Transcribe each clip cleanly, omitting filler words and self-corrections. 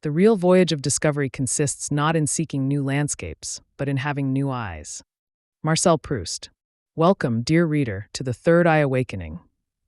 The real voyage of discovery consists not in seeking new landscapes, but in having new eyes. Marcel Proust. Welcome, dear reader, to The Third Eye Awakening,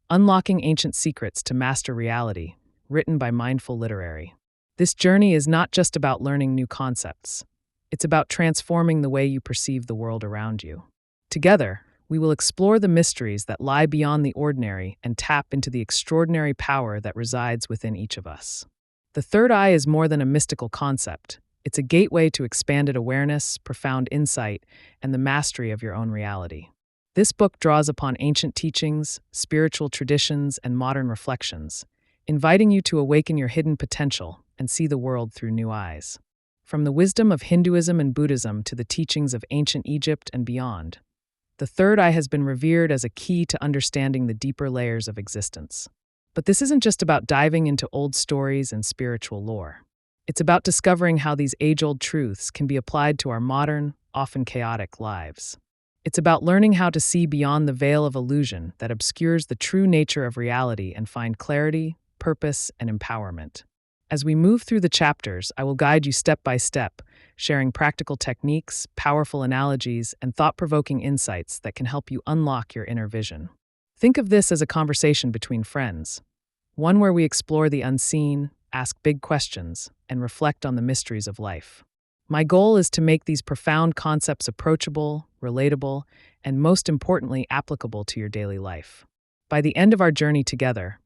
Unlocking Ancient Secrets to Master Reality, written by Mindful Literary. This journey is not just about learning new concepts. It's about transforming the way you perceive the world around you. Together, we will explore the mysteries that lie beyond the ordinary and tap into the extraordinary power that resides within each of us. The third eye is more than a mystical concept. It's a gateway to expanded awareness, profound insight, and the mastery of your own reality. This book draws upon ancient teachings, spiritual traditions, and modern reflections, inviting you to awaken your hidden potential and see the world through new eyes. From the wisdom of Hinduism and Buddhism to the teachings of ancient Egypt and beyond, the third eye has been revered as a key to understanding the deeper layers of existence. But this isn't just about diving into old stories and spiritual lore. It's about discovering how these age-old truths can be applied to our modern, often chaotic lives. It's about learning how to see beyond the veil of illusion that obscures the true nature of reality and find clarity, purpose, and empowerment. As we move through the chapters, I will guide you step by step, sharing practical techniques, powerful analogies, and thought-provoking insights that can help you unlock your inner vision. Think of this as a conversation between friends, one where we explore the unseen, ask big questions, and reflect on the mysteries of life. My goal is to make these profound concepts approachable, relatable, and most importantly, applicable to your daily life. By the end of our journey together,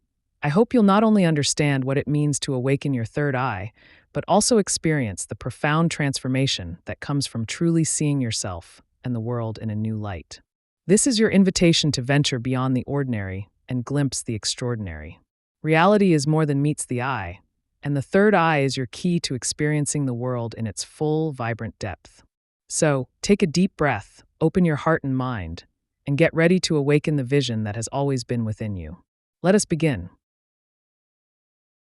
I hope you'll not only understand what it means to awaken your third eye, but also experience the profound transformation that comes from truly seeing yourself and the world in a new light. This is your invitation to venture beyond the ordinary and glimpse the extraordinary. Reality is more than meets the eye, and the third eye is your key to experiencing the world in its full, vibrant depth. So, take a deep breath, open your heart and mind, and get ready to awaken the vision that has always been within you. Let us begin.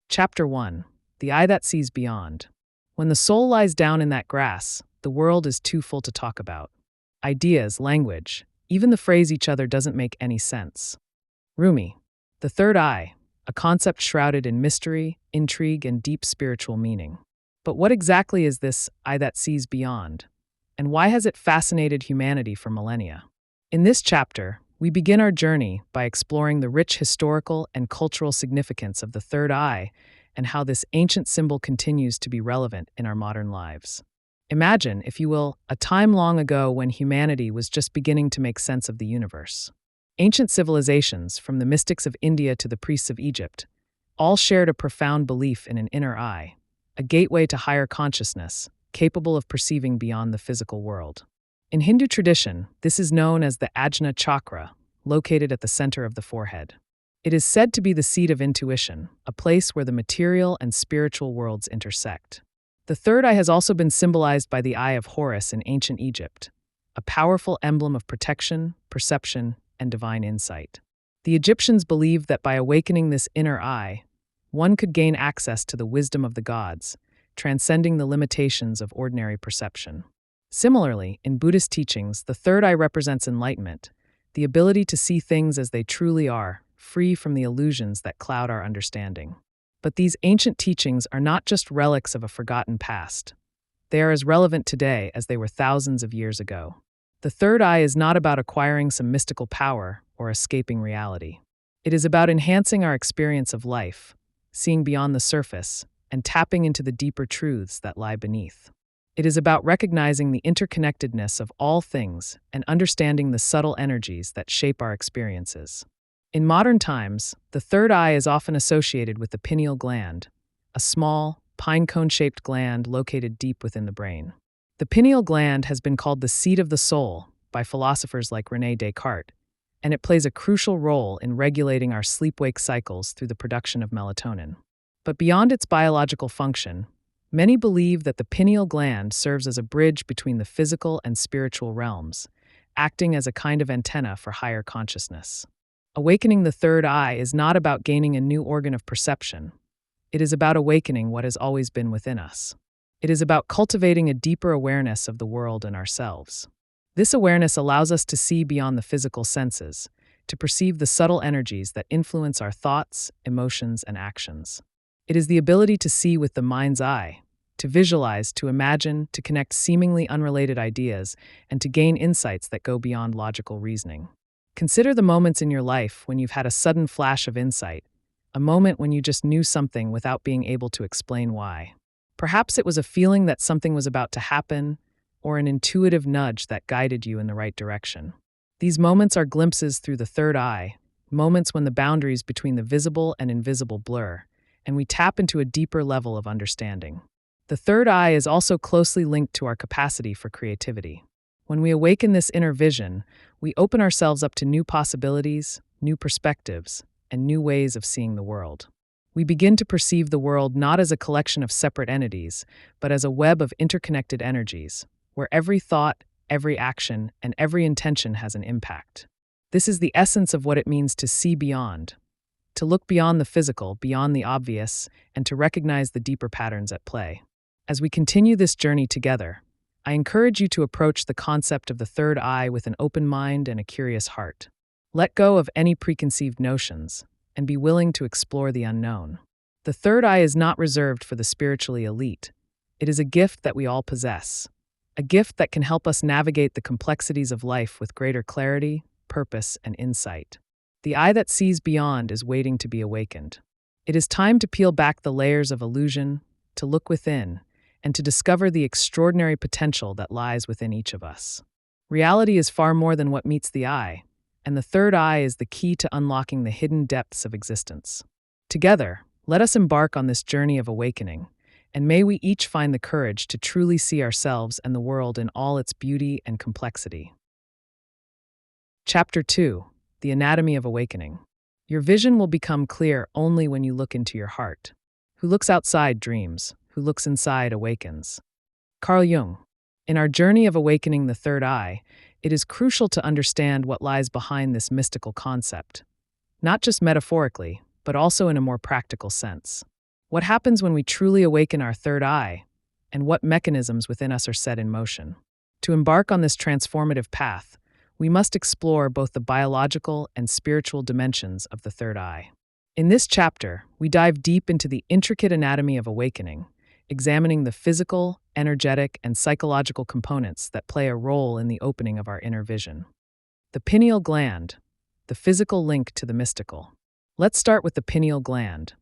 Chapter 1. The Eye That Sees Beyond. When the soul lies down in that grass, the world is too full to talk about. Ideas, language, even the phrase each other doesn't make any sense. Rumi. The third eye, a concept shrouded in mystery, intrigue, and deep spiritual meaning. But what exactly is this eye that sees beyond? And why has it fascinated humanity for millennia? In this chapter, we begin our journey by exploring the rich historical and cultural significance of the third eye and how this ancient symbol continues to be relevant in our modern lives. Imagine, if you will, a time long ago when humanity was just beginning to make sense of the universe. Ancient civilizations, from the mystics of India to the priests of Egypt, all shared a profound belief in an inner eye, a gateway to higher consciousness, capable of perceiving beyond the physical world. In Hindu tradition, this is known as the Ajna chakra, located at the center of the forehead. It is said to be the seat of intuition, a place where the material and spiritual worlds intersect. The third eye has also been symbolized by the Eye of Horus in ancient Egypt, a powerful emblem of protection, perception, and divine insight. The Egyptians believed that by awakening this inner eye, one could gain access to the wisdom of the gods, transcending the limitations of ordinary perception. Similarly, in Buddhist teachings, the third eye represents enlightenment, the ability to see things as they truly are, free from the illusions that cloud our understanding. But these ancient teachings are not just relics of a forgotten past. They are as relevant today as they were thousands of years ago. The third eye is not about acquiring some mystical power or escaping reality. It is about enhancing our experience of life, seeing beyond the surface, and tapping into the deeper truths that lie beneath. It is about recognizing the interconnectedness of all things and understanding the subtle energies that shape our experiences. In modern times, the third eye is often associated with the pineal gland, a small, pine-cone-shaped gland located deep within the brain. The pineal gland has been called the seat of the soul by philosophers like René Descartes, and it plays a crucial role in regulating our sleep-wake cycles through the production of melatonin. But beyond its biological function, many believe that the pineal gland serves as a bridge between the physical and spiritual realms, acting as a kind of antenna for higher consciousness. Awakening the third eye is not about gaining a new organ of perception. It is about awakening what has always been within us. It is about cultivating a deeper awareness of the world and ourselves. This awareness allows us to see beyond the physical senses, to perceive the subtle energies that influence our thoughts, emotions, and actions. It is the ability to see with the mind's eye, to visualize, to imagine, to connect seemingly unrelated ideas, and to gain insights that go beyond logical reasoning. Consider the moments in your life when you've had a sudden flash of insight, a moment when you just knew something without being able to explain why. Perhaps it was a feeling that something was about to happen, or an intuitive nudge that guided you in the right direction. These moments are glimpses through the third eye, moments when the boundaries between the visible and invisible blur, and we tap into a deeper level of understanding. The third eye is also closely linked to our capacity for creativity. When we awaken this inner vision, we open ourselves up to new possibilities, new perspectives, and new ways of seeing the world. We begin to perceive the world not as a collection of separate entities, but as a web of interconnected energies, where every thought, every action, and every intention has an impact. This is the essence of what it means to see beyond, to look beyond the physical, beyond the obvious, and to recognize the deeper patterns at play. As we continue this journey together, I encourage you to approach the concept of the third eye with an open mind and a curious heart. Let go of any preconceived notions and be willing to explore the unknown. The third eye is not reserved for the spiritually elite. It is a gift that we all possess, a gift that can help us navigate the complexities of life with greater clarity, purpose, and insight. The eye that sees beyond is waiting to be awakened. It is time to peel back the layers of illusion, to look within, and to discover the extraordinary potential that lies within each of us. Reality is far more than what meets the eye, and the third eye is the key to unlocking the hidden depths of existence. Together, let us embark on this journey of awakening, and may we each find the courage to truly see ourselves and the world in all its beauty and complexity. Chapter 2: The Anatomy of Awakening. Your vision will become clear only when you look into your heart. Who looks outside dreams, who looks inside awakens. Carl Jung. In our journey of awakening the third eye, it is crucial to understand what lies behind this mystical concept, not just metaphorically, but also in a more practical sense. What happens when we truly awaken our third eye, and what mechanisms within us are set in motion? To embark on this transformative path, we must explore both the biological and spiritual dimensions of the third eye. In this chapter, we dive deep into the intricate anatomy of awakening, examining the physical, energetic, and psychological components that play a role in the opening of our inner vision. The pineal gland, the physical link to the mystical. Let's start with the pineal gland,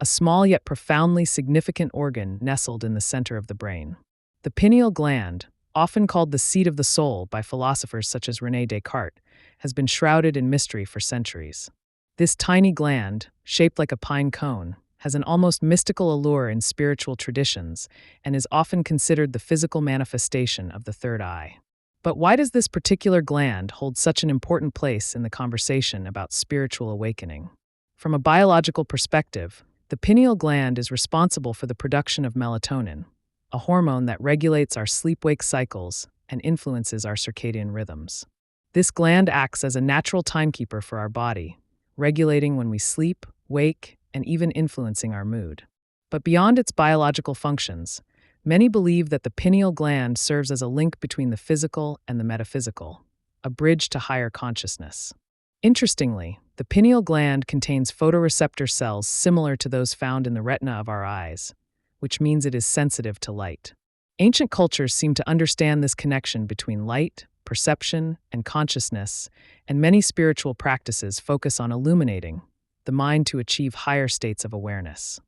a small yet profoundly significant organ nestled in the center of the brain. The pineal gland, often called the seat of the soul by philosophers such as René Descartes, has been shrouded in mystery for centuries. This tiny gland, shaped like a pine cone, has an almost mystical allure in spiritual traditions and is often considered the physical manifestation of the third eye. But why does this particular gland hold such an important place in the conversation about spiritual awakening? From a biological perspective, the pineal gland is responsible for the production of melatonin, a hormone that regulates our sleep-wake cycles and influences our circadian rhythms. This gland acts as a natural timekeeper for our body, regulating when we sleep, wake, and even influencing our mood. But beyond its biological functions, many believe that the pineal gland serves as a link between the physical and the metaphysical, a bridge to higher consciousness. Interestingly, the pineal gland contains photoreceptor cells similar to those found in the retina of our eyes, which means it is sensitive to light. Ancient cultures seem to understand this connection between light, perception, and consciousness, and many spiritual practices focus on illuminating the mind to achieve higher states of awareness.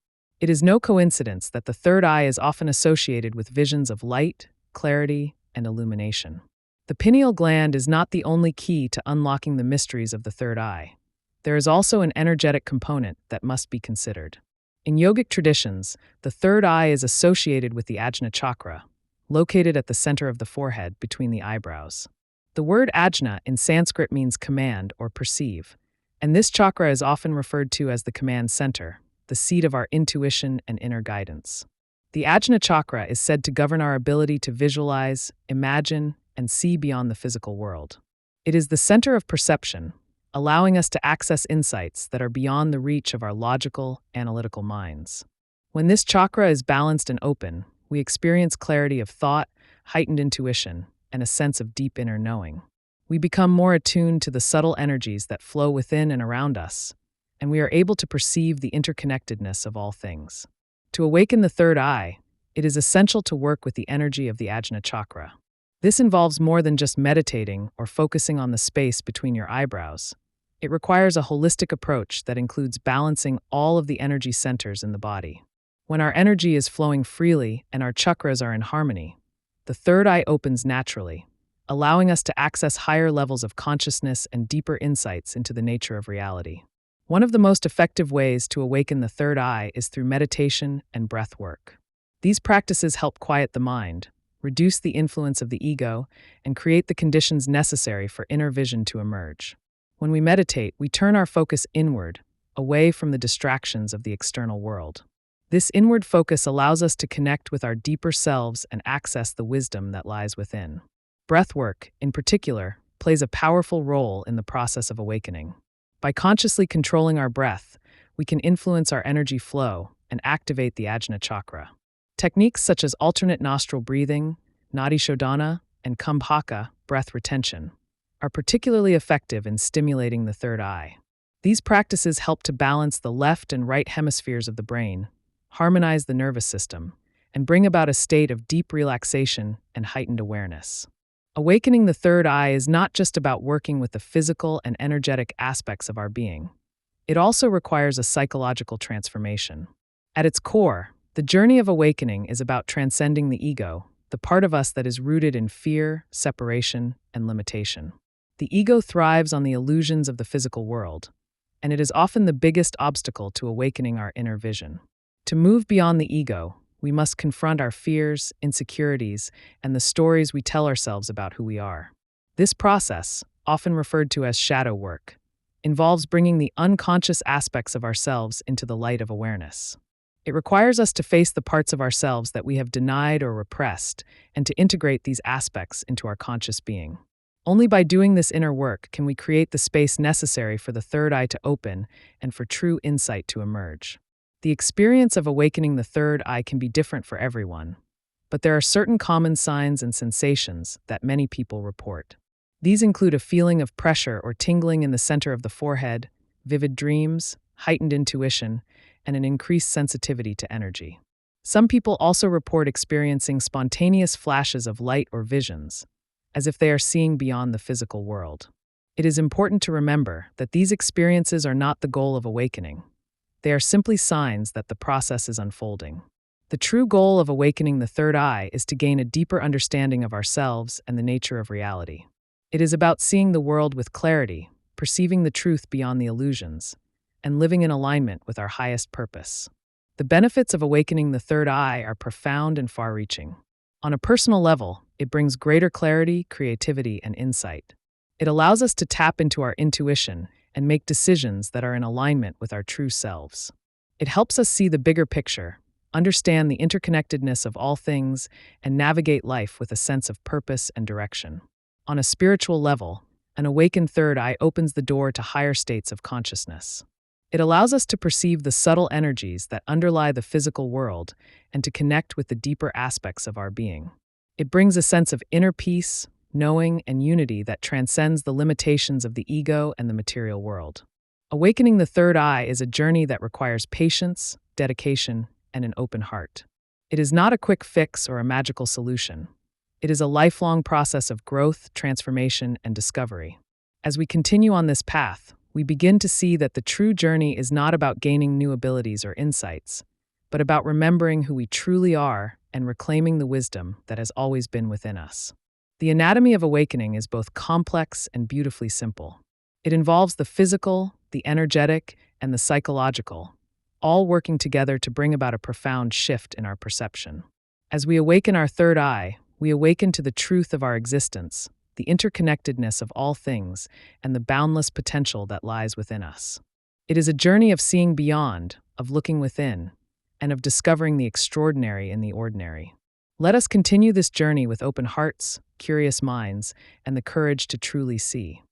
It is no coincidence that the third eye is often associated with visions of light, clarity, and illumination. The pineal gland is not the only key to unlocking the mysteries of the third eye. There is also an energetic component that must be considered. In yogic traditions, the third eye is associated with the Ajna chakra, located at the center of the forehead between the eyebrows. The word Ajna in Sanskrit means command or perceive, and this chakra is often referred to as the command center, the seat of our intuition and inner guidance. The Ajna chakra is said to govern our ability to visualize, imagine, and see beyond the physical world. It is the center of perception, allowing us to access insights that are beyond the reach of our logical, analytical minds. When this chakra is balanced and open, we experience clarity of thought, heightened intuition, and a sense of deep inner knowing. We become more attuned to the subtle energies that flow within and around us, and we are able to perceive the interconnectedness of all things. To awaken the third eye, it is essential to work with the energy of the Ajna chakra. This involves more than just meditating or focusing on the space between your eyebrows. It requires a holistic approach that includes balancing all of the energy centers in the body. When our energy is flowing freely and our chakras are in harmony, the third eye opens naturally, allowing us to access higher levels of consciousness and deeper insights into the nature of reality. One of the most effective ways to awaken the third eye is through meditation and breath work. These practices help quiet the mind, reduce the influence of the ego, and create the conditions necessary for inner vision to emerge. When we meditate, we turn our focus inward, away from the distractions of the external world. This inward focus allows us to connect with our deeper selves and access the wisdom that lies within. Breathwork, in particular, plays a powerful role in the process of awakening. By consciously controlling our breath, we can influence our energy flow and activate the Ajna chakra. Techniques such as alternate nostril breathing, Nadi Shodhana, and Kumbhaka, breath retention, are particularly effective in stimulating the third eye. These practices help to balance the left and right hemispheres of the brain, harmonize the nervous system, and bring about a state of deep relaxation and heightened awareness. Awakening the third eye is not just about working with the physical and energetic aspects of our being. It also requires a psychological transformation. At its core, the journey of awakening is about transcending the ego, the part of us that is rooted in fear, separation, and limitation. The ego thrives on the illusions of the physical world, and it is often the biggest obstacle to awakening our inner vision. To move beyond the ego, we must confront our fears, insecurities, and the stories we tell ourselves about who we are. This process, often referred to as shadow work, involves bringing the unconscious aspects of ourselves into the light of awareness. It requires us to face the parts of ourselves that we have denied or repressed, and to integrate these aspects into our conscious being. Only by doing this inner work can we create the space necessary for the third eye to open and for true insight to emerge. The experience of awakening the third eye can be different for everyone, but there are certain common signs and sensations that many people report. These include a feeling of pressure or tingling in the center of the forehead, vivid dreams, heightened intuition, and an increased sensitivity to energy. Some people also report experiencing spontaneous flashes of light or visions, as if they are seeing beyond the physical world. It is important to remember that these experiences are not the goal of awakening. They are simply signs that the process is unfolding. The true goal of awakening the third eye is to gain a deeper understanding of ourselves and the nature of reality. It is about seeing the world with clarity, perceiving the truth beyond the illusions, and living in alignment with our highest purpose. The benefits of awakening the third eye are profound and far-reaching. On a personal level, it brings greater clarity, creativity, and insight. It allows us to tap into our intuition and make decisions that are in alignment with our true selves. It helps us see the bigger picture, understand the interconnectedness of all things, and navigate life with a sense of purpose and direction. On a spiritual level, an awakened third eye opens the door to higher states of consciousness. It allows us to perceive the subtle energies that underlie the physical world and to connect with the deeper aspects of our being. It brings a sense of inner peace, knowing, and unity that transcends the limitations of the ego and the material world. Awakening the third eye is a journey that requires patience, dedication, and an open heart. It is not a quick fix or a magical solution. It is a lifelong process of growth, transformation, and discovery. As we continue on this path, we begin to see that the true journey is not about gaining new abilities or insights, but about remembering who we truly are and reclaiming the wisdom that has always been within us. The anatomy of awakening is both complex and beautifully simple. It involves the physical, the energetic, and the psychological, all working together to bring about a profound shift in our perception. As we awaken our third eye, we awaken to the truth of our existence, the interconnectedness of all things, and the boundless potential that lies within us. It is a journey of seeing beyond, of looking within, and of discovering the extraordinary in the ordinary. Let us continue this journey with open hearts, curious minds, and the courage to truly see.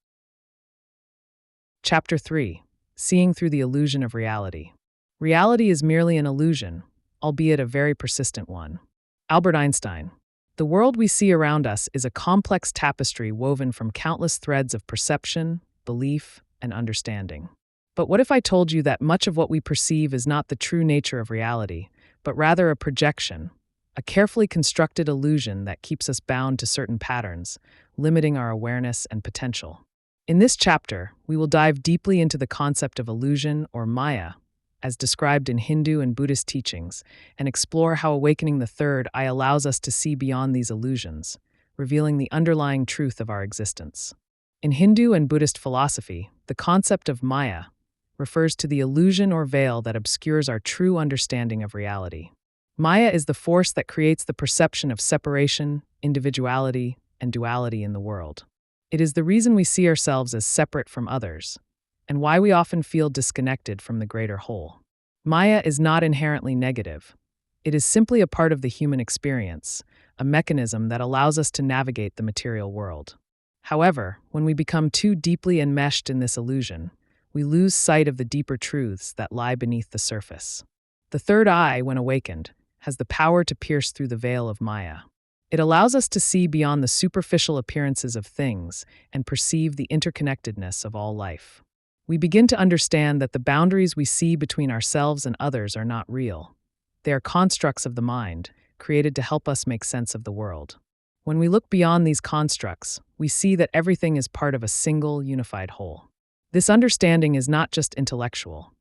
Chapter 3. Seeing Through the Illusion of Reality. Reality is merely an illusion, albeit a very persistent one. Albert Einstein. The world we see around us is a complex tapestry woven from countless threads of perception, belief, and understanding. But what if I told you that much of what we perceive is not the true nature of reality, but rather a projection, a carefully constructed illusion that keeps us bound to certain patterns, limiting our awareness and potential? In this chapter, we will dive deeply into the concept of illusion or Maya, as described in Hindu and Buddhist teachings, and explore how awakening the third eye allows us to see beyond these illusions, revealing the underlying truth of our existence. In Hindu and Buddhist philosophy, the concept of Maya refers to the illusion or veil that obscures our true understanding of reality. Maya is the force that creates the perception of separation, individuality, and duality in the world. It is the reason we see ourselves as separate from others, and why we often feel disconnected from the greater whole. Maya is not inherently negative. It is simply a part of the human experience, a mechanism that allows us to navigate the material world. However, when we become too deeply enmeshed in this illusion, we lose sight of the deeper truths that lie beneath the surface. The third eye, when awakened, has the power to pierce through the veil of Maya. It allows us to see beyond the superficial appearances of things and perceive the interconnectedness of all life. We begin to understand that the boundaries we see between ourselves and others are not real. They are constructs of the mind, created to help us make sense of the world. When we look beyond these constructs, we see that everything is part of a single, unified whole. This understanding is not just intellectual.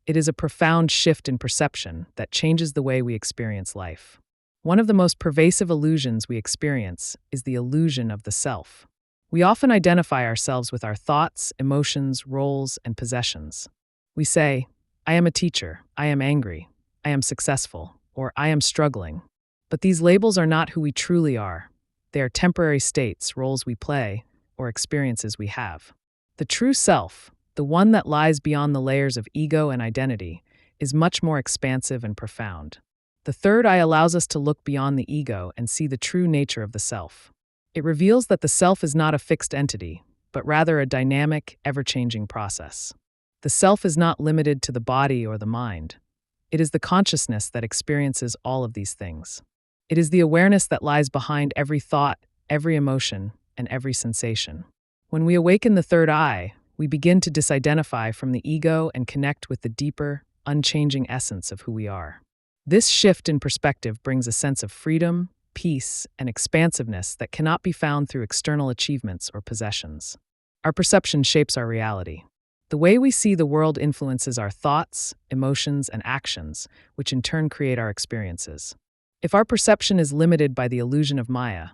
It is a profound shift in perception that changes the way we experience life. One of the most pervasive illusions we experience is the illusion of the self. We often identify ourselves with our thoughts, emotions, roles, and possessions. We say, I am a teacher, I am angry, I am successful, or I am struggling. But these labels are not who we truly are. They are temporary states, roles we play, or experiences we have. The true self, the one that lies beyond the layers of ego and identity, is much more expansive and profound. The third eye allows us to look beyond the ego and see the true nature of the self. It reveals that the self is not a fixed entity, but rather a dynamic, ever-changing process. The self is not limited to the body or the mind. It is the consciousness that experiences all of these things. It is the awareness that lies behind every thought, every emotion, and every sensation. When we awaken the third eye, we begin to disidentify from the ego and connect with the deeper, unchanging essence of who we are. This shift in perspective brings a sense of freedom, peace, and expansiveness that cannot be found through external achievements or possessions. Our perception shapes our reality. The way we see the world influences our thoughts, emotions, and actions, which in turn create our experiences. If our perception is limited by the illusion of Maya,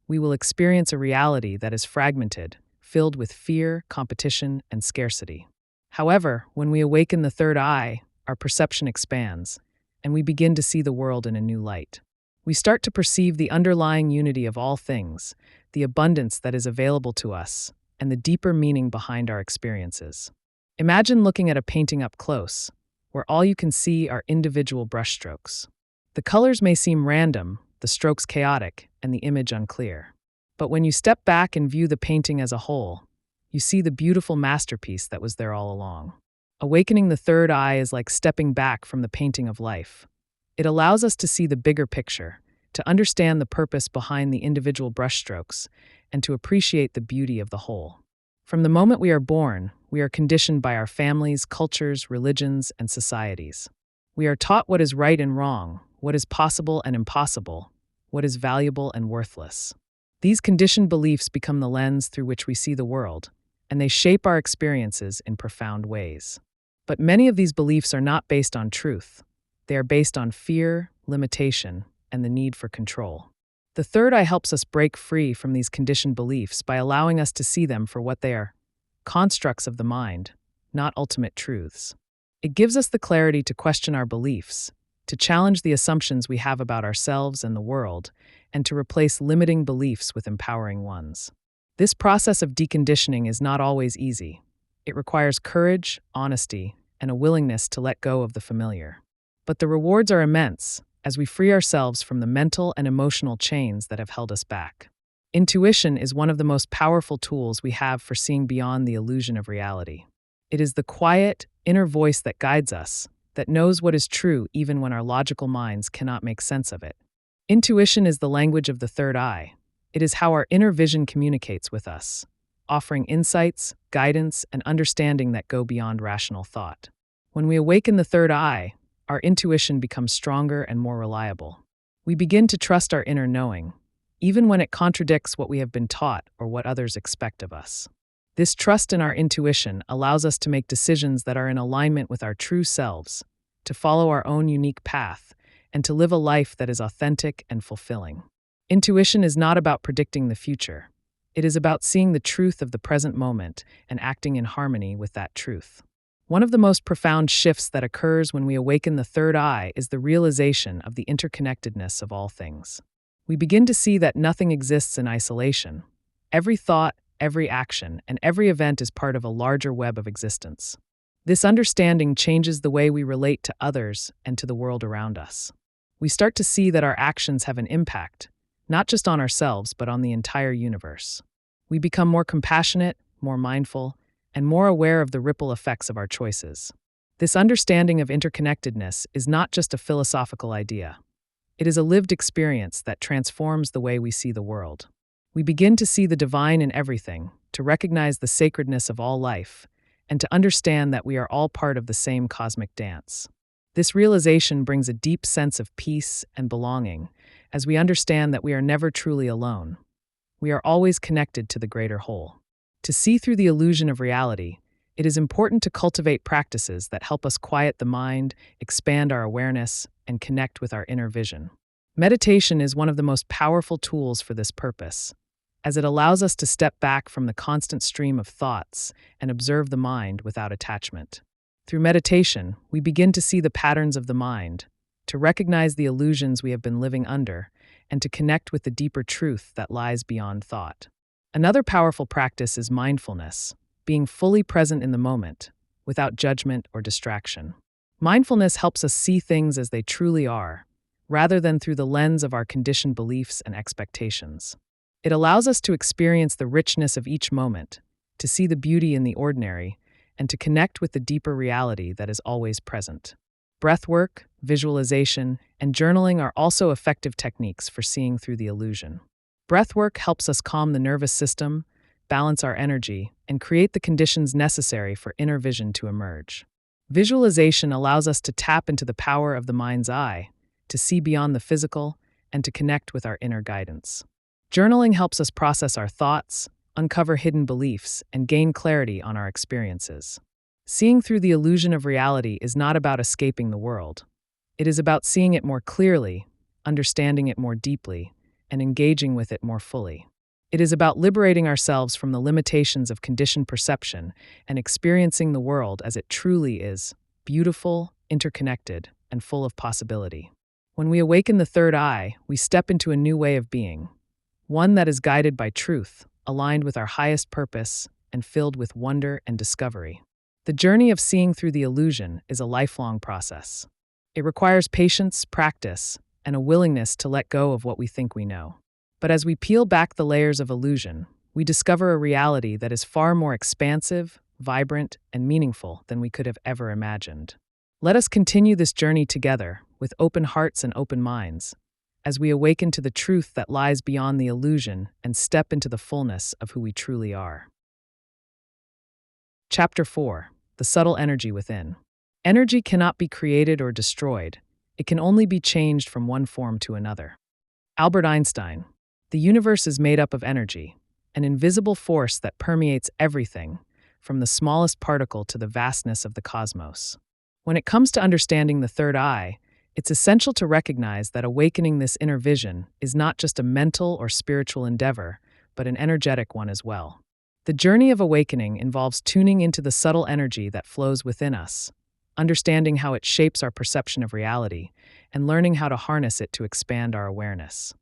we will experience a reality that is fragmented, filled with fear, competition, and scarcity. However, when we awaken the third eye, our perception expands, and we begin to see the world in a new light. We start to perceive the underlying unity of all things, the abundance that is available to us, and the deeper meaning behind our experiences. Imagine looking at a painting up close, where all you can see are individual brushstrokes. The colors may seem random, the strokes chaotic, and the image unclear. But when you step back and view the painting as a whole, you see the beautiful masterpiece that was there all along. Awakening the third eye is like stepping back from the painting of life. It allows us to see the bigger picture, to understand the purpose behind the individual brushstrokes, and to appreciate the beauty of the whole. From the moment we are born, we are conditioned by our families, cultures, religions, and societies. We are taught what is right and wrong, what is possible and impossible, what is valuable and worthless. These conditioned beliefs become the lens through which we see the world, and they shape our experiences in profound ways. But many of these beliefs are not based on truth. They are based on fear, limitation, and the need for control. The third eye helps us break free from these conditioned beliefs by allowing us to see them for what they are: constructs of the mind, not ultimate truths. It gives us the clarity to question our beliefs, to challenge the assumptions we have about ourselves and the world, and to replace limiting beliefs with empowering ones. This process of deconditioning is not always easy. It requires courage, honesty, and a willingness to let go of the familiar. But the rewards are immense as we free ourselves from the mental and emotional chains that have held us back. Intuition is one of the most powerful tools we have for seeing beyond the illusion of reality. It is the quiet, inner voice that guides us, that knows what is true even when our logical minds cannot make sense of it. Intuition is the language of the third eye. It is how our inner vision communicates with us. offering insights, guidance, and understanding that go beyond rational thought. When we awaken the third eye, our intuition becomes stronger and more reliable. We begin to trust our inner knowing, even when it contradicts what we have been taught or what others expect of us. This trust in our intuition allows us to make decisions that are in alignment with our true selves, to follow our own unique path, and to live a life that is authentic and fulfilling. Intuition is not about predicting the future. It is about seeing the truth of the present moment and acting in harmony with that truth. One of the most profound shifts that occurs when we awaken the third eye is the realization of the interconnectedness of all things. We begin to see that nothing exists in isolation. Every thought, every action, and every event is part of a larger web of existence. This understanding changes the way we relate to others and to the world around us. We start to see that our actions have an impact, not just on ourselves, but on the entire universe. We become more compassionate, more mindful, and more aware of the ripple effects of our choices. This understanding of interconnectedness is not just a philosophical idea. It is a lived experience that transforms the way we see the world. We begin to see the divine in everything, to recognize the sacredness of all life, and to understand that we are all part of the same cosmic dance. This realization brings a deep sense of peace and belonging, as we understand that we are never truly alone. We are always connected to the greater whole. To see through the illusion of reality, it is important to cultivate practices that help us quiet the mind, expand our awareness, and connect with our inner vision. Meditation is one of the most powerful tools for this purpose, as it allows us to step back from the constant stream of thoughts and observe the mind without attachment. Through meditation, we begin to see the patterns of the mind, to recognize the illusions we have been living under, and to connect with the deeper truth that lies beyond thought. Another powerful practice is mindfulness, being fully present in the moment, without judgment or distraction. Mindfulness helps us see things as they truly are, rather than through the lens of our conditioned beliefs and expectations. It allows us to experience the richness of each moment, to see the beauty in the ordinary, and to connect with the deeper reality that is always present. Breathwork, visualization, and journaling are also effective techniques for seeing through the illusion. Breathwork helps us calm the nervous system, balance our energy, and create the conditions necessary for inner vision to emerge. Visualization allows us to tap into the power of the mind's eye, to see beyond the physical, and to connect with our inner guidance. Journaling helps us process our thoughts, uncover hidden beliefs, and gain clarity on our experiences. Seeing through the illusion of reality is not about escaping the world. It is about seeing it more clearly, understanding it more deeply, and engaging with it more fully. It is about liberating ourselves from the limitations of conditioned perception and experiencing the world as it truly is, beautiful, interconnected, and full of possibility. When we awaken the third eye, we step into a new way of being, one that is guided by truth, aligned with our highest purpose, and filled with wonder and discovery. The journey of seeing through the illusion is a lifelong process. It requires patience, practice, and a willingness to let go of what we think we know. But as we peel back the layers of illusion, we discover a reality that is far more expansive, vibrant, and meaningful than we could have ever imagined. Let us continue this journey together, with open hearts and open minds, as we awaken to the truth that lies beyond the illusion and step into the fullness of who we truly are. Chapter 4. The Subtle Energy Within. Energy cannot be created or destroyed. It can only be changed from one form to another. Albert Einstein. The universe is made up of energy, an invisible force that permeates everything, from the smallest particle to the vastness of the cosmos. When it comes to understanding the third eye, it's essential to recognize that awakening this inner vision is not just a mental or spiritual endeavor, but an energetic one as well. The journey of awakening involves tuning into the subtle energy that flows within us, understanding how it shapes our perception of reality, and learning how to harness it to expand our awareness.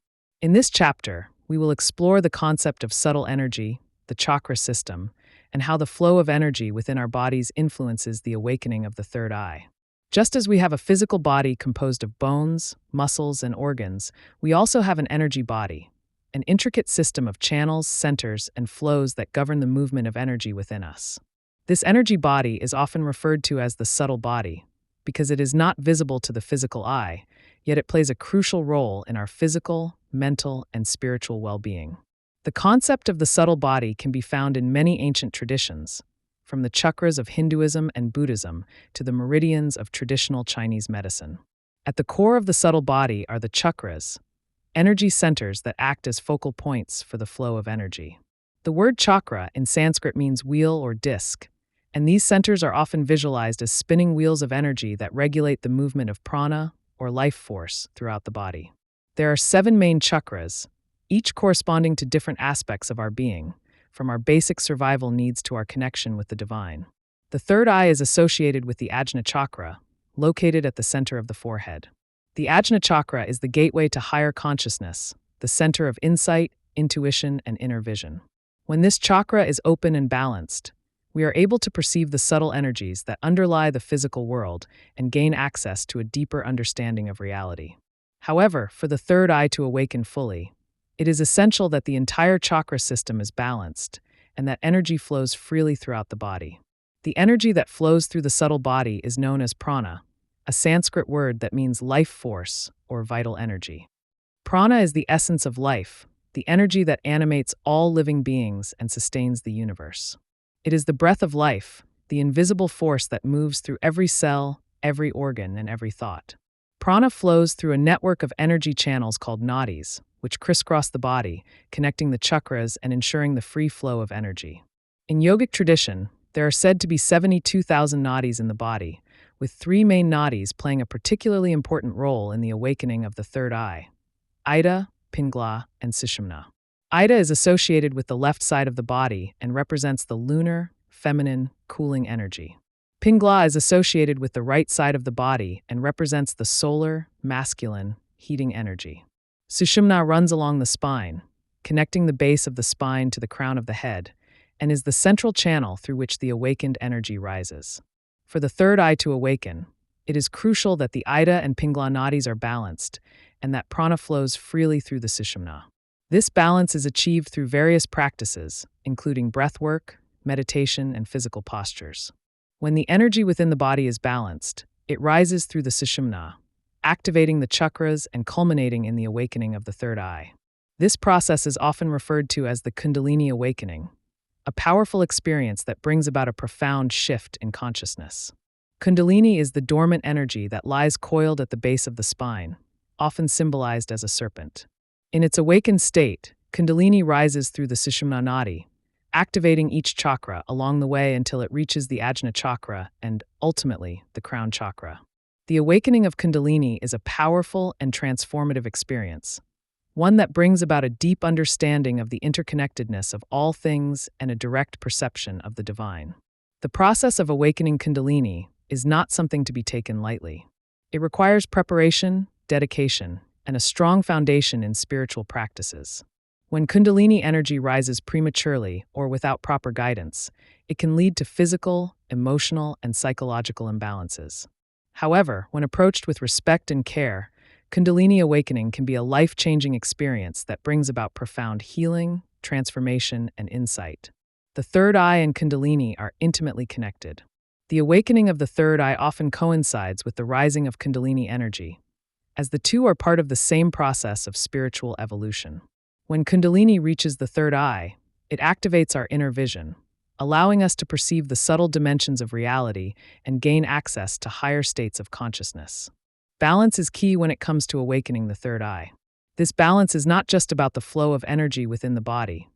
In this chapter, we will explore the concept of subtle energy, the chakra system, and how the flow of energy within our bodies influences the awakening of the third eye. Just as we have a physical body composed of bones, muscles, and organs, we also have an energy body, an intricate system of channels, centers, and flows that govern the movement of energy within us. This energy body is often referred to as the subtle body, because it is not visible to the physical eye, yet it plays a crucial role in our physical, mental, and spiritual well-being. The concept of the subtle body can be found in many ancient traditions, from the chakras of Hinduism and Buddhism to the meridians of traditional Chinese medicine. At the core of the subtle body are the chakras, energy centers that act as focal points for the flow of energy. The word chakra in Sanskrit means wheel or disc, and these centers are often visualized as spinning wheels of energy that regulate the movement of prana, or life force, throughout the body. There are 7 main chakras, each corresponding to different aspects of our being, from our basic survival needs to our connection with the divine. The third eye is associated with the Ajna chakra, located at the center of the forehead. The Ajna chakra is the gateway to higher consciousness, the center of insight, intuition, and inner vision. When this chakra is open and balanced, we are able to perceive the subtle energies that underlie the physical world and gain access to a deeper understanding of reality. However, for the third eye to awaken fully, it is essential that the entire chakra system is balanced and that energy flows freely throughout the body. The energy that flows through the subtle body is known as prana, a Sanskrit word that means life force or vital energy. Prana is the essence of life, the energy that animates all living beings and sustains the universe. It is the breath of life, the invisible force that moves through every cell, every organ, and every thought. Prana flows through a network of energy channels called nadis, which crisscross the body, connecting the chakras and ensuring the free flow of energy. In yogic tradition, there are said to be 72,000 nadis in the body, with 3 main nadis playing a particularly important role in the awakening of the third eye: Ida, Pingala, and Sushumna. Ida is associated with the left side of the body and represents the lunar, feminine, cooling energy. Pingala is associated with the right side of the body and represents the solar, masculine, heating energy. Sushumna runs along the spine, connecting the base of the spine to the crown of the head, and is the central channel through which the awakened energy rises. For the third eye to awaken, it is crucial that the Ida and Pingala nadis are balanced and that prana flows freely through the Sushumna. This balance is achieved through various practices, including breathwork, meditation, and physical postures. When the energy within the body is balanced, it rises through the Sushumna, activating the chakras and culminating in the awakening of the third eye. This process is often referred to as the Kundalini awakening, a powerful experience that brings about a profound shift in consciousness. Kundalini is the dormant energy that lies coiled at the base of the spine, often symbolized as a serpent. In its awakened state, Kundalini rises through the Sushumna nadi, activating each chakra along the way until it reaches the Ajna chakra and, ultimately, the crown chakra. The awakening of Kundalini is a powerful and transformative experience, one that brings about a deep understanding of the interconnectedness of all things and a direct perception of the divine. The process of awakening Kundalini is not something to be taken lightly. It requires preparation, dedication, and a strong foundation in spiritual practices. When Kundalini energy rises prematurely or without proper guidance, it can lead to physical, emotional, and psychological imbalances. However, when approached with respect and care, Kundalini awakening can be a life-changing experience that brings about profound healing, transformation, and insight. The third eye and Kundalini are intimately connected. The awakening of the third eye often coincides with the rising of Kundalini energy, as the two are part of the same process of spiritual evolution. When Kundalini reaches the third eye, it activates our inner vision, allowing us to perceive the subtle dimensions of reality and gain access to higher states of consciousness. Balance is key when it comes to awakening the third eye. This balance is not just about the flow of energy within the body.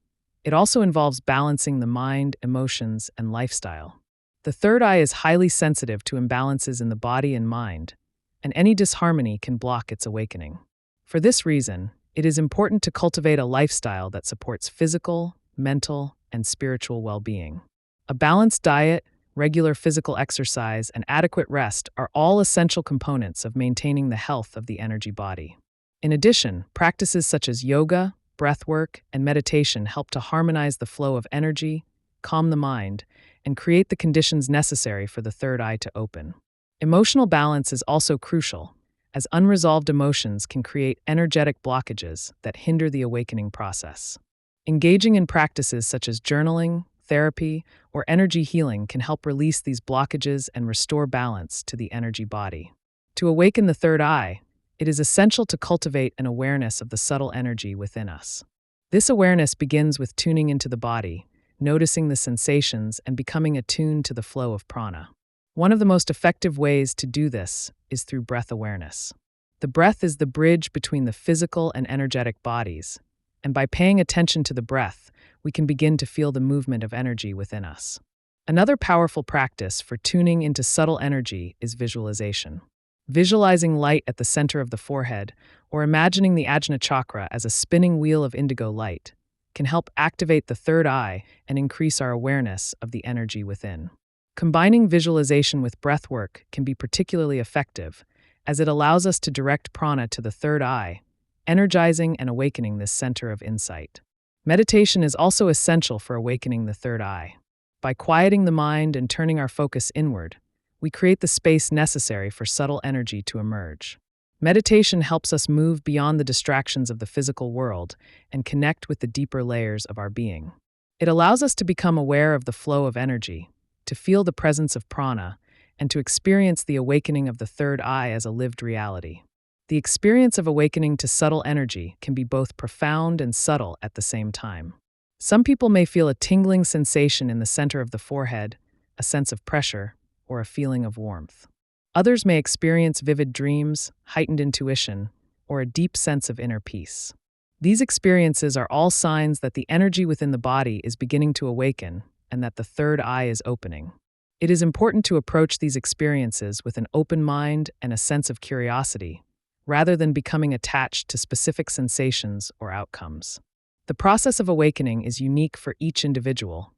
It also involves balancing the mind, emotions, and lifestyle. The third eye is highly sensitive to imbalances in the body and mind, and any disharmony can block its awakening. For this reason, it is important to cultivate a lifestyle that supports physical, mental, and spiritual well-being. A balanced diet, regular physical exercise, and adequate rest are all essential components of maintaining the health of the energy body. In addition, practices such as yoga, breathwork, and meditation help to harmonize the flow of energy, calm the mind, and create the conditions necessary for the third eye to open. Emotional balance is also crucial, as unresolved emotions can create energetic blockages that hinder the awakening process. Engaging in practices such as journaling, therapy, or energy healing can help release these blockages and restore balance to the energy body. To awaken the third eye, it is essential to cultivate an awareness of the subtle energy within us. This awareness begins with tuning into the body, noticing the sensations, and becoming attuned to the flow of prana. One of the most effective ways to do this is through breath awareness. The breath is the bridge between the physical and energetic bodies, and by paying attention to the breath, we can begin to feel the movement of energy within us. Another powerful practice for tuning into subtle energy is visualization. Visualizing light at the center of the forehead, or imagining the Ajna chakra as a spinning wheel of indigo light, can help activate the third eye and increase our awareness of the energy within. Combining visualization with breathwork can be particularly effective, as it allows us to direct prana to the third eye, energizing and awakening this center of insight. Meditation is also essential for awakening the third eye. By quieting the mind and turning our focus inward, we create the space necessary for subtle energy to emerge. Meditation helps us move beyond the distractions of the physical world and connect with the deeper layers of our being. It allows us to become aware of the flow of energy, to feel the presence of prana, and to experience the awakening of the third eye as a lived reality. The experience of awakening to subtle energy can be both profound and subtle at the same time. Some people may feel a tingling sensation in the center of the forehead, a sense of pressure, or a feeling of warmth. Others may experience vivid dreams, heightened intuition, or a deep sense of inner peace. These experiences are all signs that the energy within the body is beginning to awaken and that the third eye is opening. It is important to approach these experiences with an open mind and a sense of curiosity, rather than becoming attached to specific sensations or outcomes. The process of awakening is unique for each individual,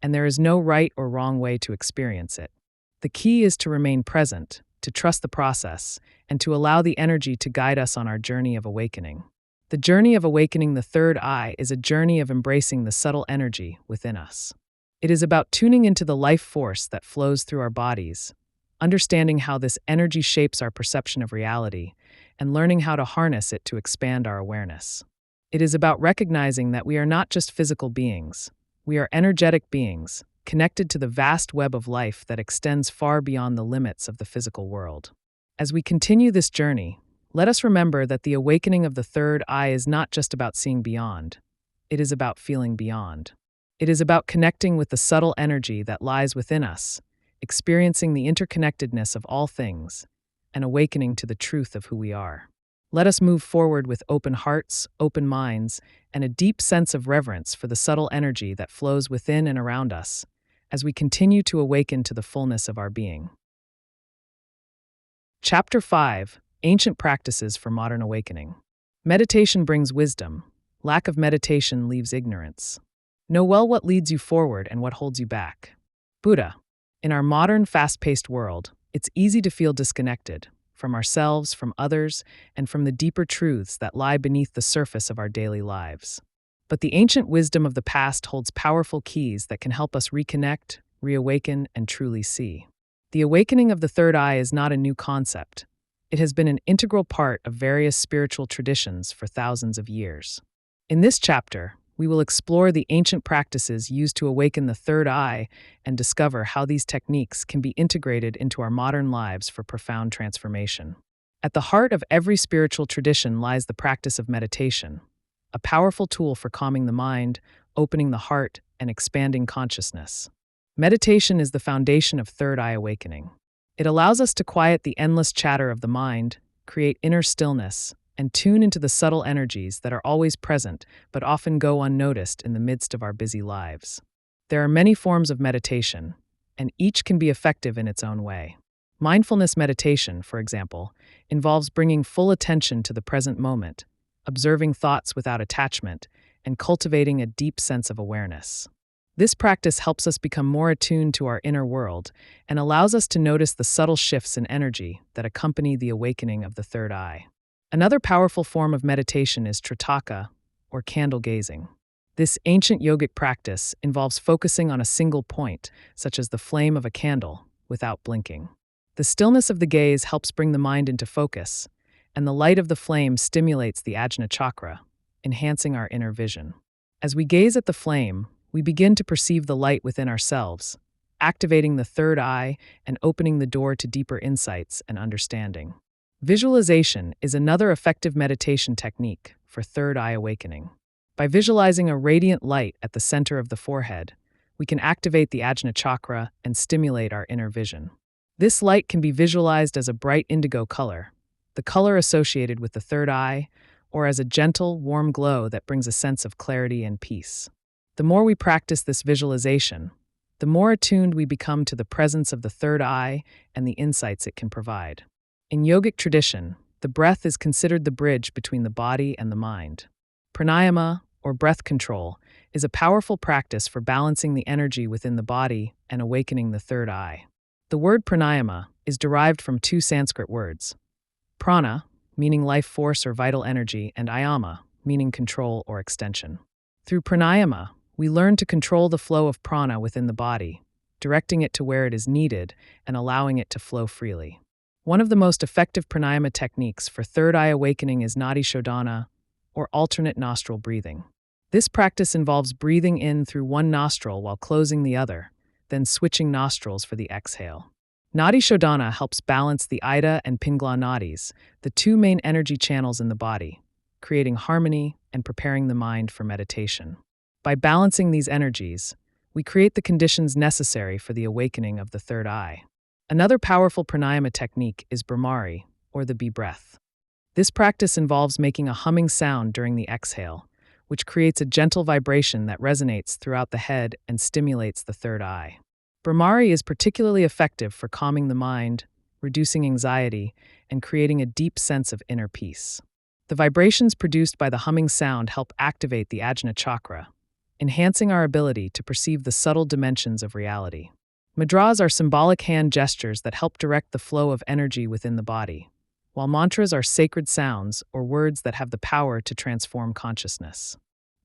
and there is no right or wrong way to experience it. The key is to remain present, to trust the process, and to allow the energy to guide us on our journey of awakening. The journey of awakening the third eye is a journey of embracing the subtle energy within us. It is about tuning into the life force that flows through our bodies, understanding how this energy shapes our perception of reality, and learning how to harness it to expand our awareness. It is about recognizing that we are not just physical beings, we are energetic beings, connected to the vast web of life that extends far beyond the limits of the physical world. As we continue this journey, let us remember that the awakening of the third eye is not just about seeing beyond, it is about feeling beyond. It is about connecting with the subtle energy that lies within us, experiencing the interconnectedness of all things, and awakening to the truth of who we are. Let us move forward with open hearts, open minds, and a deep sense of reverence for the subtle energy that flows within and around us, as we continue to awaken to the fullness of our being. Chapter 5: Ancient Practices for Modern Awakening. Meditation brings wisdom. Lack of meditation leaves ignorance. Know well what leads you forward and what holds you back. Buddha. In our modern, fast-paced world, it's easy to feel disconnected from ourselves, from others, and from the deeper truths that lie beneath the surface of our daily lives. But the ancient wisdom of the past holds powerful keys that can help us reconnect, reawaken, and truly see. The awakening of the third eye is not a new concept. It has been an integral part of various spiritual traditions for thousands of years. In this chapter, we will explore the ancient practices used to awaken the third eye and discover how these techniques can be integrated into our modern lives for profound transformation. At the heart of every spiritual tradition lies the practice of meditation, a powerful tool for calming the mind, opening the heart, and expanding consciousness. Meditation is the foundation of third eye awakening. It allows us to quiet the endless chatter of the mind, create inner stillness, and tune into the subtle energies that are always present but often go unnoticed in the midst of our busy lives. There are many forms of meditation, and each can be effective in its own way. Mindfulness meditation, for example, involves bringing full attention to the present moment, observing thoughts without attachment, and cultivating a deep sense of awareness. This practice helps us become more attuned to our inner world and allows us to notice the subtle shifts in energy that accompany the awakening of the third eye. Another powerful form of meditation is tritaka, or candle gazing. This ancient yogic practice involves focusing on a single point, such as the flame of a candle, without blinking. The stillness of the gaze helps bring the mind into focus, and the light of the flame stimulates the Ajna chakra, enhancing our inner vision. As we gaze at the flame, we begin to perceive the light within ourselves, activating the third eye and opening the door to deeper insights and understanding. Visualization is another effective meditation technique for third eye awakening. By visualizing a radiant light at the center of the forehead, we can activate the Ajna chakra and stimulate our inner vision. This light can be visualized as a bright indigo color, the color associated with the third eye, or as a gentle, warm glow that brings a sense of clarity and peace. The more we practice this visualization, the more attuned we become to the presence of the third eye and the insights it can provide. In yogic tradition, the breath is considered the bridge between the body and the mind. Pranayama, or breath control, is a powerful practice for balancing the energy within the body and awakening the third eye. The word pranayama is derived from two Sanskrit words: prana, meaning life force or vital energy, and ayama, meaning control or extension. Through pranayama, we learn to control the flow of prana within the body, directing it to where it is needed and allowing it to flow freely. One of the most effective pranayama techniques for third eye awakening is nadi shodhana, or alternate nostril breathing. This practice involves breathing in through one nostril while closing the other, then switching nostrils for the exhale. Nadi shodhana helps balance the Ida and Pingala nadis, the two main energy channels in the body, creating harmony and preparing the mind for meditation. By balancing these energies, we create the conditions necessary for the awakening of the third eye. Another powerful pranayama technique is Brahmari, or the bee breath. This practice involves making a humming sound during the exhale, which creates a gentle vibration that resonates throughout the head and stimulates the third eye. Brahmari is particularly effective for calming the mind, reducing anxiety, and creating a deep sense of inner peace. The vibrations produced by the humming sound help activate the Ajna chakra, enhancing our ability to perceive the subtle dimensions of reality. Mudras are symbolic hand gestures that help direct the flow of energy within the body, while mantras are sacred sounds or words that have the power to transform consciousness.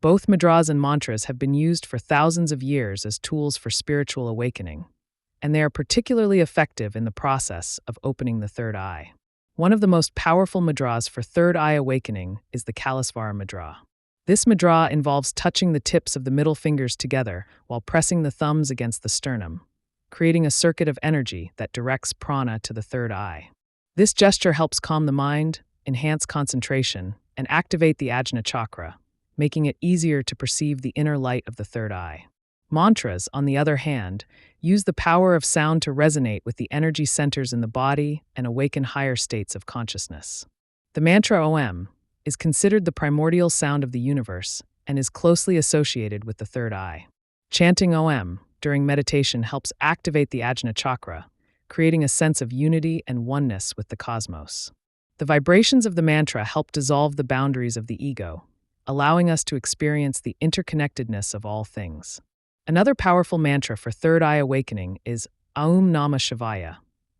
Both mudras and mantras have been used for thousands of years as tools for spiritual awakening, and they are particularly effective in the process of opening the third eye. One of the most powerful mudras for third eye awakening is the Kalasvara mudra. This mudra involves touching the tips of the middle fingers together while pressing the thumbs against the sternum, creating a circuit of energy that directs prana to the third eye. This gesture helps calm the mind, enhance concentration, and activate the Ajna chakra, making it easier to perceive the inner light of the third eye. Mantras, on the other hand, use the power of sound to resonate with the energy centers in the body and awaken higher states of consciousness. The mantra Om is considered the primordial sound of the universe and is closely associated with the third eye. Chanting Om during meditation helps activate the Ajna chakra, creating a sense of unity and oneness with the cosmos. The vibrations of the mantra help dissolve the boundaries of the ego, allowing us to experience the interconnectedness of all things. Another powerful mantra for third eye awakening is Aum Namah Shivaya,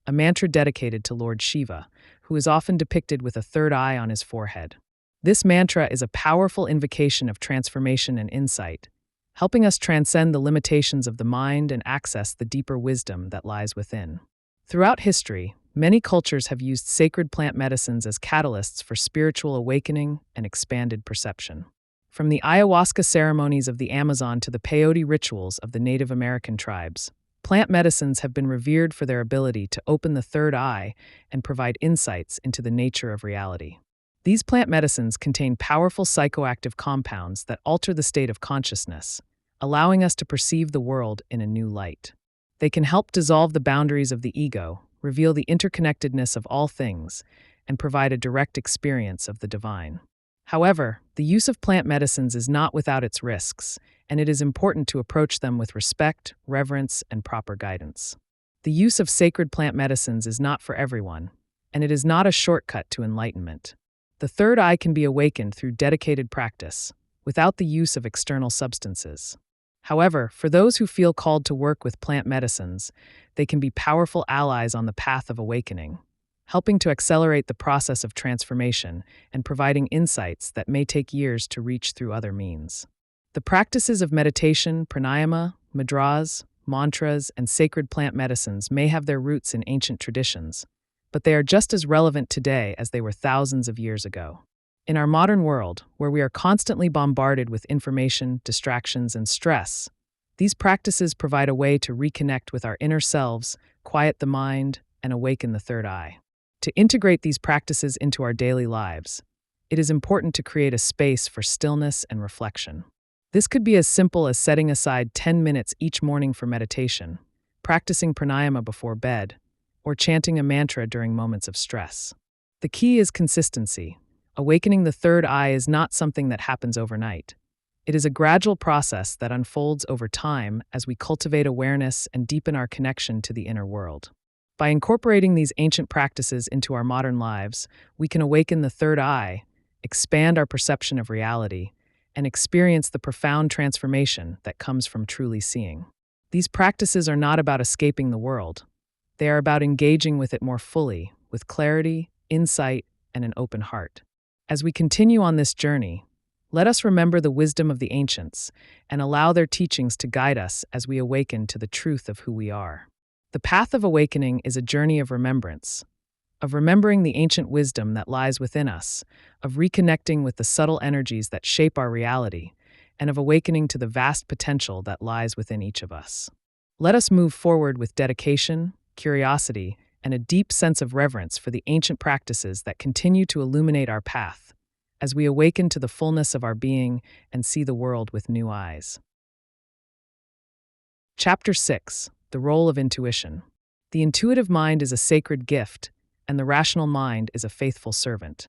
a mantra dedicated to Lord Shiva, who is often depicted with a third eye on his forehead. This mantra is a powerful invocation of transformation and insight, helping us transcend the limitations of the mind and access the deeper wisdom that lies within. Throughout history, many cultures have used sacred plant medicines as catalysts for spiritual awakening and expanded perception. From the ayahuasca ceremonies of the Amazon to the peyote rituals of the Native American tribes, plant medicines have been revered for their ability to open the third eye and provide insights into the nature of reality. These plant medicines contain powerful psychoactive compounds that alter the state of consciousness, allowing us to perceive the world in a new light. They can help dissolve the boundaries of the ego, reveal the interconnectedness of all things, and provide a direct experience of the divine. However, the use of plant medicines is not without its risks, and it is important to approach them with respect, reverence, and proper guidance. The use of sacred plant medicines is not for everyone, and it is not a shortcut to enlightenment. The third eye can be awakened through dedicated practice, without the use of external substances. However, for those who feel called to work with plant medicines, they can be powerful allies on the path of awakening, helping to accelerate the process of transformation and providing insights that may take years to reach through other means. The practices of meditation, pranayama, mudras, mantras, and sacred plant medicines may have their roots in ancient traditions, but they are just as relevant today as they were thousands of years ago. In our modern world, where we are constantly bombarded with information, distractions, and stress, these practices provide a way to reconnect with our inner selves, quiet the mind, and awaken the third eye. To integrate these practices into our daily lives, it is important to create a space for stillness and reflection. This could be as simple as setting aside 10 minutes each morning for meditation, practicing pranayama before bed, or chanting a mantra during moments of stress. The key is consistency. Awakening the third eye is not something that happens overnight. It is a gradual process that unfolds over time as we cultivate awareness and deepen our connection to the inner world. By incorporating these ancient practices into our modern lives, we can awaken the third eye, expand our perception of reality, and experience the profound transformation that comes from truly seeing. These practices are not about escaping the world. They are about engaging with it more fully, with clarity, insight, and an open heart. As we continue on this journey, let us remember the wisdom of the ancients and allow their teachings to guide us as we awaken to the truth of who we are. The path of awakening is a journey of remembrance, of remembering the ancient wisdom that lies within us, of reconnecting with the subtle energies that shape our reality, and of awakening to the vast potential that lies within each of us. Let us move forward with dedication, curiosity, and a deep sense of reverence for the ancient practices that continue to illuminate our path, as we awaken to the fullness of our being and see the world with new eyes. Chapter 6: The Role of Intuition. The intuitive mind is a sacred gift, and the rational mind is a faithful servant.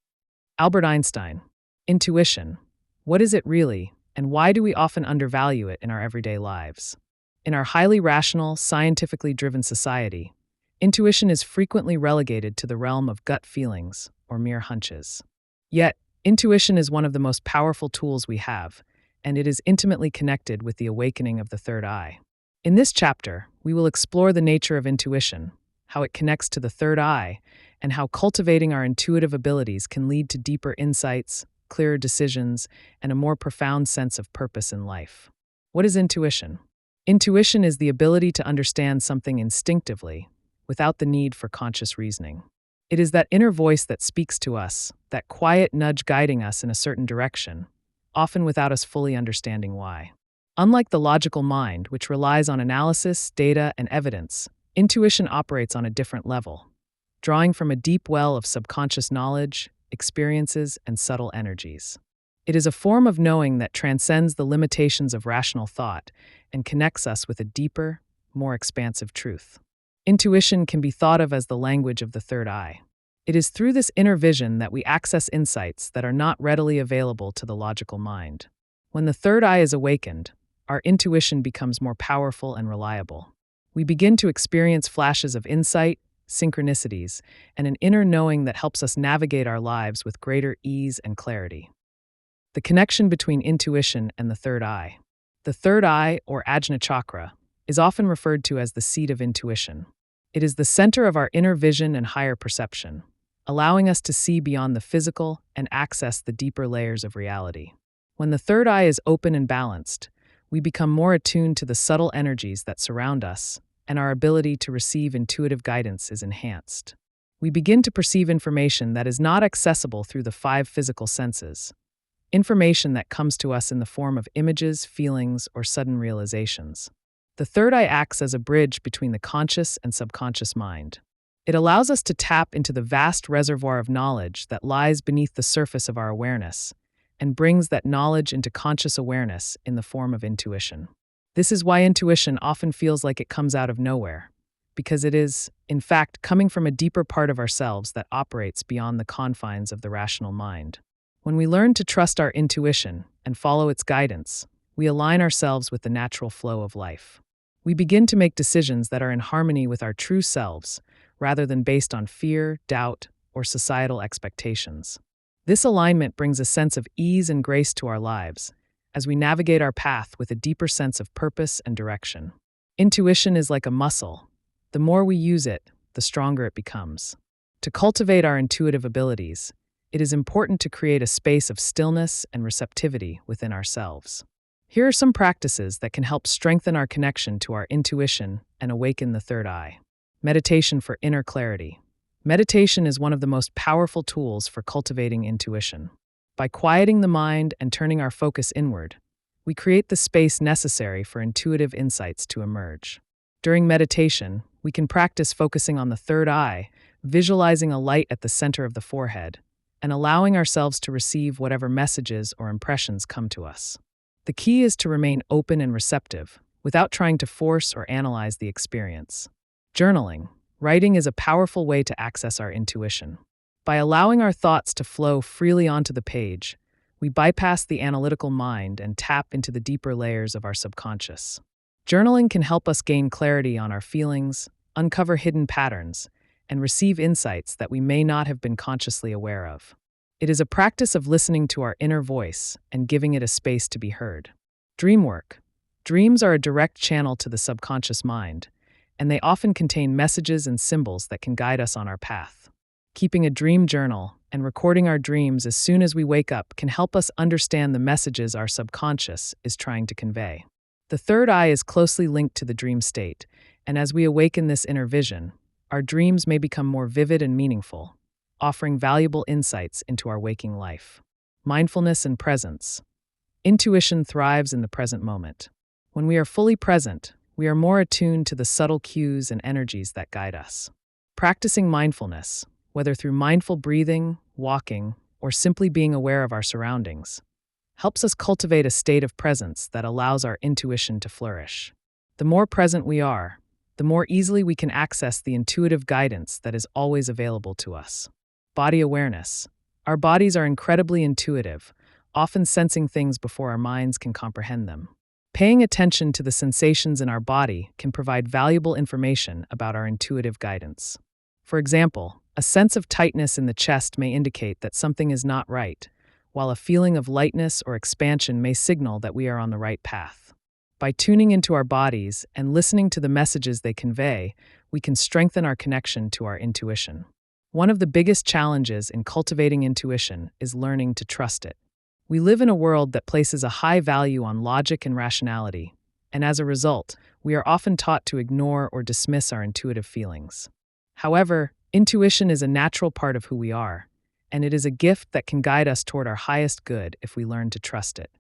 Albert Einstein. Intuition. What is it really, and why do we often undervalue it in our everyday lives? In our highly rational, scientifically driven society, intuition is frequently relegated to the realm of gut feelings or mere hunches. Yet, intuition is one of the most powerful tools we have, and it is intimately connected with the awakening of the third eye. In this chapter, we will explore the nature of intuition, how it connects to the third eye, and how cultivating our intuitive abilities can lead to deeper insights, clearer decisions, and a more profound sense of purpose in life. What is intuition? Intuition is the ability to understand something instinctively, without the need for conscious reasoning. It is that inner voice that speaks to us, that quiet nudge guiding us in a certain direction, often without us fully understanding why. Unlike the logical mind, which relies on analysis, data, and evidence, intuition operates on a different level, drawing from a deep well of subconscious knowledge, experiences, and subtle energies. It is a form of knowing that transcends the limitations of rational thought and connects us with a deeper, more expansive truth. Intuition can be thought of as the language of the third eye. It is through this inner vision that we access insights that are not readily available to the logical mind. When the third eye is awakened, our intuition becomes more powerful and reliable. We begin to experience flashes of insight, synchronicities, and an inner knowing that helps us navigate our lives with greater ease and clarity. The connection between intuition and the third eye. The third eye, or Ajna chakra, is often referred to as the seat of intuition. It is the center of our inner vision and higher perception, allowing us to see beyond the physical and access the deeper layers of reality. When the third eye is open and balanced, we become more attuned to the subtle energies that surround us, and our ability to receive intuitive guidance is enhanced. We begin to perceive information that is not accessible through the five physical senses, information that comes to us in the form of images, feelings, or sudden realizations. The third eye acts as a bridge between the conscious and subconscious mind. It allows us to tap into the vast reservoir of knowledge that lies beneath the surface of our awareness, and brings that knowledge into conscious awareness in the form of intuition. This is why intuition often feels like it comes out of nowhere, because it is, in fact, coming from a deeper part of ourselves that operates beyond the confines of the rational mind. When we learn to trust our intuition and follow its guidance, we align ourselves with the natural flow of life. We begin to make decisions that are in harmony with our true selves, rather than based on fear, doubt, or societal expectations. This alignment brings a sense of ease and grace to our lives, as we navigate our path with a deeper sense of purpose and direction. Intuition is like a muscle. The more we use it, the stronger it becomes. To cultivate our intuitive abilities, it is important to create a space of stillness and receptivity within ourselves. Here are some practices that can help strengthen our connection to our intuition and awaken the third eye. Meditation for inner clarity. Meditation is one of the most powerful tools for cultivating intuition. By quieting the mind and turning our focus inward, we create the space necessary for intuitive insights to emerge. During meditation, we can practice focusing on the third eye, visualizing a light at the center of the forehead, and allowing ourselves to receive whatever messages or impressions come to us. The key is to remain open and receptive, without trying to force or analyze the experience. Journaling, writing is a powerful way to access our intuition. By allowing our thoughts to flow freely onto the page, we bypass the analytical mind and tap into the deeper layers of our subconscious. Journaling can help us gain clarity on our feelings, uncover hidden patterns, and receive insights that we may not have been consciously aware of. It is a practice of listening to our inner voice and giving it a space to be heard. Dream work. Dreams are a direct channel to the subconscious mind, and they often contain messages and symbols that can guide us on our path. Keeping a dream journal and recording our dreams as soon as we wake up can help us understand the messages our subconscious is trying to convey. The third eye is closely linked to the dream state, and as we awaken this inner vision, our dreams may become more vivid and meaningful, offering valuable insights into our waking life. Mindfulness and presence. Intuition thrives in the present moment. When we are fully present, we are more attuned to the subtle cues and energies that guide us. Practicing mindfulness, whether through mindful breathing, walking, or simply being aware of our surroundings, helps us cultivate a state of presence that allows our intuition to flourish. The more present we are, the more easily we can access the intuitive guidance that is always available to us. Body awareness. Our bodies are incredibly intuitive, often sensing things before our minds can comprehend them. Paying attention to the sensations in our body can provide valuable information about our intuitive guidance. For example, a sense of tightness in the chest may indicate that something is not right, while a feeling of lightness or expansion may signal that we are on the right path. By tuning into our bodies and listening to the messages they convey, we can strengthen our connection to our intuition. One of the biggest challenges in cultivating intuition is learning to trust it. We live in a world that places a high value on logic and rationality, and as a result, we are often taught to ignore or dismiss our intuitive feelings. However, intuition is a natural part of who we are, and it is a gift that can guide us toward our highest good if we learn to trust it.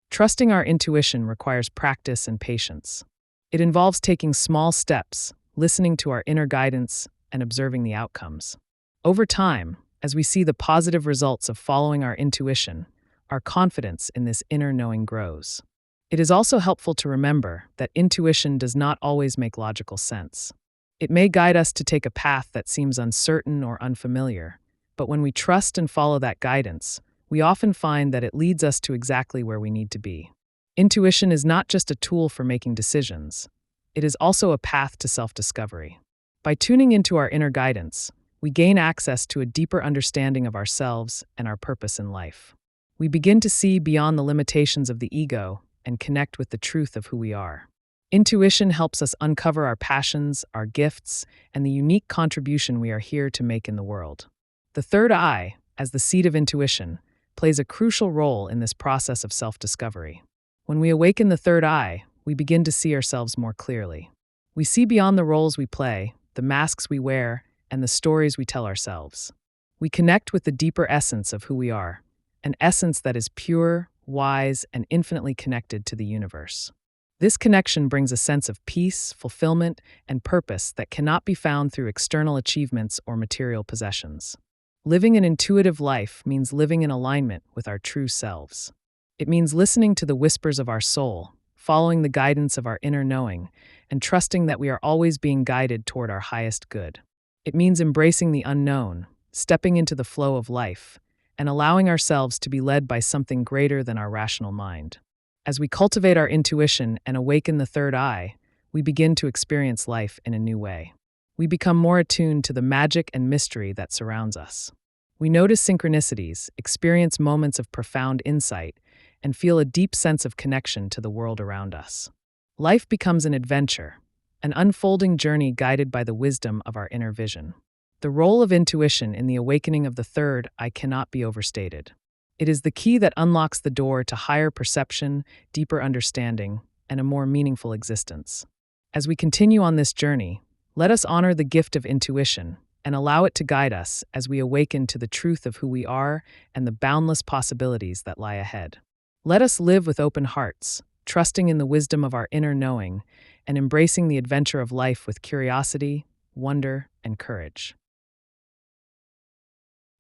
Trusting our intuition requires practice and patience. It involves taking small steps, listening to our inner guidance, and observing the outcomes. Over time, as we see the positive results of following our intuition, our confidence in this inner knowing grows. It is also helpful to remember that intuition does not always make logical sense. It may guide us to take a path that seems uncertain or unfamiliar, but when we trust and follow that guidance, we often find that it leads us to exactly where we need to be. Intuition is not just a tool for making decisions, it is also a path to self-discovery. By tuning into our inner guidance, we gain access to a deeper understanding of ourselves and our purpose in life. We begin to see beyond the limitations of the ego and connect with the truth of who we are. Intuition helps us uncover our passions, our gifts, and the unique contribution we are here to make in the world. The third eye, as the seat of intuition, plays a crucial role in this process of self-discovery. When we awaken the third eye, we begin to see ourselves more clearly. We see beyond the roles we play, the masks we wear, and the stories we tell ourselves. We connect with the deeper essence of who we are, an essence that is pure, wise, and infinitely connected to the universe. This connection brings a sense of peace, fulfillment, and purpose that cannot be found through external achievements or material possessions. Living an intuitive life means living in alignment with our true selves. It means listening to the whispers of our soul, following the guidance of our inner knowing, and trusting that we are always being guided toward our highest good. It means embracing the unknown, stepping into the flow of life, and allowing ourselves to be led by something greater than our rational mind. As we cultivate our intuition and awaken the third eye, we begin to experience life in a new way. We become more attuned to the magic and mystery that surrounds us. We notice synchronicities, experience moments of profound insight, and feel a deep sense of connection to the world around us. Life becomes an adventure, an unfolding journey guided by the wisdom of our inner vision. The role of intuition in the awakening of the third eye cannot be overstated. It is the key that unlocks the door to higher perception, deeper understanding, and a more meaningful existence. As we continue on this journey, let us honor the gift of intuition and allow it to guide us as we awaken to the truth of who we are and the boundless possibilities that lie ahead. Let us live with open hearts, trusting in the wisdom of our inner knowing and embracing the adventure of life with curiosity, wonder, and courage.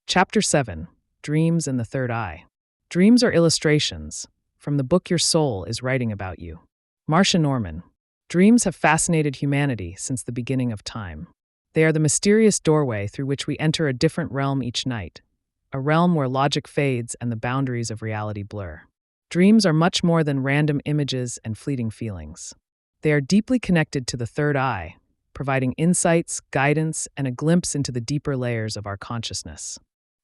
Chapter 7. Dreams and the Third Eye. Dreams are illustrations from the book your soul is writing about you. Marcia Norman. Dreams have fascinated humanity since the beginning of time. They are the mysterious doorway through which we enter a different realm each night, a realm where logic fades and the boundaries of reality blur. Dreams are much more than random images and fleeting feelings. They are deeply connected to the third eye, providing insights, guidance, and a glimpse into the deeper layers of our consciousness.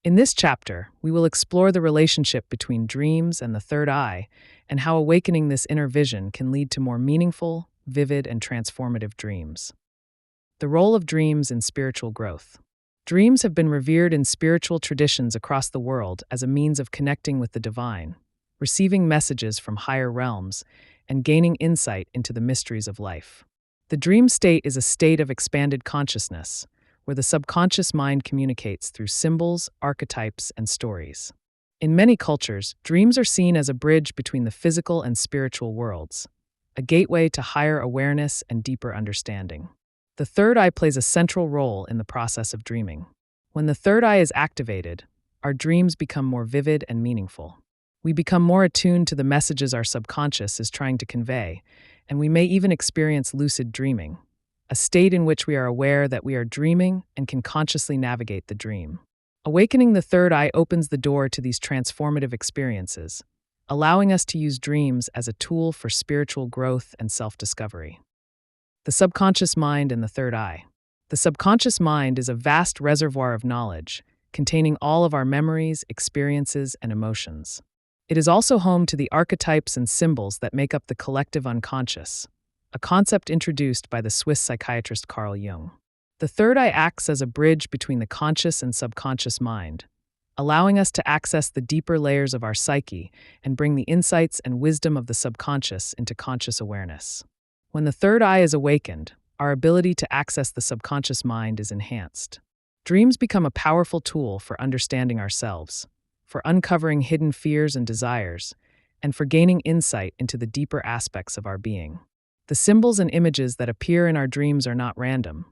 In this chapter, we will explore the relationship between dreams and the third eye and how awakening this inner vision can lead to more meaningful, vivid, and transformative dreams. The role of dreams in spiritual growth. Dreams have been revered in spiritual traditions across the world as a means of connecting with the divine, receiving messages from higher realms, and gaining insight into the mysteries of life. The dream state is a state of expanded consciousness, where the subconscious mind communicates through symbols, archetypes, and stories. In many cultures, dreams are seen as a bridge between the physical and spiritual worlds, a gateway to higher awareness and deeper understanding. The third eye plays a central role in the process of dreaming. When the third eye is activated, our dreams become more vivid and meaningful. We become more attuned to the messages our subconscious is trying to convey, and we may even experience lucid dreaming, a state in which we are aware that we are dreaming and can consciously navigate the dream. Awakening the third eye opens the door to these transformative experiences, allowing us to use dreams as a tool for spiritual growth and self-discovery. The subconscious mind and the third eye. The subconscious mind is a vast reservoir of knowledge, containing all of our memories, experiences, and emotions. It is also home to the archetypes and symbols that make up the collective unconscious, a concept introduced by the Swiss psychiatrist Carl Jung. The third eye acts as a bridge between the conscious and subconscious mind, allowing us to access the deeper layers of our psyche and bring the insights and wisdom of the subconscious into conscious awareness. When the third eye is awakened, our ability to access the subconscious mind is enhanced. Dreams become a powerful tool for understanding ourselves, for uncovering hidden fears and desires, and for gaining insight into the deeper aspects of our being. The symbols and images that appear in our dreams are not random.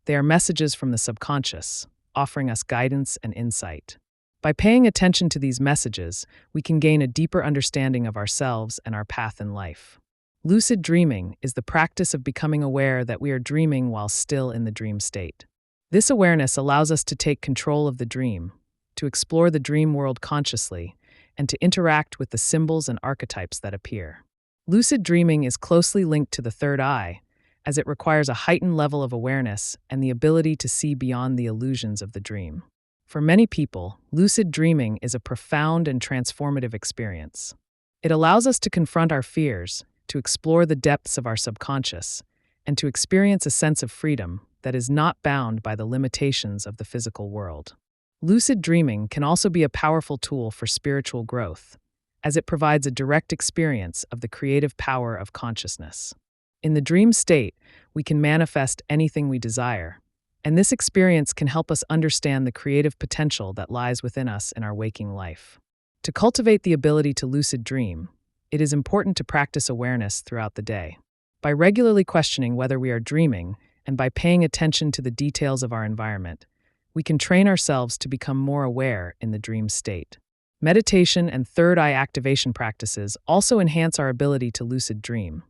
They are messages from the subconscious, offering us guidance and insight. By paying attention to these messages, we can gain a deeper understanding of ourselves and our path in life. Lucid dreaming is the practice of becoming aware that we are dreaming while still in the dream state. This awareness allows us to take control of the dream, to explore the dream world consciously, and to interact with the symbols and archetypes that appear. Lucid dreaming is closely linked to the third eye, as it requires a heightened level of awareness and the ability to see beyond the illusions of the dream. For many people, lucid dreaming is a profound and transformative experience. It allows us to confront our fears, to explore the depths of our subconscious, and to experience a sense of freedom that is not bound by the limitations of the physical world. Lucid dreaming can also be a powerful tool for spiritual growth, as it provides a direct experience of the creative power of consciousness. In the dream state, we can manifest anything we desire, and this experience can help us understand the creative potential that lies within us in our waking life. To cultivate the ability to lucid dream, it is important to practice awareness throughout the day. By regularly questioning whether we are dreaming and by paying attention to the details of our environment, we can train ourselves to become more aware in the dream state. Meditation and third eye activation practices also enhance our ability to lucid dream,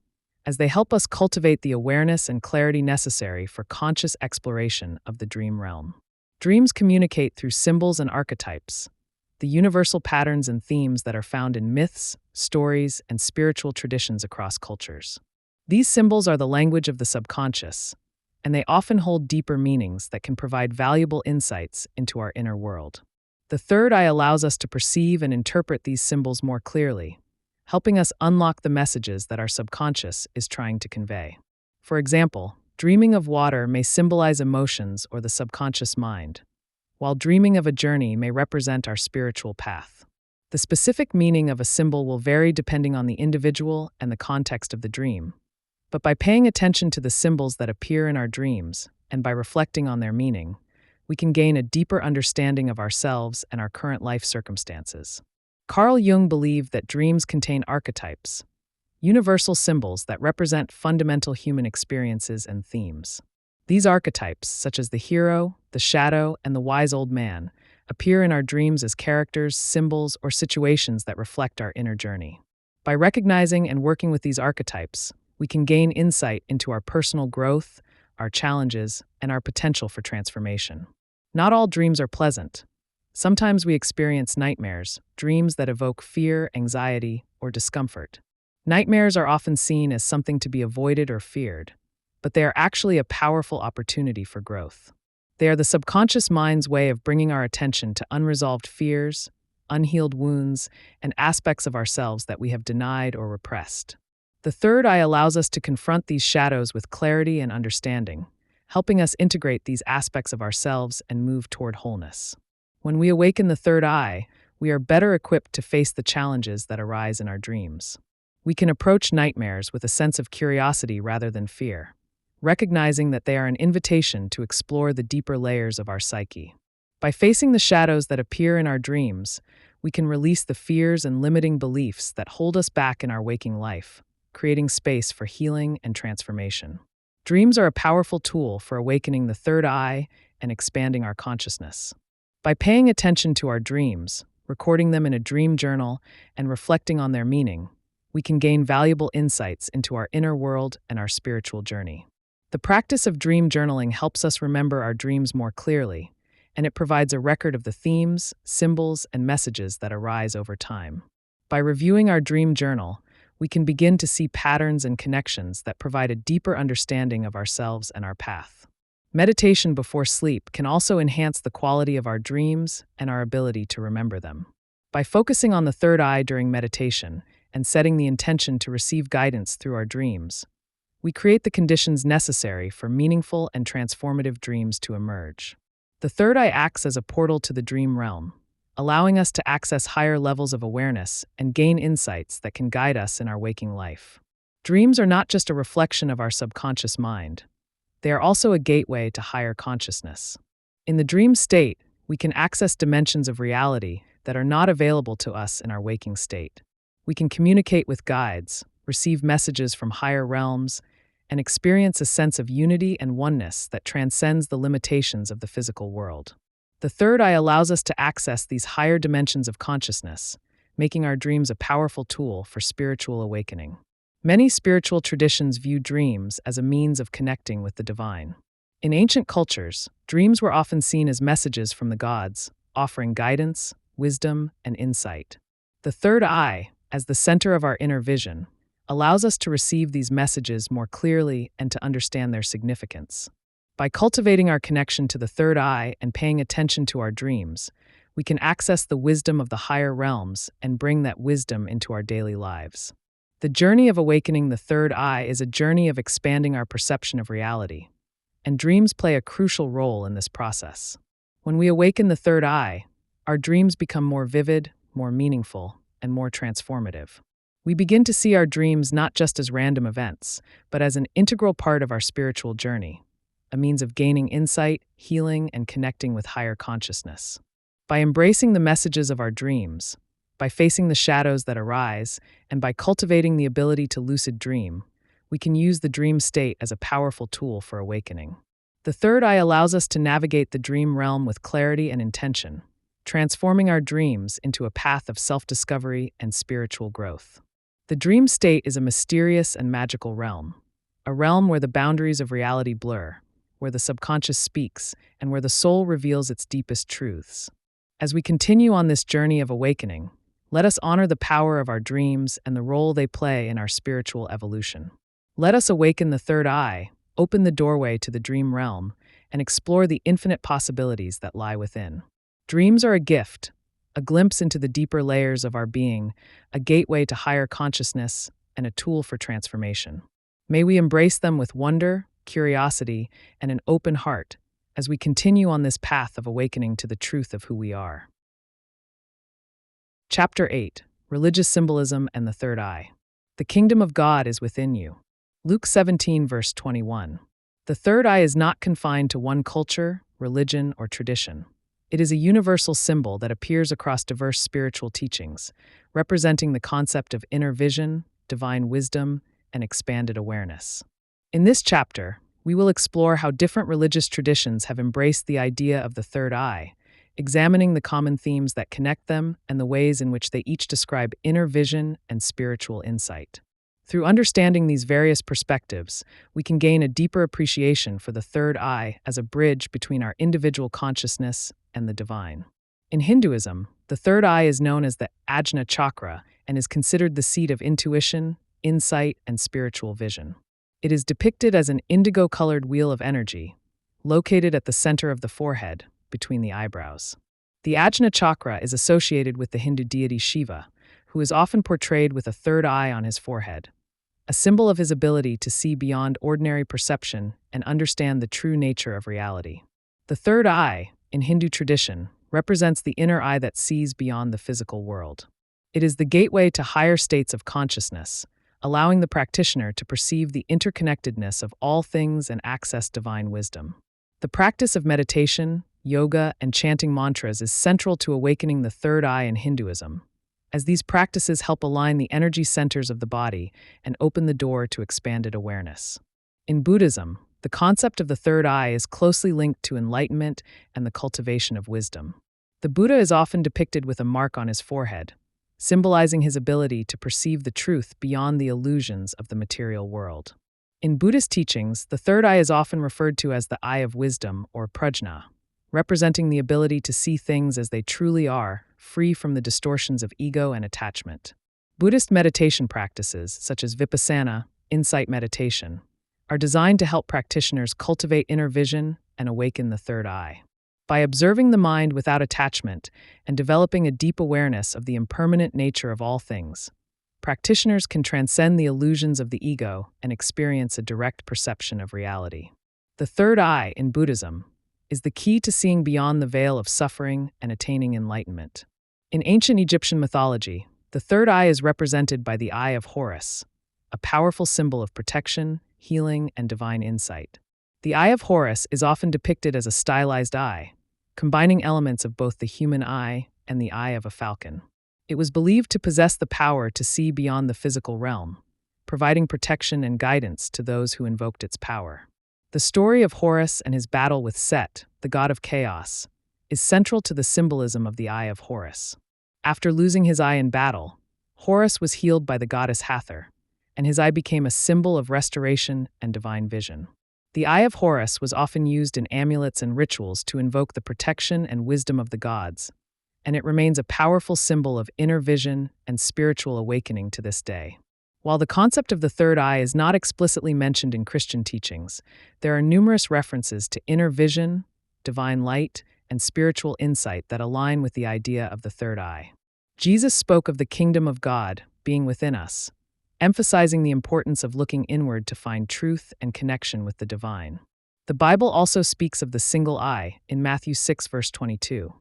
as they help us cultivate the awareness and clarity necessary for conscious exploration of the dream realm. Dreams communicate through symbols and archetypes, the universal patterns and themes that are found in myths, stories, and spiritual traditions across cultures. These symbols are the language of the subconscious, and they often hold deeper meanings that can provide valuable insights into our inner world. The third eye allows us to perceive and interpret these symbols more clearly, helping us unlock the messages that our subconscious is trying to convey. For example, dreaming of water may symbolize emotions or the subconscious mind, while dreaming of a journey may represent our spiritual path. The specific meaning of a symbol will vary depending on the individual and the context of the dream. But by paying attention to the symbols that appear in our dreams, and by reflecting on their meaning, we can gain a deeper understanding of ourselves and our current life circumstances. Carl Jung believed that dreams contain archetypes, universal symbols that represent fundamental human experiences and themes. These archetypes, such as the hero, the shadow, and the wise old man, appear in our dreams as characters, symbols, or situations that reflect our inner journey. By recognizing and working with these archetypes, we can gain insight into our personal growth, our challenges, and our potential for transformation. Not all dreams are pleasant. Sometimes we experience nightmares, dreams that evoke fear, anxiety, or discomfort. Nightmares are often seen as something to be avoided or feared, but they are actually a powerful opportunity for growth. They are the subconscious mind's way of bringing our attention to unresolved fears, unhealed wounds, and aspects of ourselves that we have denied or repressed. The third eye allows us to confront these shadows with clarity and understanding, helping us integrate these aspects of ourselves and move toward wholeness. When we awaken the third eye, we are better equipped to face the challenges that arise in our dreams. We can approach nightmares with a sense of curiosity rather than fear, recognizing that they are an invitation to explore the deeper layers of our psyche. By facing the shadows that appear in our dreams, we can release the fears and limiting beliefs that hold us back in our waking life, creating space for healing and transformation. Dreams are a powerful tool for awakening the third eye and expanding our consciousness. By paying attention to our dreams, recording them in a dream journal, and reflecting on their meaning, we can gain valuable insights into our inner world and our spiritual journey. The practice of dream journaling helps us remember our dreams more clearly, and it provides a record of the themes, symbols, and messages that arise over time. By reviewing our dream journal, we can begin to see patterns and connections that provide a deeper understanding of ourselves and our path. Meditation before sleep can also enhance the quality of our dreams and our ability to remember them. By focusing on the third eye during meditation and setting the intention to receive guidance through our dreams, we create the conditions necessary for meaningful and transformative dreams to emerge. The third eye acts as a portal to the dream realm, allowing us to access higher levels of awareness and gain insights that can guide us in our waking life. Dreams are not just a reflection of our subconscious mind. They are also a gateway to higher consciousness. In the dream state, we can access dimensions of reality that are not available to us in our waking state. We can communicate with guides, receive messages from higher realms, and experience a sense of unity and oneness that transcends the limitations of the physical world. The third eye allows us to access these higher dimensions of consciousness, making our dreams a powerful tool for spiritual awakening. Many spiritual traditions view dreams as a means of connecting with the divine. In ancient cultures, dreams were often seen as messages from the gods, offering guidance, wisdom, and insight. The third eye, as the center of our inner vision, allows us to receive these messages more clearly and to understand their significance. By cultivating our connection to the third eye and paying attention to our dreams, we can access the wisdom of the higher realms and bring that wisdom into our daily lives. The journey of awakening the third eye is a journey of expanding our perception of reality, and dreams play a crucial role in this process. When we awaken the third eye, our dreams become more vivid, more meaningful, and more transformative. We begin to see our dreams not just as random events, but as an integral part of our spiritual journey, a means of gaining insight, healing, and connecting with higher consciousness. By embracing the messages of our dreams, by facing the shadows that arise, and by cultivating the ability to lucid dream, we can use the dream state as a powerful tool for awakening. The third eye allows us to navigate the dream realm with clarity and intention, transforming our dreams into a path of self-discovery and spiritual growth. The dream state is a mysterious and magical realm, a realm where the boundaries of reality blur, where the subconscious speaks, and where the soul reveals its deepest truths. As we continue on this journey of awakening, let us honor the power of our dreams and the role they play in our spiritual evolution. Let us awaken the third eye, open the doorway to the dream realm, and explore the infinite possibilities that lie within. Dreams are a gift, a glimpse into the deeper layers of our being, a gateway to higher consciousness, and a tool for transformation. May we embrace them with wonder, curiosity, and an open heart as we continue on this path of awakening to the truth of who we are. Chapter 8: Religious Symbolism and the Third Eye. The kingdom of God is within you. Luke 17, verse 21. The third eye is not confined to one culture, religion, or tradition. It is a universal symbol that appears across diverse spiritual teachings, representing the concept of inner vision, divine wisdom, and expanded awareness. In this chapter, we will explore how different religious traditions have embraced the idea of the third eye, examining the common themes that connect them and the ways in which they each describe inner vision and spiritual insight. Through understanding these various perspectives, we can gain a deeper appreciation for the third eye as a bridge between our individual consciousness and the divine. In Hinduism, the third eye is known as the Ajna chakra and is considered the seat of intuition, insight, and spiritual vision. It is depicted as an indigo-colored wheel of energy, located at the center of the forehead, between the eyebrows. The Ajna chakra is associated with the Hindu deity Shiva, who is often portrayed with a third eye on his forehead, a symbol of his ability to see beyond ordinary perception and understand the true nature of reality. The third eye, in Hindu tradition, represents the inner eye that sees beyond the physical world. It is the gateway to higher states of consciousness, allowing the practitioner to perceive the interconnectedness of all things and access divine wisdom. The practice of meditation, yoga, and chanting mantras is central to awakening the third eye in Hinduism, as these practices help align the energy centers of the body and open the door to expanded awareness. In Buddhism, the concept of the third eye is closely linked to enlightenment and the cultivation of wisdom. The Buddha is often depicted with a mark on his forehead, symbolizing his ability to perceive the truth beyond the illusions of the material world. In Buddhist teachings, the third eye is often referred to as the eye of wisdom or prajna, representing the ability to see things as they truly are, free from the distortions of ego and attachment. Buddhist meditation practices, such as vipassana, insight meditation, are designed to help practitioners cultivate inner vision and awaken the third eye. By observing the mind without attachment and developing a deep awareness of the impermanent nature of all things, practitioners can transcend the illusions of the ego and experience a direct perception of reality. The third eye, in Buddhism, is the key to seeing beyond the veil of suffering and attaining enlightenment. In ancient Egyptian mythology, the third eye is represented by the Eye of Horus, a powerful symbol of protection, healing, and divine insight. The Eye of Horus is often depicted as a stylized eye, combining elements of both the human eye and the eye of a falcon. It was believed to possess the power to see beyond the physical realm, providing protection and guidance to those who invoked its power. The story of Horus and his battle with Set, the god of chaos, is central to the symbolism of the Eye of Horus. After losing his eye in battle, Horus was healed by the goddess Hathor, and his eye became a symbol of restoration and divine vision. The Eye of Horus was often used in amulets and rituals to invoke the protection and wisdom of the gods, and it remains a powerful symbol of inner vision and spiritual awakening to this day. While the concept of the third eye is not explicitly mentioned in Christian teachings, there are numerous references to inner vision, divine light, and spiritual insight that align with the idea of the third eye. Jesus spoke of the kingdom of God being within us, emphasizing the importance of looking inward to find truth and connection with the divine. The Bible also speaks of the single eye in Matthew 6, verse 22.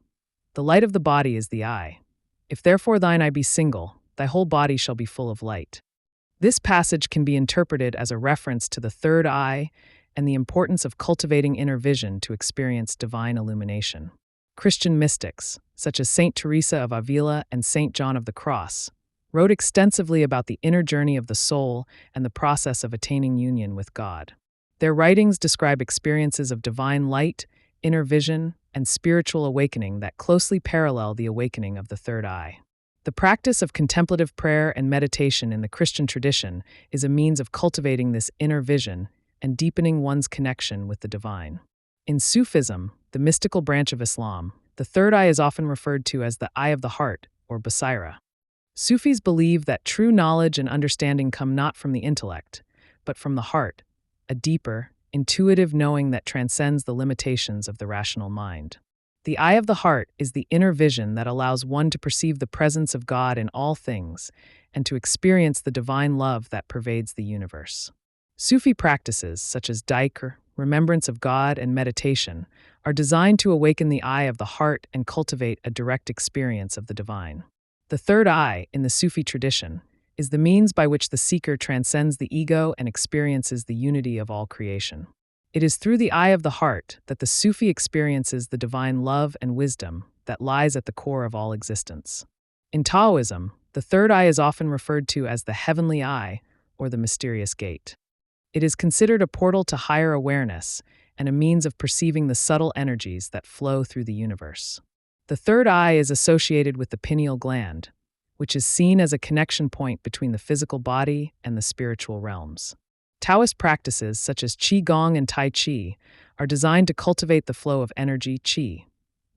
The light of the body is the eye. If therefore thine eye be single, thy whole body shall be full of light. This passage can be interpreted as a reference to the third eye and the importance of cultivating inner vision to experience divine illumination. Christian mystics, such as Saint Teresa of Avila and Saint John of the Cross, wrote extensively about the inner journey of the soul and the process of attaining union with God. Their writings describe experiences of divine light, inner vision, and spiritual awakening that closely parallel the awakening of the third eye. The practice of contemplative prayer and meditation in the Christian tradition is a means of cultivating this inner vision and deepening one's connection with the divine. In Sufism, the mystical branch of Islam, the third eye is often referred to as the eye of the heart, or Basira. Sufis believe that true knowledge and understanding come not from the intellect, but from the heart, a deeper, intuitive knowing that transcends the limitations of the rational mind. The eye of the heart is the inner vision that allows one to perceive the presence of God in all things and to experience the divine love that pervades the universe. Sufi practices, such as dhikr, remembrance of God, and meditation, are designed to awaken the eye of the heart and cultivate a direct experience of the divine. The third eye, in the Sufi tradition, is the means by which the seeker transcends the ego and experiences the unity of all creation. It is through the eye of the heart that the Sufi experiences the divine love and wisdom that lies at the core of all existence. In Taoism, the third eye is often referred to as the heavenly eye or the mysterious gate. It is considered a portal to higher awareness and a means of perceiving the subtle energies that flow through the universe. The third eye is associated with the pineal gland, which is seen as a connection point between the physical body and the spiritual realms. Taoist practices such as Qigong and Tai Chi are designed to cultivate the flow of energy, qi,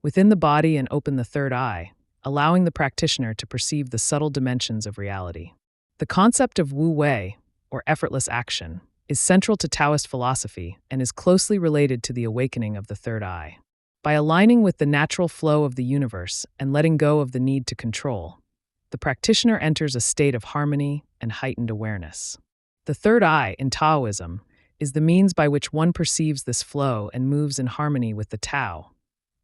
within the body and open the third eye, allowing the practitioner to perceive the subtle dimensions of reality. The concept of Wu Wei, or effortless action, is central to Taoist philosophy and is closely related to the awakening of the third eye. By aligning with the natural flow of the universe and letting go of the need to control, the practitioner enters a state of harmony and heightened awareness. The third eye, in Taoism, is the means by which one perceives this flow and moves in harmony with the Tao,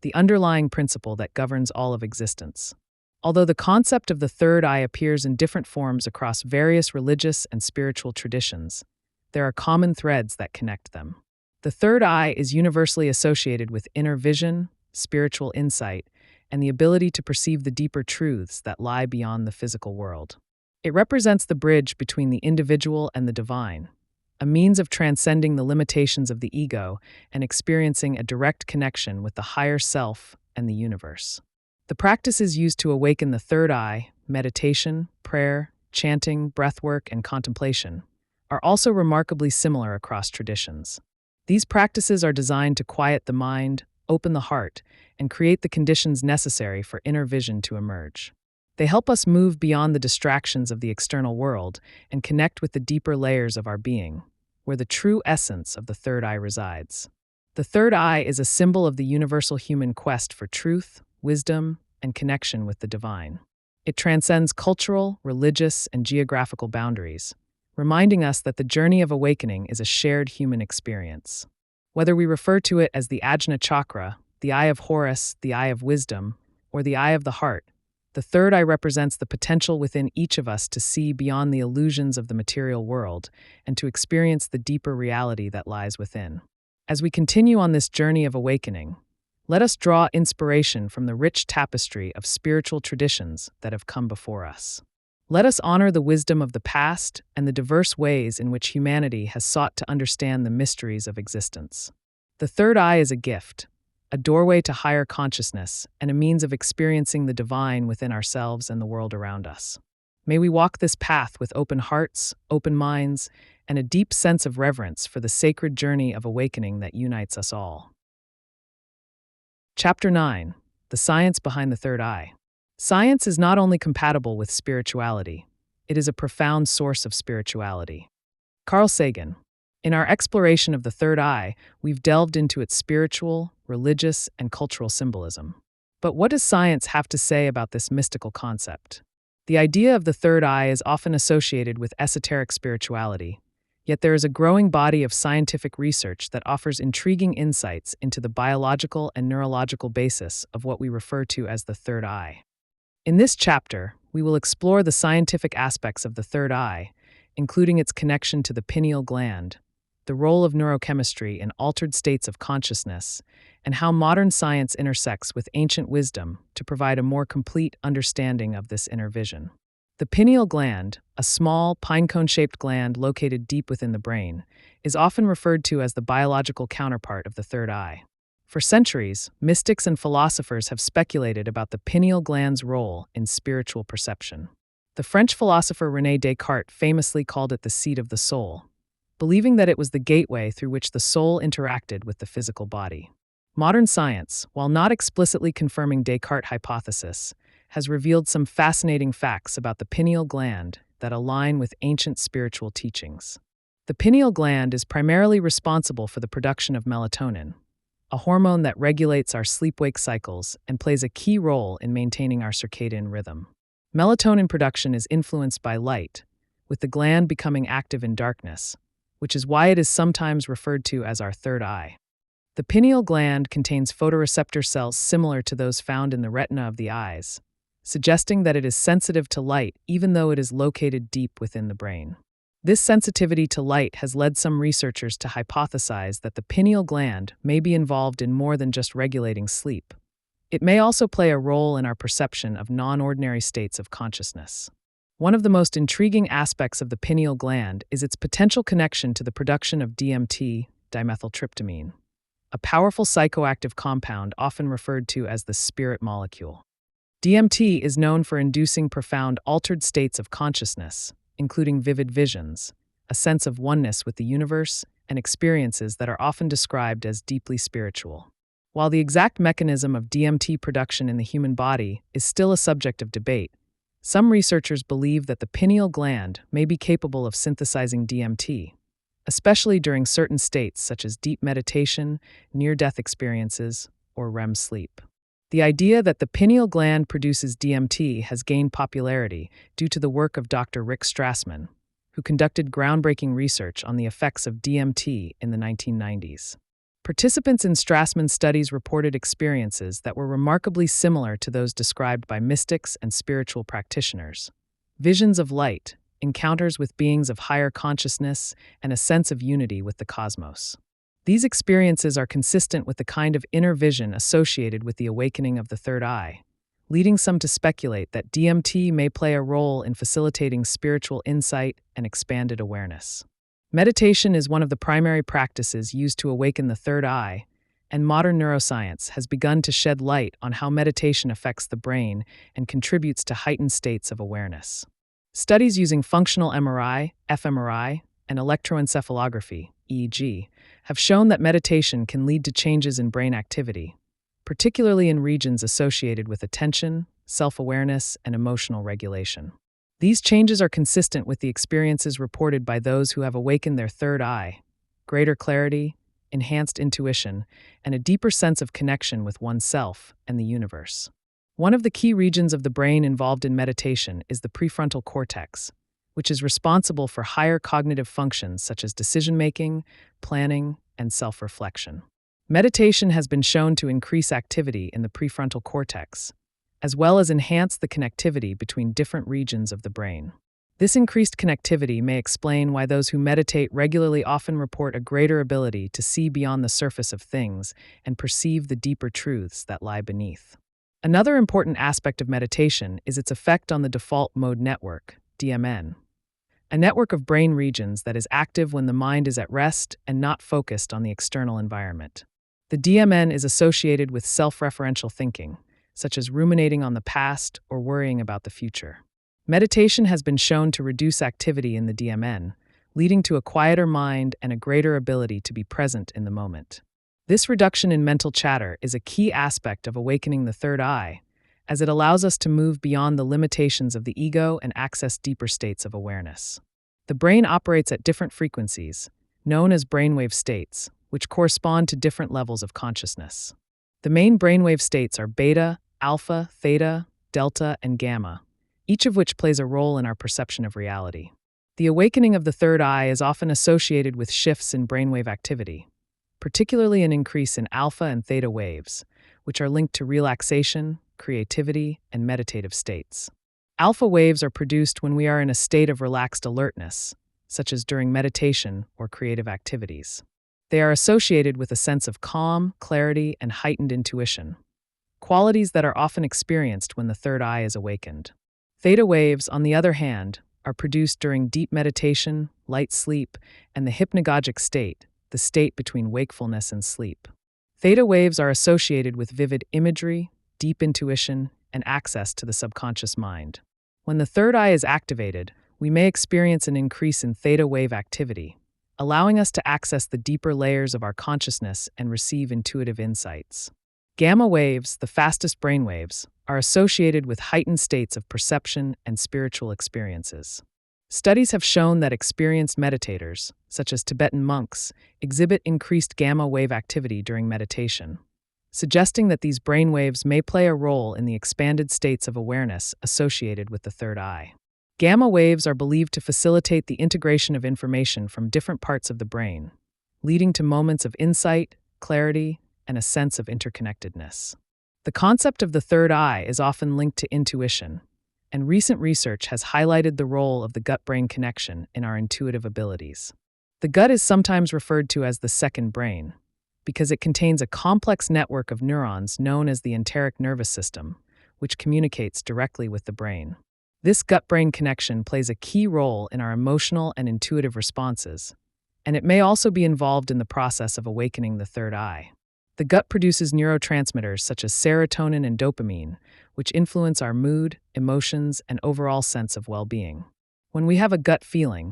the underlying principle that governs all of existence. Although the concept of the third eye appears in different forms across various religious and spiritual traditions, there are common threads that connect them. The third eye is universally associated with inner vision, spiritual insight, and the ability to perceive the deeper truths that lie beyond the physical world. It represents the bridge between the individual and the divine, a means of transcending the limitations of the ego and experiencing a direct connection with the higher self and the universe. The practices used to awaken the third eye, meditation, prayer, chanting, breathwork, and contemplation, are also remarkably similar across traditions. These practices are designed to quiet the mind, open the heart, and create the conditions necessary for inner vision to emerge. They help us move beyond the distractions of the external world and connect with the deeper layers of our being, where the true essence of the third eye resides. The third eye is a symbol of the universal human quest for truth, wisdom, and connection with the divine. It transcends cultural, religious, and geographical boundaries, reminding us that the journey of awakening is a shared human experience. Whether we refer to it as the Ajna chakra, the eye of Horus, the eye of wisdom, or the eye of the heart, the third eye represents the potential within each of us to see beyond the illusions of the material world and to experience the deeper reality that lies within. As we continue on this journey of awakening, let us draw inspiration from the rich tapestry of spiritual traditions that have come before us. Let us honor the wisdom of the past and the diverse ways in which humanity has sought to understand the mysteries of existence. The third eye is a gift, a doorway to higher consciousness, and a means of experiencing the divine within ourselves and the world around us. May we walk this path with open hearts, open minds, and a deep sense of reverence for the sacred journey of awakening that unites us all. Chapter 9. The Science Behind the Third Eye. Science is not only compatible with spirituality, it is a profound source of spirituality. Carl Sagan. In our exploration of the third eye, we've delved into its spiritual, religious, and cultural symbolism. But what does science have to say about this mystical concept? The idea of the third eye is often associated with esoteric spirituality, yet there is a growing body of scientific research that offers intriguing insights into the biological and neurological basis of what we refer to as the third eye. In this chapter, we will explore the scientific aspects of the third eye, including its connection to the pineal gland, the role of neurochemistry in altered states of consciousness, and how modern science intersects with ancient wisdom to provide a more complete understanding of this inner vision. The pineal gland, a small, pinecone-shaped gland located deep within the brain, is often referred to as the biological counterpart of the third eye. For centuries, mystics and philosophers have speculated about the pineal gland's role in spiritual perception. The French philosopher René Descartes famously called it the seat of the soul, believing that it was the gateway through which the soul interacted with the physical body. Modern science, while not explicitly confirming Descartes' hypothesis, has revealed some fascinating facts about the pineal gland that align with ancient spiritual teachings. The pineal gland is primarily responsible for the production of melatonin, a hormone that regulates our sleep-wake cycles and plays a key role in maintaining our circadian rhythm. Melatonin production is influenced by light, with the gland becoming active in darkness, which is why it is sometimes referred to as our third eye. The pineal gland contains photoreceptor cells similar to those found in the retina of the eyes, suggesting that it is sensitive to light even though it is located deep within the brain. This sensitivity to light has led some researchers to hypothesize that the pineal gland may be involved in more than just regulating sleep. It may also play a role in our perception of non-ordinary states of consciousness. One of the most intriguing aspects of the pineal gland is its potential connection to the production of DMT, dimethyltryptamine. a powerful psychoactive compound often referred to as the spirit molecule. DMT is known for inducing profound altered states of consciousness, including vivid visions, a sense of oneness with the universe, and experiences that are often described as deeply spiritual. While the exact mechanism of DMT production in the human body is still a subject of debate, some researchers believe that the pineal gland may be capable of synthesizing DMT, especially during certain states such as deep meditation, near-death experiences, or REM sleep. The idea that the pineal gland produces DMT has gained popularity due to the work of Dr. Rick Strassman, who conducted groundbreaking research on the effects of DMT in the 1990s. Participants in Strassman's studies reported experiences that were remarkably similar to those described by mystics and spiritual practitioners. Visions of light, encounters with beings of higher consciousness, and a sense of unity with the cosmos. These experiences are consistent with the kind of inner vision associated with the awakening of the third eye, leading some to speculate that DMT may play a role in facilitating spiritual insight and expanded awareness. Meditation is one of the primary practices used to awaken the third eye, and modern neuroscience has begun to shed light on how meditation affects the brain and contributes to heightened states of awareness. Studies using functional MRI, fMRI, and electroencephalography, EEG, have shown that meditation can lead to changes in brain activity, particularly in regions associated with attention, self-awareness, and emotional regulation. These changes are consistent with the experiences reported by those who have awakened their third eye: greater clarity, enhanced intuition, and a deeper sense of connection with oneself and the universe. One of the key regions of the brain involved in meditation is the prefrontal cortex, which is responsible for higher cognitive functions such as decision-making, planning, and self-reflection. Meditation has been shown to increase activity in the prefrontal cortex, as well as enhance the connectivity between different regions of the brain. This increased connectivity may explain why those who meditate regularly often report a greater ability to see beyond the surface of things and perceive the deeper truths that lie beneath. Another important aspect of meditation is its effect on the default mode network, DMN, a network of brain regions that is active when the mind is at rest and not focused on the external environment. The DMN is associated with self-referential thinking, such as ruminating on the past or worrying about the future. Meditation has been shown to reduce activity in the DMN, leading to a quieter mind and a greater ability to be present in the moment. This reduction in mental chatter is a key aspect of awakening the third eye, as it allows us to move beyond the limitations of the ego and access deeper states of awareness. The brain operates at different frequencies, known as brainwave states, which correspond to different levels of consciousness. The main brainwave states are beta, alpha, theta, delta, and gamma, each of which plays a role in our perception of reality. The awakening of the third eye is often associated with shifts in brainwave activity, particularly an increase in alpha and theta waves, which are linked to relaxation, creativity, and meditative states. Alpha waves are produced when we are in a state of relaxed alertness, such as during meditation or creative activities. They are associated with a sense of calm, clarity, and heightened intuition, qualities that are often experienced when the third eye is awakened. Theta waves, on the other hand, are produced during deep meditation, light sleep, and the hypnagogic state, the state between wakefulness and sleep. Theta waves are associated with vivid imagery, deep intuition, and access to the subconscious mind. When the third eye is activated, we may experience an increase in theta wave activity, allowing us to access the deeper layers of our consciousness and receive intuitive insights. Gamma waves, the fastest brain waves, are associated with heightened states of perception and spiritual experiences. Studies have shown that experienced meditators, such as Tibetan monks, exhibit increased gamma wave activity during meditation, suggesting that these brain waves may play a role in the expanded states of awareness associated with the third eye. Gamma waves are believed to facilitate the integration of information from different parts of the brain, leading to moments of insight, clarity, and a sense of interconnectedness. The concept of the third eye is often linked to intuition, and recent research has highlighted the role of the gut-brain connection in our intuitive abilities. The gut is sometimes referred to as the second brain, because it contains a complex network of neurons known as the enteric nervous system, which communicates directly with the brain. This gut-brain connection plays a key role in our emotional and intuitive responses, and it may also be involved in the process of awakening the third eye. The gut produces neurotransmitters such as serotonin and dopamine, which influence our mood, emotions, and overall sense of well-being. When we have a gut feeling,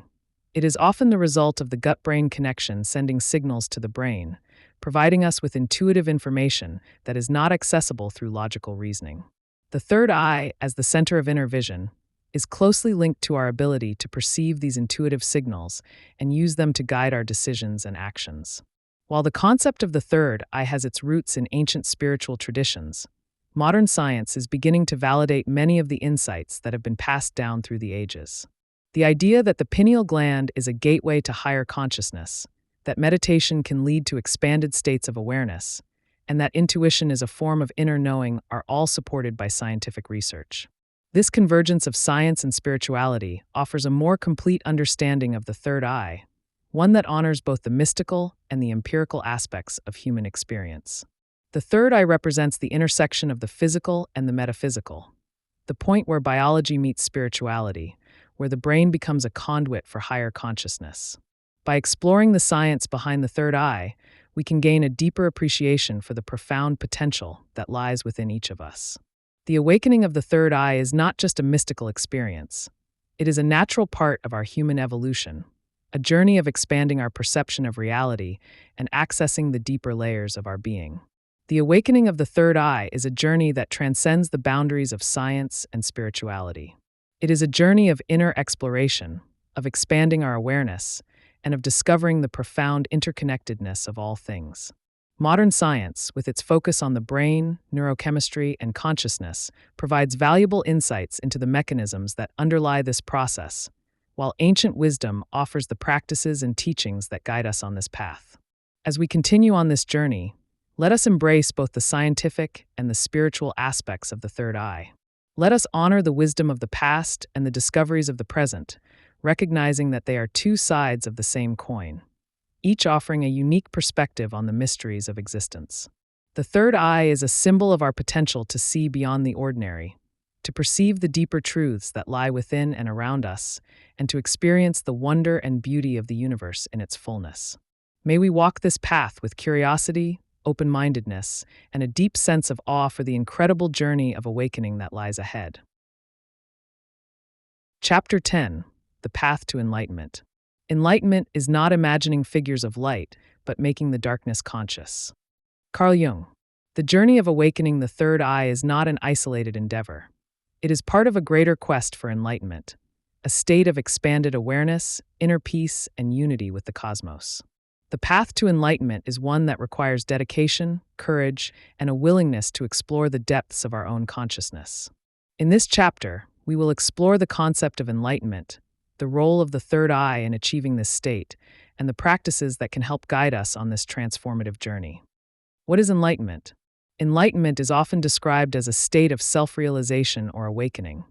it is often the result of the gut-brain connection sending signals to the brain, providing us with intuitive information that is not accessible through logical reasoning. The third eye, as the center of inner vision, is closely linked to our ability to perceive these intuitive signals and use them to guide our decisions and actions. While the concept of the third eye has its roots in ancient spiritual traditions, modern science is beginning to validate many of the insights that have been passed down through the ages. The idea that the pineal gland is a gateway to higher consciousness, that meditation can lead to expanded states of awareness, and that intuition is a form of inner knowing are all supported by scientific research. This convergence of science and spirituality offers a more complete understanding of the third eye, one that honors both the mystical and the empirical aspects of human experience. The third eye represents the intersection of the physical and the metaphysical, the point where biology meets spirituality, where the brain becomes a conduit for higher consciousness. By exploring the science behind the third eye, we can gain a deeper appreciation for the profound potential that lies within each of us. The awakening of the third eye is not just a mystical experience. It is a natural part of our human evolution, a journey of expanding our perception of reality and accessing the deeper layers of our being. The awakening of the third eye is a journey that transcends the boundaries of science and spirituality. It is a journey of inner exploration, of expanding our awareness, and of discovering the profound interconnectedness of all things. Modern science, with its focus on the brain, neurochemistry, and consciousness, provides valuable insights into the mechanisms that underlie this process, while ancient wisdom offers the practices and teachings that guide us on this path. As we continue on this journey, let us embrace both the scientific and the spiritual aspects of the third eye. Let us honor the wisdom of the past and the discoveries of the present, recognizing that they are two sides of the same coin, each offering a unique perspective on the mysteries of existence. The third eye is a symbol of our potential to see beyond the ordinary, to perceive the deeper truths that lie within and around us, and to experience the wonder and beauty of the universe in its fullness. May we walk this path with curiosity, open-mindedness, and a deep sense of awe for the incredible journey of awakening that lies ahead. Chapter 10: The Path to Enlightenment. Enlightenment is not imagining figures of light, but making the darkness conscious. Carl Jung. The journey of awakening the third eye is not an isolated endeavor. It is part of a greater quest for enlightenment, a state of expanded awareness, inner peace, and unity with the cosmos. The path to enlightenment is one that requires dedication, courage, and a willingness to explore the depths of our own consciousness. In this chapter, we will explore the concept of enlightenment, the role of the third eye in achieving this state, and the practices that can help guide us on this transformative journey. What is enlightenment? Enlightenment is often described as a state of self-realization or awakening,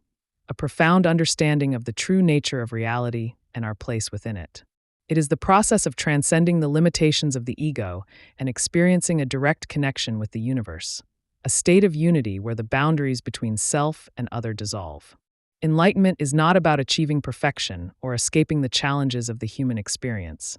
a profound understanding of the true nature of reality and our place within it. It is the process of transcending the limitations of the ego and experiencing a direct connection with the universe, a state of unity where the boundaries between self and other dissolve. Enlightenment is not about achieving perfection or escaping the challenges of the human experience.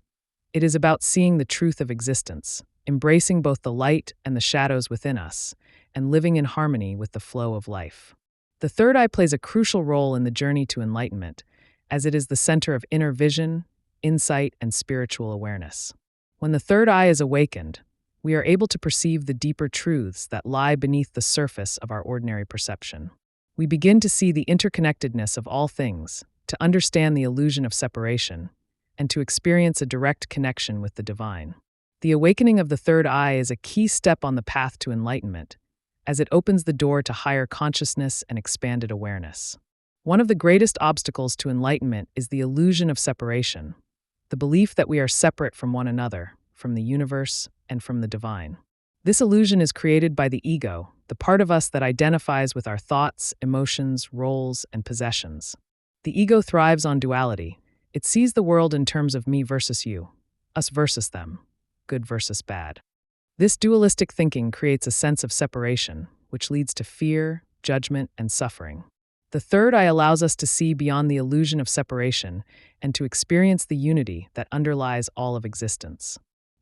It is about seeing the truth of existence, embracing both the light and the shadows within us, and living in harmony with the flow of life. The third eye plays a crucial role in the journey to enlightenment, as it is the center of inner vision, insight, and spiritual awareness. When the third eye is awakened, we are able to perceive the deeper truths that lie beneath the surface of our ordinary perception. We begin to see the interconnectedness of all things, to understand the illusion of separation, and to experience a direct connection with the divine. The awakening of the third eye is a key step on the path to enlightenment, as it opens the door to higher consciousness and expanded awareness. One of the greatest obstacles to enlightenment is the illusion of separation, the belief that we are separate from one another, from the universe, and from the divine. This illusion is created by the ego, the part of us that identifies with our thoughts, emotions, roles, and possessions. The ego thrives on duality. It sees the world in terms of me versus you, us versus them, good versus bad. This dualistic thinking creates a sense of separation, which leads to fear, judgment, and suffering. The third eye allows us to see beyond the illusion of separation and to experience the unity that underlies all of existence.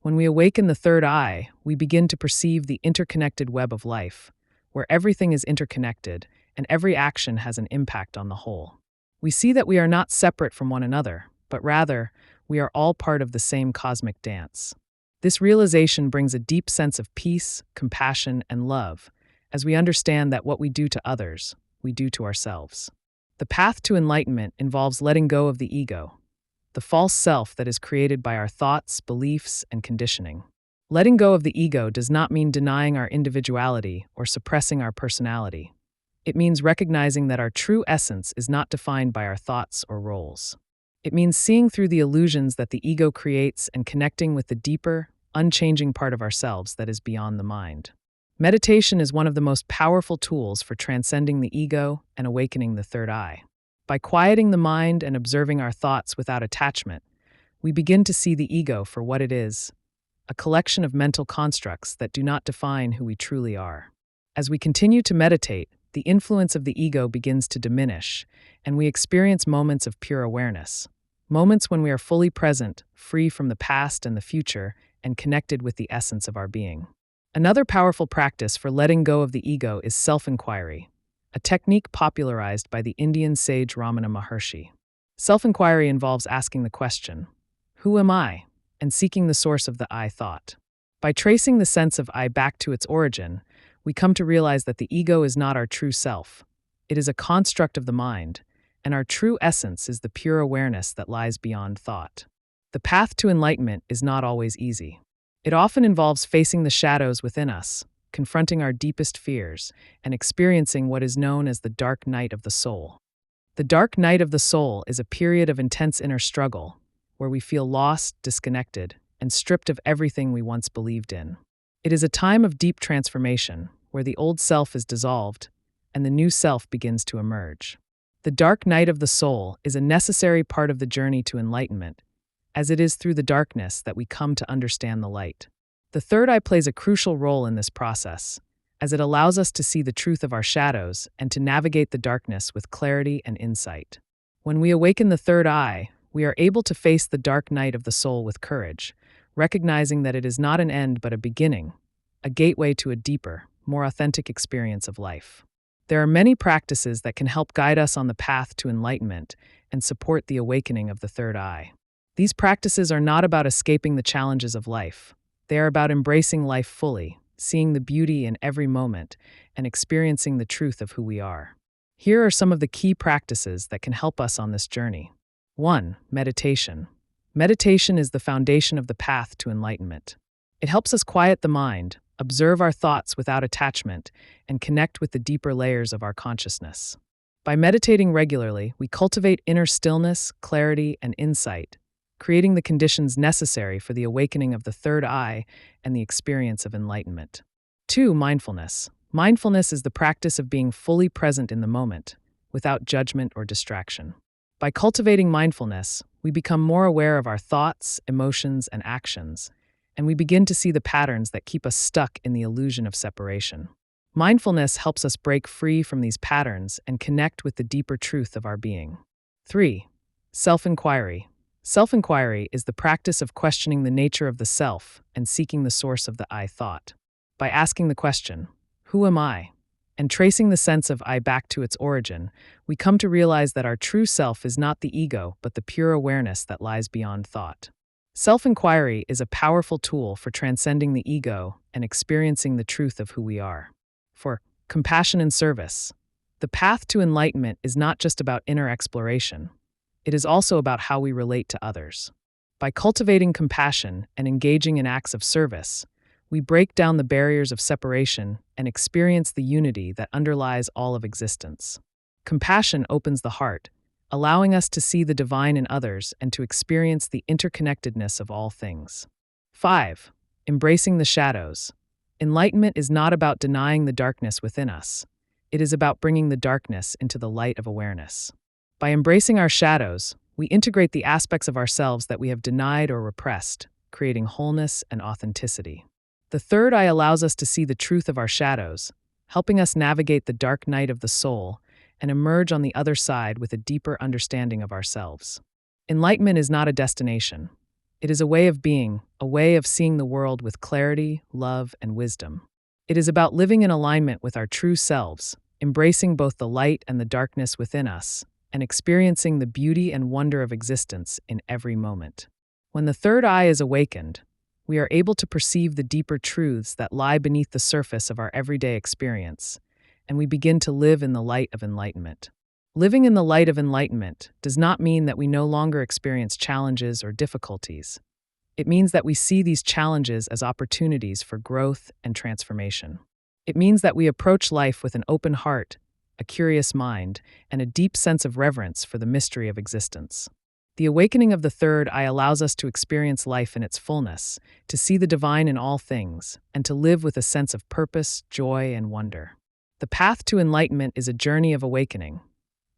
When we awaken the third eye, we begin to perceive the interconnected web of life, where everything is interconnected and every action has an impact on the whole. We see that we are not separate from one another, but rather, we are all part of the same cosmic dance. This realization brings a deep sense of peace, compassion, and love, as we understand that what we do to others, we do to ourselves. The path to enlightenment involves letting go of the ego, the false self that is created by our thoughts, beliefs, and conditioning. Letting go of the ego does not mean denying our individuality or suppressing our personality. It means recognizing that our true essence is not defined by our thoughts or roles. It means seeing through the illusions that the ego creates and connecting with the deeper, unchanging part of ourselves that is beyond the mind. Meditation is one of the most powerful tools for transcending the ego and awakening the third eye. By quieting the mind and observing our thoughts without attachment, we begin to see the ego for what it is, a collection of mental constructs that do not define who we truly are. As we continue to meditate, the influence of the ego begins to diminish, and we experience moments of pure awareness. Moments when we are fully present, free from the past and the future, and connected with the essence of our being. Another powerful practice for letting go of the ego is self-inquiry, a technique popularized by the Indian sage Ramana Maharshi. Self-inquiry involves asking the question, "Who am I?" and seeking the source of the I thought. By tracing the sense of I back to its origin, we come to realize that the ego is not our true self. It is a construct of the mind, and our true essence is the pure awareness that lies beyond thought. The path to enlightenment is not always easy. It often involves facing the shadows within us, confronting our deepest fears, and experiencing what is known as the dark night of the soul. The dark night of the soul is a period of intense inner struggle, where we feel lost, disconnected, and stripped of everything we once believed in. It is a time of deep transformation, where the old self is dissolved, and the new self begins to emerge. The dark night of the soul is a necessary part of the journey to enlightenment, as it is through the darkness that we come to understand the light. The third eye plays a crucial role in this process, as it allows us to see the truth of our shadows and to navigate the darkness with clarity and insight. When we awaken the third eye, we are able to face the dark night of the soul with courage, recognizing that it is not an end but a beginning, a gateway to a deeper, more authentic experience of life. There are many practices that can help guide us on the path to enlightenment and support the awakening of the third eye. These practices are not about escaping the challenges of life. They are about embracing life fully, seeing the beauty in every moment, and experiencing the truth of who we are. Here are some of the key practices that can help us on this journey. 1. Meditation. Meditation is the foundation of the path to enlightenment. It helps us quiet the mind, observe our thoughts without attachment, and connect with the deeper layers of our consciousness. By meditating regularly, we cultivate inner stillness, clarity, and insight, creating the conditions necessary for the awakening of the third eye and the experience of enlightenment. 2. Mindfulness. Mindfulness is the practice of being fully present in the moment, without judgment or distraction. By cultivating mindfulness, we become more aware of our thoughts, emotions, and actions, and we begin to see the patterns that keep us stuck in the illusion of separation. Mindfulness helps us break free from these patterns and connect with the deeper truth of our being. 3. Self-inquiry. Self-inquiry is the practice of questioning the nature of the self and seeking the source of the I thought. By asking the question, "Who am I?" and tracing the sense of I back to its origin, we come to realize that our true self is not the ego, but the pure awareness that lies beyond thought. Self-inquiry is a powerful tool for transcending the ego and experiencing the truth of who we are. 4. Compassion and service. The path to enlightenment is not just about inner exploration. It is also about how we relate to others. By cultivating compassion and engaging in acts of service, we break down the barriers of separation and experience the unity that underlies all of existence. Compassion opens the heart, allowing us to see the divine in others and to experience the interconnectedness of all things. 5. Embracing the shadows. Enlightenment is not about denying the darkness within us. It is about bringing the darkness into the light of awareness. By embracing our shadows, we integrate the aspects of ourselves that we have denied or repressed, creating wholeness and authenticity. The third eye allows us to see the truth of our shadows, helping us navigate the dark night of the soul and emerge on the other side with a deeper understanding of ourselves. Enlightenment is not a destination. It is a way of being, a way of seeing the world with clarity, love, and wisdom. It is about living in alignment with our true selves, embracing both the light and the darkness within us, and experiencing the beauty and wonder of existence in every moment. When the third eye is awakened, we are able to perceive the deeper truths that lie beneath the surface of our everyday experience, and we begin to live in the light of enlightenment. Living in the light of enlightenment does not mean that we no longer experience challenges or difficulties. It means that we see these challenges as opportunities for growth and transformation. It means that we approach life with an open heart, a curious mind, and a deep sense of reverence for the mystery of existence. The awakening of the third eye allows us to experience life in its fullness, to see the divine in all things, and to live with a sense of purpose, joy, and wonder. The path to enlightenment is a journey of awakening,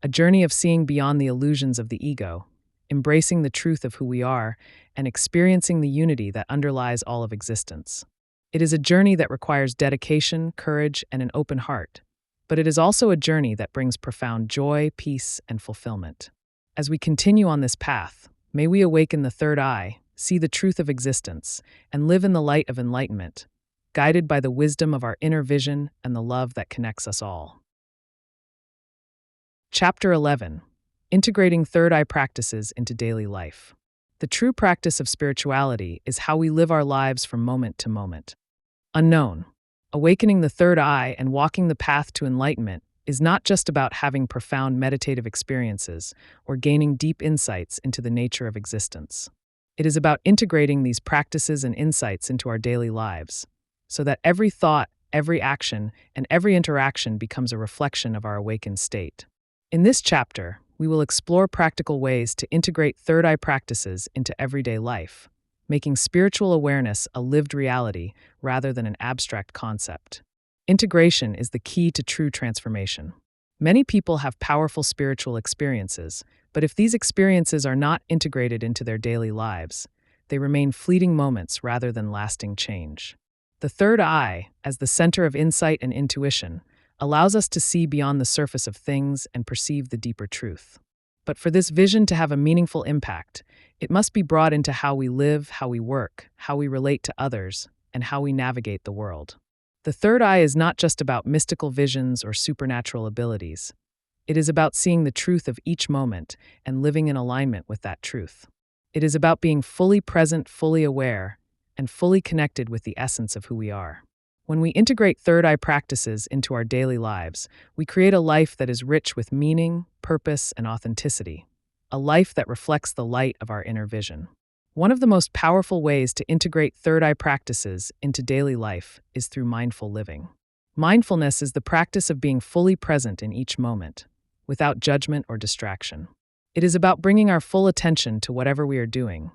a journey of seeing beyond the illusions of the ego, embracing the truth of who we are, and experiencing the unity that underlies all of existence. It is a journey that requires dedication, courage, and an open heart, but it is also a journey that brings profound joy, peace, and fulfillment. As we continue on this path, may we awaken the third eye, see the truth of existence, and live in the light of enlightenment, guided by the wisdom of our inner vision and the love that connects us all. Chapter 11. Integrating third eye practices into daily life. The true practice of spirituality is how we live our lives from moment to moment. Unknown. Awakening the third eye and walking the path to enlightenment is not just about having profound meditative experiences or gaining deep insights into the nature of existence. It is about integrating these practices and insights into our daily lives, so that every thought, every action, and every interaction becomes a reflection of our awakened state. In this chapter, we will explore practical ways to integrate third eye practices into everyday life, making spiritual awareness a lived reality rather than an abstract concept. Integration is the key to true transformation. Many people have powerful spiritual experiences, but if these experiences are not integrated into their daily lives, they remain fleeting moments rather than lasting change. The third eye, as the center of insight and intuition, allows us to see beyond the surface of things and perceive the deeper truth. But for this vision to have a meaningful impact, it must be brought into how we live, how we work, how we relate to others, and how we navigate the world. The third eye is not just about mystical visions or supernatural abilities. It is about seeing the truth of each moment and living in alignment with that truth. It is about being fully present, fully aware, and fully connected with the essence of who we are. When we integrate third eye practices into our daily lives, we create a life that is rich with meaning, purpose, and authenticity, a life that reflects the light of our inner vision. One of the most powerful ways to integrate third eye practices into daily life is through mindful living. Mindfulness is the practice of being fully present in each moment, without judgment or distraction. It is about bringing our full attention to whatever we are doing,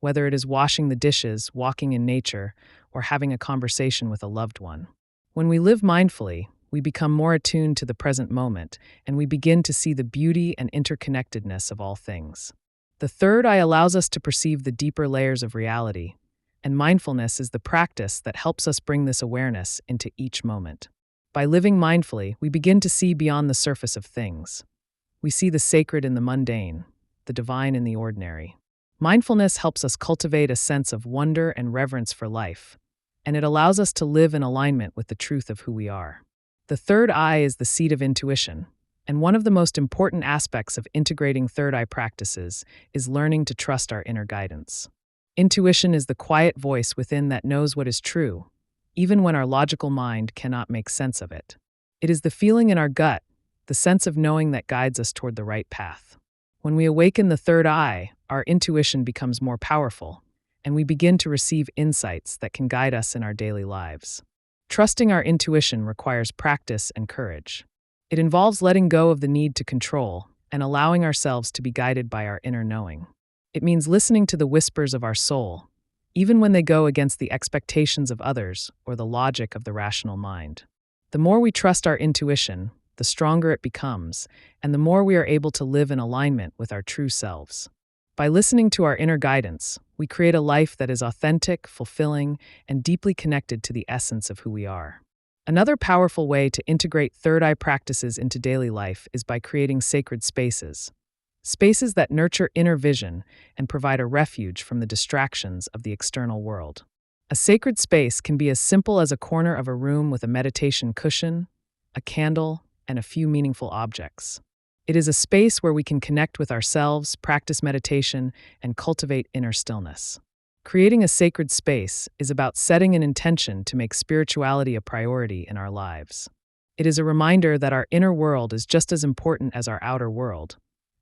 whether it is washing the dishes, walking in nature, or having a conversation with a loved one. When we live mindfully, we become more attuned to the present moment, and we begin to see the beauty and interconnectedness of all things. The third eye allows us to perceive the deeper layers of reality, and mindfulness is the practice that helps us bring this awareness into each moment. By living mindfully, we begin to see beyond the surface of things. We see the sacred in the mundane, the divine in the ordinary. Mindfulness helps us cultivate a sense of wonder and reverence for life, and it allows us to live in alignment with the truth of who we are. The third eye is the seat of intuition, and one of the most important aspects of integrating third eye practices is learning to trust our inner guidance. Intuition is the quiet voice within that knows what is true, even when our logical mind cannot make sense of it. It is the feeling in our gut, the sense of knowing that guides us toward the right path. When we awaken the third eye, our intuition becomes more powerful, and we begin to receive insights that can guide us in our daily lives. Trusting our intuition requires practice and courage. It involves letting go of the need to control and allowing ourselves to be guided by our inner knowing. It means listening to the whispers of our soul, even when they go against the expectations of others or the logic of the rational mind. The more we trust our intuition, the stronger it becomes, and the more we are able to live in alignment with our true selves. By listening to our inner guidance, we create a life that is authentic, fulfilling, and deeply connected to the essence of who we are. Another powerful way to integrate third eye practices into daily life is by creating sacred spaces. spaces that nurture inner vision and provide a refuge from the distractions of the external world. A sacred space can be as simple as a corner of a room with a meditation cushion, a candle, and a few meaningful objects. It is a space where we can connect with ourselves, practice meditation, and cultivate inner stillness. Creating a sacred space is about setting an intention to make spirituality a priority in our lives. It is a reminder that our inner world is just as important as our outer world,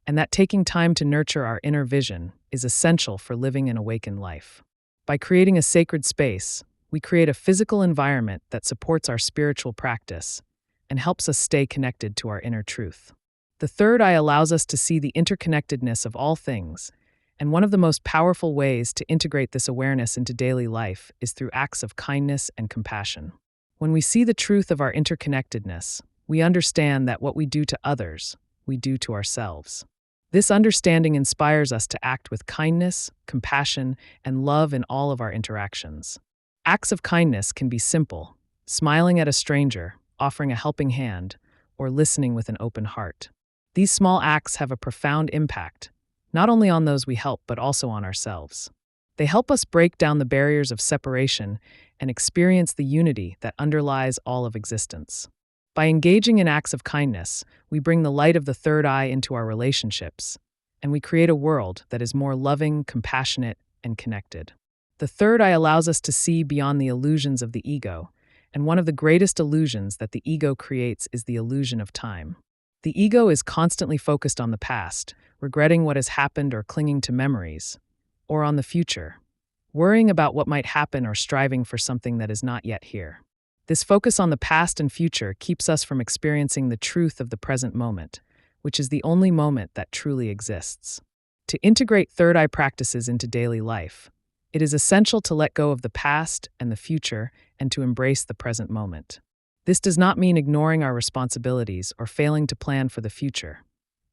and that taking time to nurture our inner vision is essential for living an awakened life. By creating a sacred space, we create a physical environment that supports our spiritual practice and helps us stay connected to our inner truth. The third eye allows us to see the interconnectedness of all things, and one of the most powerful ways to integrate this awareness into daily life is through acts of kindness and compassion. When we see the truth of our interconnectedness, we understand that what we do to others, we do to ourselves. This understanding inspires us to act with kindness, compassion, and love in all of our interactions. Acts of kindness can be simple: smiling at a stranger, offering a helping hand, or listening with an open heart. These small acts have a profound impact, not only on those we help but also on ourselves. They help us break down the barriers of separation and experience the unity that underlies all of existence. By engaging in acts of kindness, we bring the light of the third eye into our relationships, and we create a world that is more loving, compassionate, and connected. The third eye allows us to see beyond the illusions of the ego, and one of the greatest illusions that the ego creates is the illusion of time. The ego is constantly focused on the past, regretting what has happened or clinging to memories, or on the future, worrying about what might happen or striving for something that is not yet here. This focus on the past and future keeps us from experiencing the truth of the present moment, which is the only moment that truly exists. To integrate third eye practices into daily life, it is essential to let go of the past and the future and to embrace the present moment. This does not mean ignoring our responsibilities or failing to plan for the future.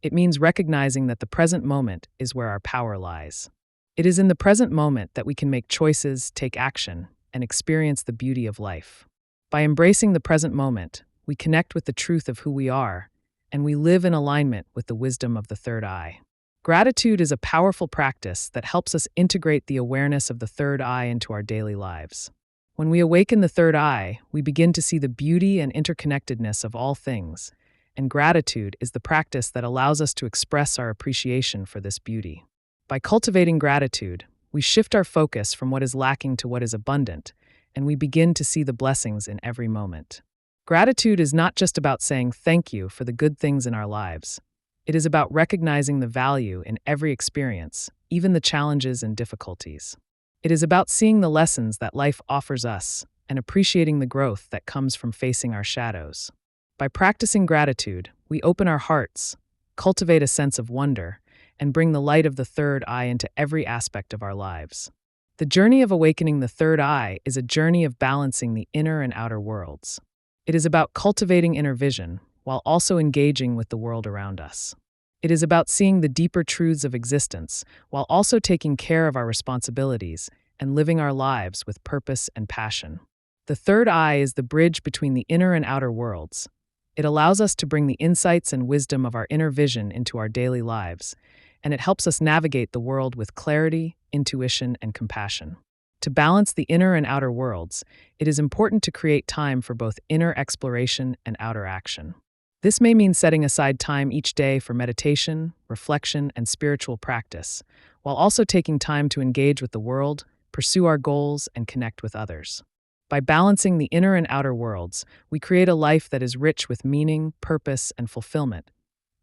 It means recognizing that the present moment is where our power lies. It is in the present moment that we can make choices, take action, and experience the beauty of life. By embracing the present moment, we connect with the truth of who we are, and we live in alignment with the wisdom of the third eye. Gratitude is a powerful practice that helps us integrate the awareness of the third eye into our daily lives. When we awaken the third eye, we begin to see the beauty and interconnectedness of all things, and gratitude is the practice that allows us to express our appreciation for this beauty. By cultivating gratitude, we shift our focus from what is lacking to what is abundant, and we begin to see the blessings in every moment. Gratitude is not just about saying thank you for the good things in our lives. It is about recognizing the value in every experience, even the challenges and difficulties. It is about seeing the lessons that life offers us and appreciating the growth that comes from facing our shadows. By practicing gratitude, we open our hearts, cultivate a sense of wonder, and bring the light of the third eye into every aspect of our lives. The journey of awakening the third eye is a journey of balancing the inner and outer worlds. It is about cultivating inner vision while also engaging with the world around us. It is about seeing the deeper truths of existence while also taking care of our responsibilities and living our lives with purpose and passion. The third eye is the bridge between the inner and outer worlds. It allows us to bring the insights and wisdom of our inner vision into our daily lives, and it helps us navigate the world with clarity, intuition, and compassion. To balance the inner and outer worlds, it is important to create time for both inner exploration and outer action. This may mean setting aside time each day for meditation, reflection, and spiritual practice, while also taking time to engage with the world, pursue our goals, and connect with others. By balancing the inner and outer worlds, we create a life that is rich with meaning, purpose, and fulfillment,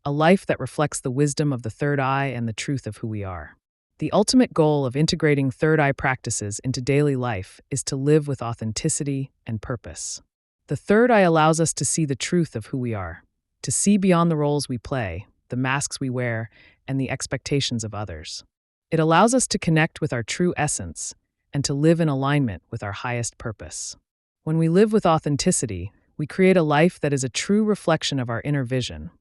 a life that reflects the wisdom of the third eye and the truth of who we are. The ultimate goal of integrating third eye practices into daily life is to live with authenticity and purpose. The third eye allows us to see the truth of who we are, to see beyond the roles we play, the masks we wear, and the expectations of others. It allows us to connect with our true essence and to live in alignment with our highest purpose. When we live with authenticity, we create a life that is a true reflection of our inner vision,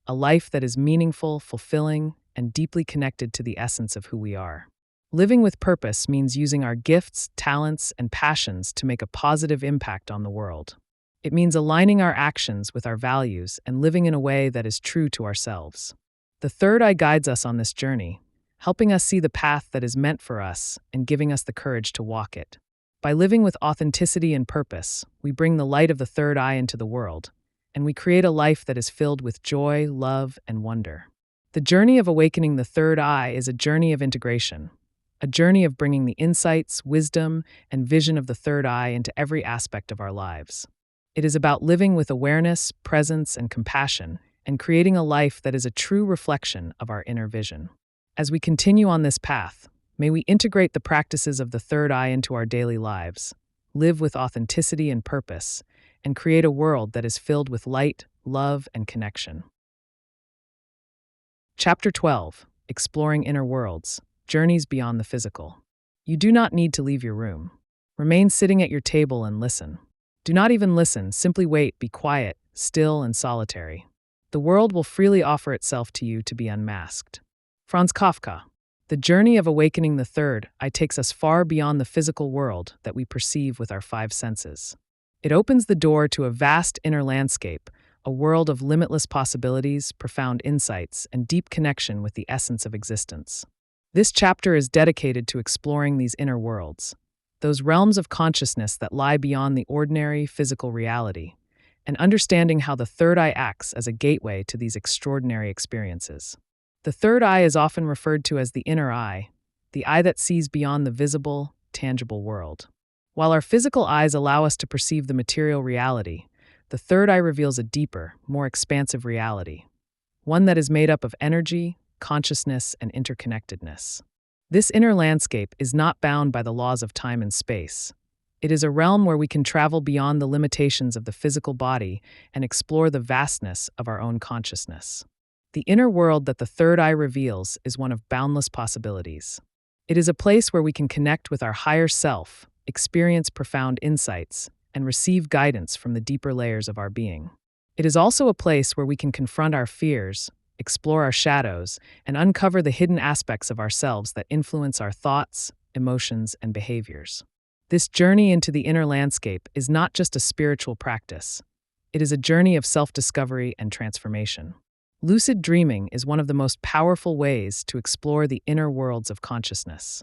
a life that is meaningful, fulfilling, and deeply connected to the essence of who we are. Living with purpose means using our gifts, talents, and passions to make a positive impact on the world. It means aligning our actions with our values and living in a way that is true to ourselves. The third eye guides us on this journey, helping us see the path that is meant for us and giving us the courage to walk it. By living with authenticity and purpose, we bring the light of the third eye into the world, and we create a life that is filled with joy, love, and wonder. The journey of awakening the third eye is a journey of integration, a journey of bringing the insights, wisdom, and vision of the third eye into every aspect of our lives. It is about living with awareness, presence, and compassion, and creating a life that is a true reflection of our inner vision. As we continue on this path, may we integrate the practices of the third eye into our daily lives, live with authenticity and purpose, and create a world that is filled with light, love, and connection. Chapter 12: Exploring Inner Worlds, Journeys Beyond the Physical. You do not need to leave your room. Remain sitting at your table and listen. Do not even listen, simply wait, be quiet, still, and solitary. The world will freely offer itself to you to be unmasked. Franz Kafka. The journey of awakening the third eye takes us far beyond the physical world that we perceive with our five senses. It opens the door to a vast inner landscape, a world of limitless possibilities, profound insights, and deep connection with the essence of existence. This chapter is dedicated to exploring these inner worlds, those realms of consciousness that lie beyond the ordinary physical reality, and understanding how the third eye acts as a gateway to these extraordinary experiences. The third eye is often referred to as the inner eye, the eye that sees beyond the visible, tangible world. While our physical eyes allow us to perceive the material reality, the third eye reveals a deeper, more expansive reality, one that is made up of energy, consciousness, and interconnectedness. This inner landscape is not bound by the laws of time and space. It is a realm where we can travel beyond the limitations of the physical body and explore the vastness of our own consciousness. The inner world that the third eye reveals is one of boundless possibilities. It is a place where we can connect with our higher self, experience profound insights, and receive guidance from the deeper layers of our being. It is also a place where we can confront our fears, explore our shadows, and uncover the hidden aspects of ourselves that influence our thoughts, emotions, and behaviors. This journey into the inner landscape is not just a spiritual practice. It is a journey of self-discovery and transformation. Lucid dreaming is one of the most powerful ways to explore the inner worlds of consciousness.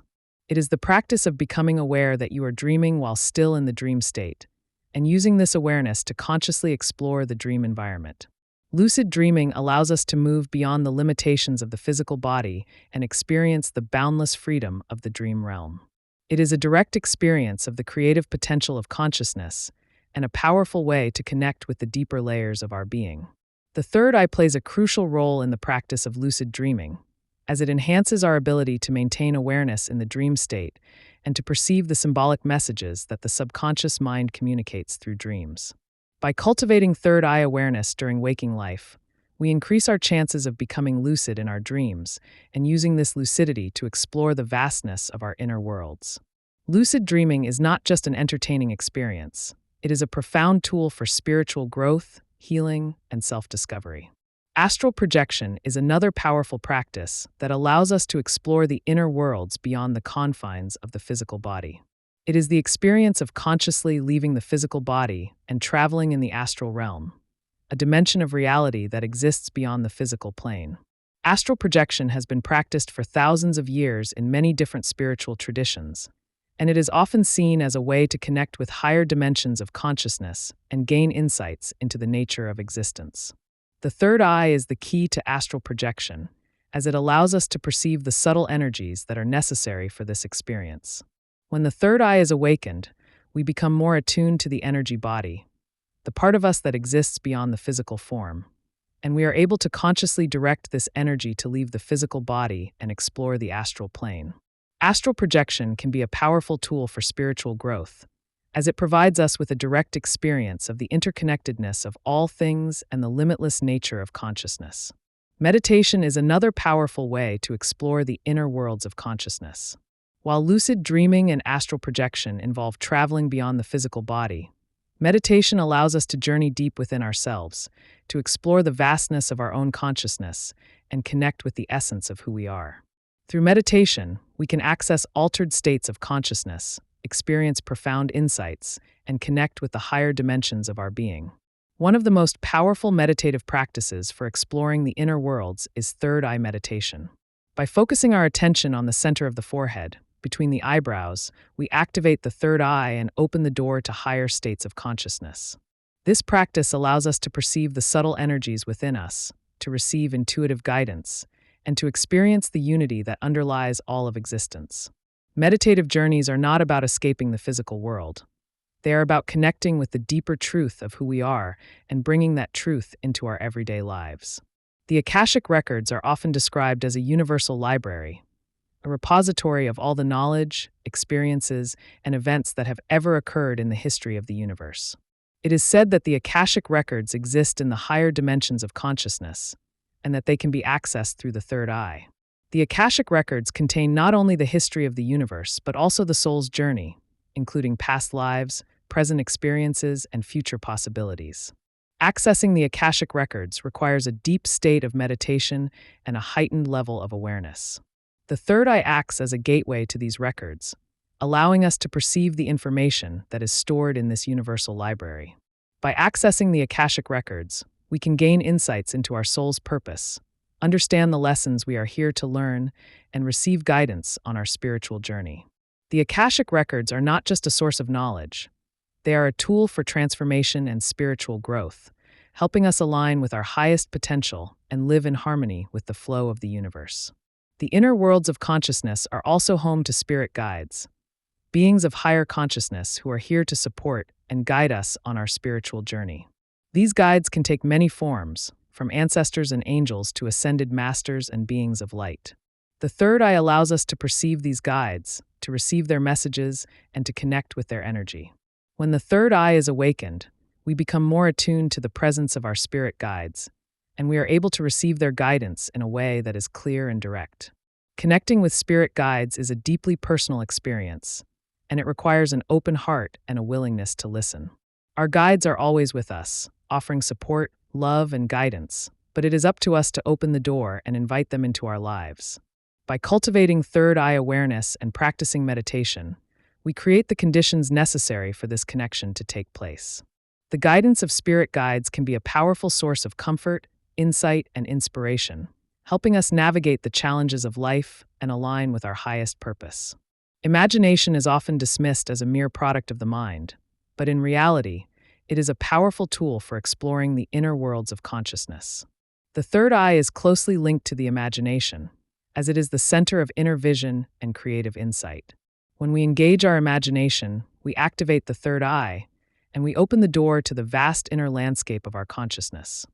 It is the practice of becoming aware that you are dreaming while still in the dream state, and using this awareness to consciously explore the dream environment. Lucid dreaming allows us to move beyond the limitations of the physical body and experience the boundless freedom of the dream realm. It is a direct experience of the creative potential of consciousness and a powerful way to connect with the deeper layers of our being. The third eye plays a crucial role in the practice of lucid dreaming, as it enhances our ability to maintain awareness in the dream state and to perceive the symbolic messages that the subconscious mind communicates through dreams. By cultivating third eye awareness during waking life, we increase our chances of becoming lucid in our dreams and using this lucidity to explore the vastness of our inner worlds. Lucid dreaming is not just an entertaining experience. It is a profound tool for spiritual growth, healing, and self-discovery. Astral projection is another powerful practice that allows us to explore the inner worlds beyond the confines of the physical body. It is the experience of consciously leaving the physical body and traveling in the astral realm, a dimension of reality that exists beyond the physical plane. Astral projection has been practiced for thousands of years in many different spiritual traditions, and it is often seen as a way to connect with higher dimensions of consciousness and gain insights into the nature of existence. The third eye is the key to astral projection, as it allows us to perceive the subtle energies that are necessary for this experience. When the third eye is awakened, we become more attuned to the energy body, the part of us that exists beyond the physical form, and we are able to consciously direct this energy to leave the physical body and explore the astral plane. Astral projection can be a powerful tool for spiritual growth, as it provides us with a direct experience of the interconnectedness of all things and the limitless nature of consciousness. Meditation is another powerful way to explore the inner worlds of consciousness. While lucid dreaming and astral projection involve traveling beyond the physical body, meditation allows us to journey deep within ourselves, to explore the vastness of our own consciousness, and connect with the essence of who we are. Through meditation, we can access altered states of consciousness, experience profound insights, and connect with the higher dimensions of our being. One of the most powerful meditative practices for exploring the inner worlds is third eye meditation. By focusing our attention on the center of the forehead, between the eyebrows, we activate the third eye and open the door to higher states of consciousness. This practice allows us to perceive the subtle energies within us, to receive intuitive guidance, and to experience the unity that underlies all of existence. Meditative journeys are not about escaping the physical world. They are about connecting with the deeper truth of who we are and bringing that truth into our everyday lives. The Akashic Records are often described as a universal library, a repository of all the knowledge, experiences, and events that have ever occurred in the history of the universe. It is said that the Akashic Records exist in the higher dimensions of consciousness, and that they can be accessed through the third eye. The Akashic Records contain not only the history of the universe, but also the soul's journey, including past lives, present experiences, and future possibilities. Accessing the Akashic Records requires a deep state of meditation and a heightened level of awareness. The third eye acts as a gateway to these records, allowing us to perceive the information that is stored in this universal library. By accessing the Akashic Records, we can gain insights into our soul's purpose, understand the lessons we are here to learn, and receive guidance on our spiritual journey. The Akashic Records are not just a source of knowledge. They are a tool for transformation and spiritual growth, helping us align with our highest potential and live in harmony with the flow of the universe. The inner worlds of consciousness are also home to spirit guides, beings of higher consciousness who are here to support and guide us on our spiritual journey. These guides can take many forms, from ancestors and angels to ascended masters and beings of light. The third eye allows us to perceive these guides, to receive their messages, and to connect with their energy. When the third eye is awakened, we become more attuned to the presence of our spirit guides, and we are able to receive their guidance in a way that is clear and direct. Connecting with spirit guides is a deeply personal experience, and it requires an open heart and a willingness to listen. Our guides are always with us, offering support, love, and guidance, but it is up to us to open the door and invite them into our lives. By cultivating third eye awareness and practicing meditation, we create the conditions necessary for this connection to take place. The guidance of spirit guides can be a powerful source of comfort, insight, and inspiration, helping us navigate the challenges of life and align with our highest purpose. Imagination is often dismissed as a mere product of the mind, but in reality, it is a powerful tool for exploring the inner worlds of consciousness. The third eye is closely linked to the imagination, as it is the center of inner vision and creative insight. When we engage our imagination, we activate the third eye, and we open the door to the vast inner landscape of our consciousness.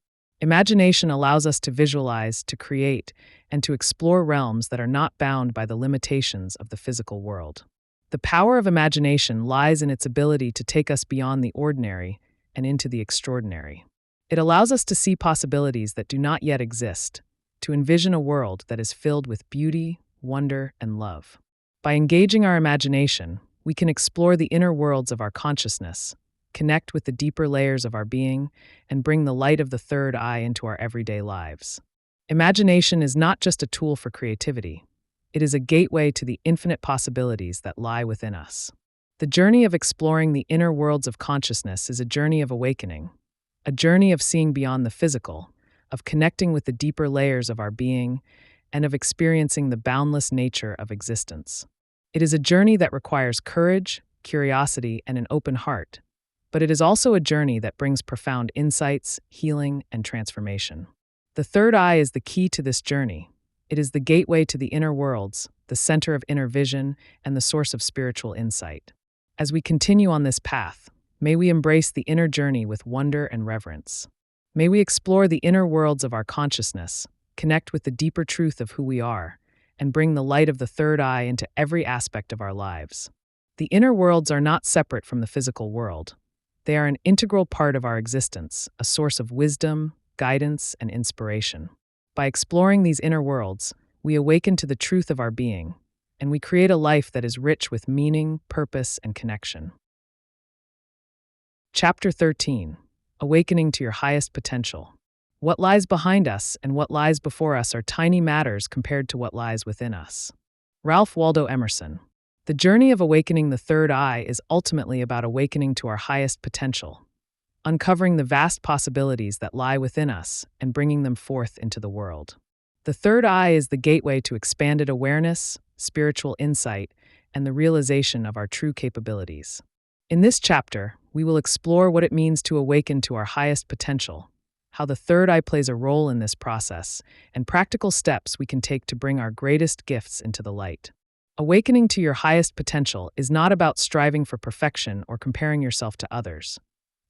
Imagination allows us to visualize, to create, and to explore realms that are not bound by the limitations of the physical world. The power of imagination lies in its ability to take us beyond the ordinary and into the extraordinary. It allows us to see possibilities that do not yet exist, to envision a world that is filled with beauty, wonder, and love. By engaging our imagination, we can explore the inner worlds of our consciousness, connect with the deeper layers of our being, and bring the light of the third eye into our everyday lives. Imagination is not just a tool for creativity. It is a gateway to the infinite possibilities that lie within us. The journey of exploring the inner worlds of consciousness is a journey of awakening, a journey of seeing beyond the physical, of connecting with the deeper layers of our being, and of experiencing the boundless nature of existence. It is a journey that requires courage, curiosity, and an open heart, but it is also a journey that brings profound insights, healing, and transformation. The third eye is the key to this journey. It is the gateway to the inner worlds, the center of inner vision, and the source of spiritual insight. As we continue on this path, may we embrace the inner journey with wonder and reverence. May we explore the inner worlds of our consciousness, connect with the deeper truth of who we are, and bring the light of the third eye into every aspect of our lives. The inner worlds are not separate from the physical world. They are an integral part of our existence, a source of wisdom, guidance, and inspiration. By exploring these inner worlds, we awaken to the truth of our being, and we create a life that is rich with meaning, purpose, and connection. Chapter 13. Awakening to your highest potential. What lies behind us and what lies before us are tiny matters compared to what lies within us. Ralph Waldo Emerson. The journey of awakening the third eye is ultimately about awakening to our highest potential. uncovering the vast possibilities that lie within us and bringing them forth into the world. The third eye is the gateway to expanded awareness, spiritual insight, and the realization of our true capabilities. In this chapter, we will explore what it means to awaken to our highest potential, how the third eye plays a role in this process, and practical steps we can take to bring our greatest gifts into the light. Awakening to your highest potential is not about striving for perfection or comparing yourself to others.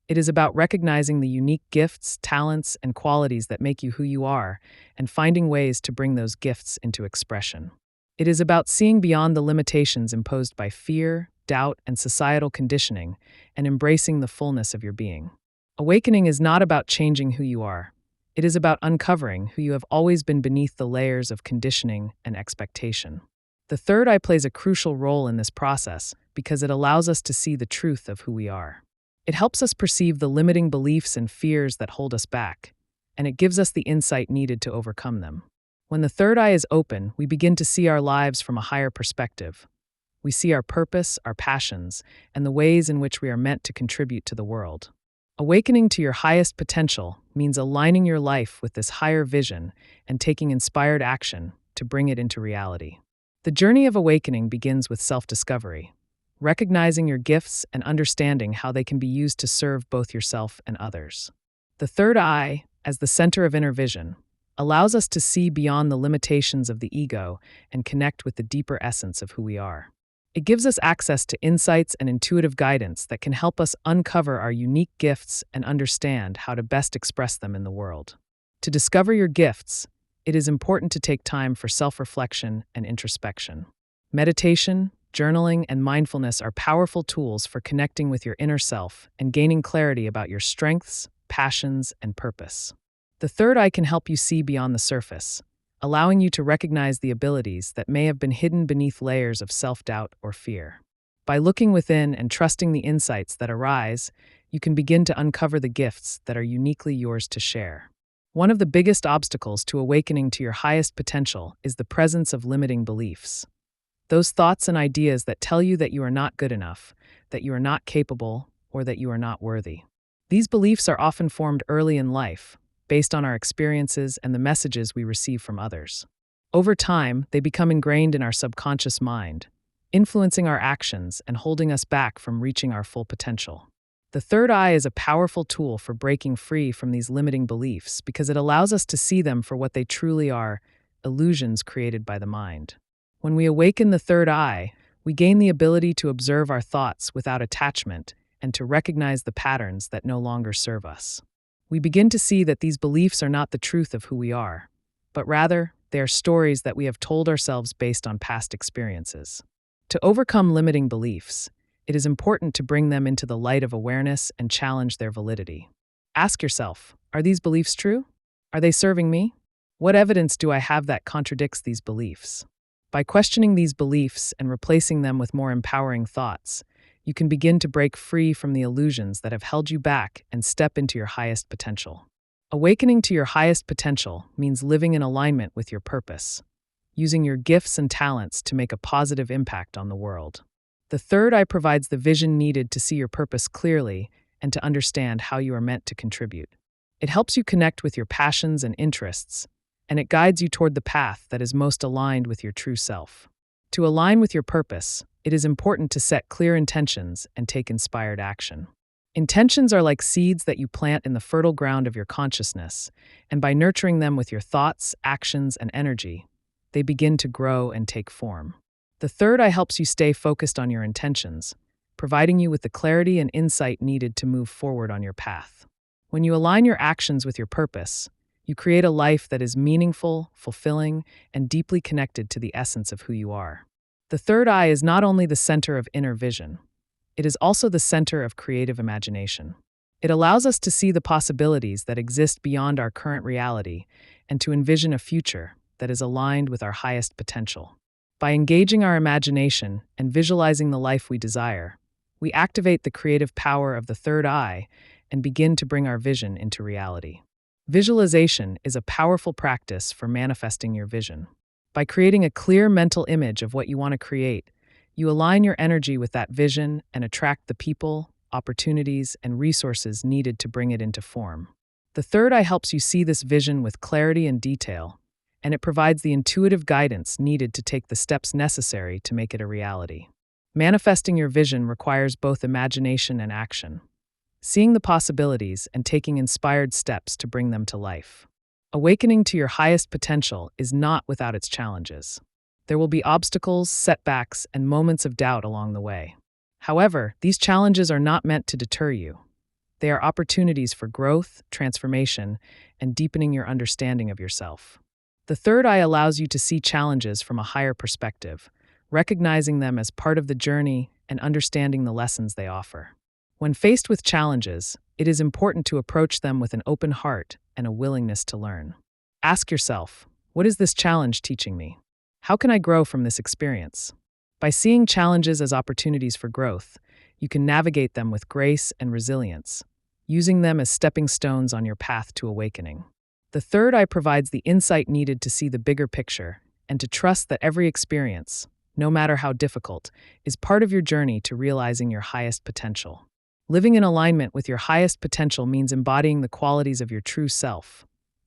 It is about recognizing the unique gifts, talents, and qualities that make you who you are and finding ways to bring those gifts into expression. It is about seeing beyond the limitations imposed by fear, doubt, and societal conditioning and embracing the fullness of your being. Awakening is not about changing who you are. It is about uncovering who you have always been beneath the layers of conditioning and expectation. The third eye plays a crucial role in this process because it allows us to see the truth of who we are. It helps us perceive the limiting beliefs and fears that hold us back, and it gives us the insight needed to overcome them. When the third eye is open, we begin to see our lives from a higher perspective. We see our purpose, our passions, and the ways in which we are meant to contribute to the world. Awakening to your highest potential means aligning your life with this higher vision and taking inspired action to bring it into reality. The journey of awakening begins with self-discovery, recognizing your gifts and understanding how they can be used to serve both yourself and others. The third eye, as the center of inner vision, allows us to see beyond the limitations of the ego and connect with the deeper essence of who we are. It gives us access to insights and intuitive guidance that can help us uncover our unique gifts and understand how to best express them in the world. To discover your gifts, it is important to take time for self-reflection and introspection. Meditation, journaling, and mindfulness are powerful tools for connecting with your inner self and gaining clarity about your strengths, passions, and purpose. The third eye can help you see beyond the surface, allowing you to recognize the abilities that may have been hidden beneath layers of self-doubt or fear. By looking within and trusting the insights that arise, you can begin to uncover the gifts that are uniquely yours to share. One of the biggest obstacles to awakening to your highest potential is the presence of limiting beliefs. Those thoughts and ideas that tell you that you are not good enough, that you are not capable, or that you are not worthy. These beliefs are often formed early in life, based on our experiences and the messages we receive from others. Over time, they become ingrained in our subconscious mind, influencing our actions and holding us back from reaching our full potential. The third eye is a powerful tool for breaking free from these limiting beliefs because it allows us to see them for what they truly are, illusions created by the mind. When we awaken the third eye, we gain the ability to observe our thoughts without attachment and to recognize the patterns that no longer serve us. We begin to see that these beliefs are not the truth of who we are, but rather, they are stories that we have told ourselves based on past experiences. To overcome limiting beliefs, it is important to bring them into the light of awareness and challenge their validity. Ask yourself, are these beliefs true? Are they serving me? What evidence do I have that contradicts these beliefs? By questioning these beliefs and replacing them with more empowering thoughts, you can begin to break free from the illusions that have held you back and step into your highest potential. Awakening to your highest potential means living in alignment with your purpose, using your gifts and talents to make a positive impact on the world. The third eye provides the vision needed to see your purpose clearly and to understand how you are meant to contribute. It helps you connect with your passions and interests, and it guides you toward the path that is most aligned with your true self. To align with your purpose, it is important to set clear intentions and take inspired action. Intentions are like seeds that you plant in the fertile ground of your consciousness, and by nurturing them with your thoughts, actions, and energy, they begin to grow and take form. The third eye helps you stay focused on your intentions, providing you with the clarity and insight needed to move forward on your path. When you align your actions with your purpose, you create a life that is meaningful, fulfilling, and deeply connected to the essence of who you are. The third eye is not only the center of inner vision, it is also the center of creative imagination. It allows us to see the possibilities that exist beyond our current reality and to envision a future that is aligned with our highest potential. By engaging our imagination and visualizing the life we desire, we activate the creative power of the third eye and begin to bring our vision into reality. Visualization is a powerful practice for manifesting your vision. By creating a clear mental image of what you want to create, you align your energy with that vision and attract the people, opportunities, and resources needed to bring it into form. The third eye helps you see this vision with clarity and detail, and it provides the intuitive guidance needed to take the steps necessary to make it a reality. Manifesting your vision requires both imagination and action, seeing the possibilities and taking inspired steps to bring them to life. Awakening to your highest potential is not without its challenges. There will be obstacles, setbacks, and moments of doubt along the way. However, these challenges are not meant to deter you. They are opportunities for growth, transformation, and deepening your understanding of yourself. The third eye allows you to see challenges from a higher perspective, recognizing them as part of the journey and understanding the lessons they offer. When faced with challenges, it is important to approach them with an open heart and a willingness to learn. Ask yourself, what is this challenge teaching me? How can I grow from this experience? By seeing challenges as opportunities for growth, you can navigate them with grace and resilience, using them as stepping stones on your path to awakening. The third eye provides the insight needed to see the bigger picture and to trust that every experience, no matter how difficult, is part of your journey to realizing your highest potential. Living in alignment with your highest potential means embodying the qualities of your true self: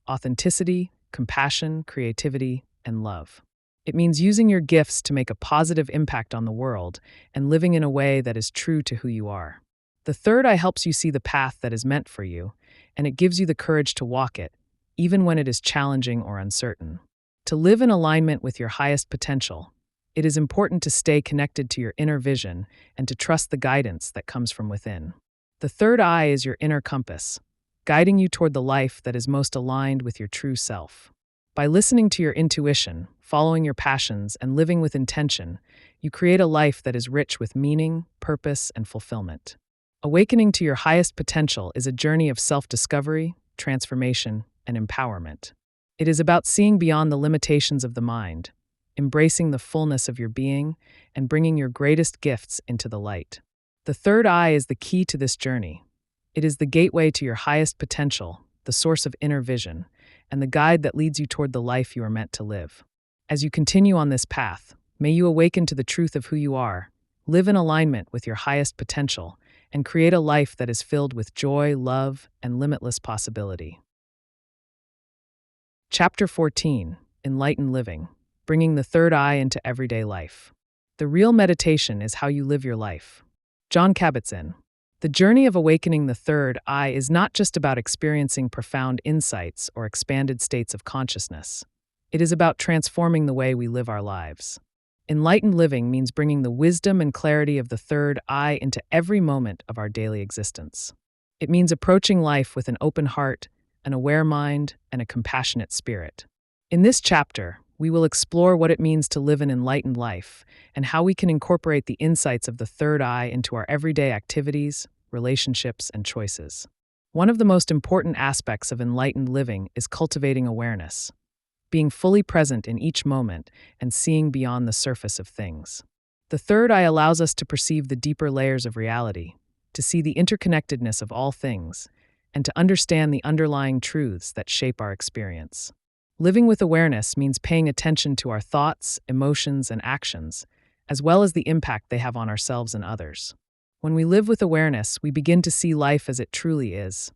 authenticity, compassion, creativity, and love. It means using your gifts to make a positive impact on the world and living in a way that is true to who you are. The third eye helps you see the path that is meant for you, and it gives you the courage to walk it, even when it is challenging or uncertain. To live in alignment with your highest potential, it is important to stay connected to your inner vision and to trust the guidance that comes from within. The third eye is your inner compass, guiding you toward the life that is most aligned with your true self. By listening to your intuition, following your passions, and living with intention, you create a life that is rich with meaning, purpose, and fulfillment. Awakening to your highest potential is a journey of self-discovery, transformation, and empowerment. It is about seeing beyond the limitations of the mind, embracing the fullness of your being, and bringing your greatest gifts into the light. The third eye is the key to this journey. It is the gateway to your highest potential, the source of inner vision, and the guide that leads you toward the life you are meant to live. As you continue on this path, may you awaken to the truth of who you are, live in alignment with your highest potential, and create a life that is filled with joy, love, and limitless possibility. Chapter 14, Enlightened Living, Bringing the Third Eye into Everyday Life. The real meditation is how you live your life. Jon Kabat-Zinn. The journey of awakening the third eye is not just about experiencing profound insights or expanded states of consciousness. It is about transforming the way we live our lives. Enlightened living means bringing the wisdom and clarity of the third eye into every moment of our daily existence. It means approaching life with an open heart, an aware mind, and a compassionate spirit. In this chapter, we will explore what it means to live an enlightened life and how we can incorporate the insights of the third eye into our everyday activities, relationships, and choices. One of the most important aspects of enlightened living is cultivating awareness, being fully present in each moment and seeing beyond the surface of things. The third eye allows us to perceive the deeper layers of reality, to see the interconnectedness of all things, and to understand the underlying truths that shape our experience. Living with awareness means paying attention to our thoughts, emotions, and actions, as well as the impact they have on ourselves and others. When we live with awareness, we begin to see life as it truly is,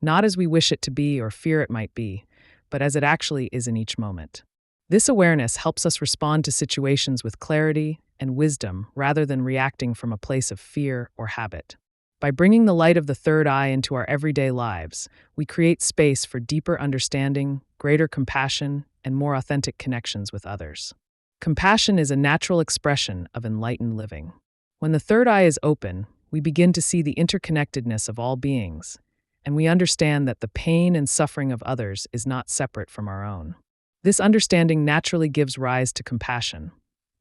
not as we wish it to be or fear it might be, but as it actually is in each moment. This awareness helps us respond to situations with clarity and wisdom rather than reacting from a place of fear or habit. By bringing the light of the third eye into our everyday lives, we create space for deeper understanding, greater compassion, and more authentic connections with others. Compassion is a natural expression of enlightened living. When the third eye is open, we begin to see the interconnectedness of all beings, and we understand that the pain and suffering of others is not separate from our own. This understanding naturally gives rise to compassion,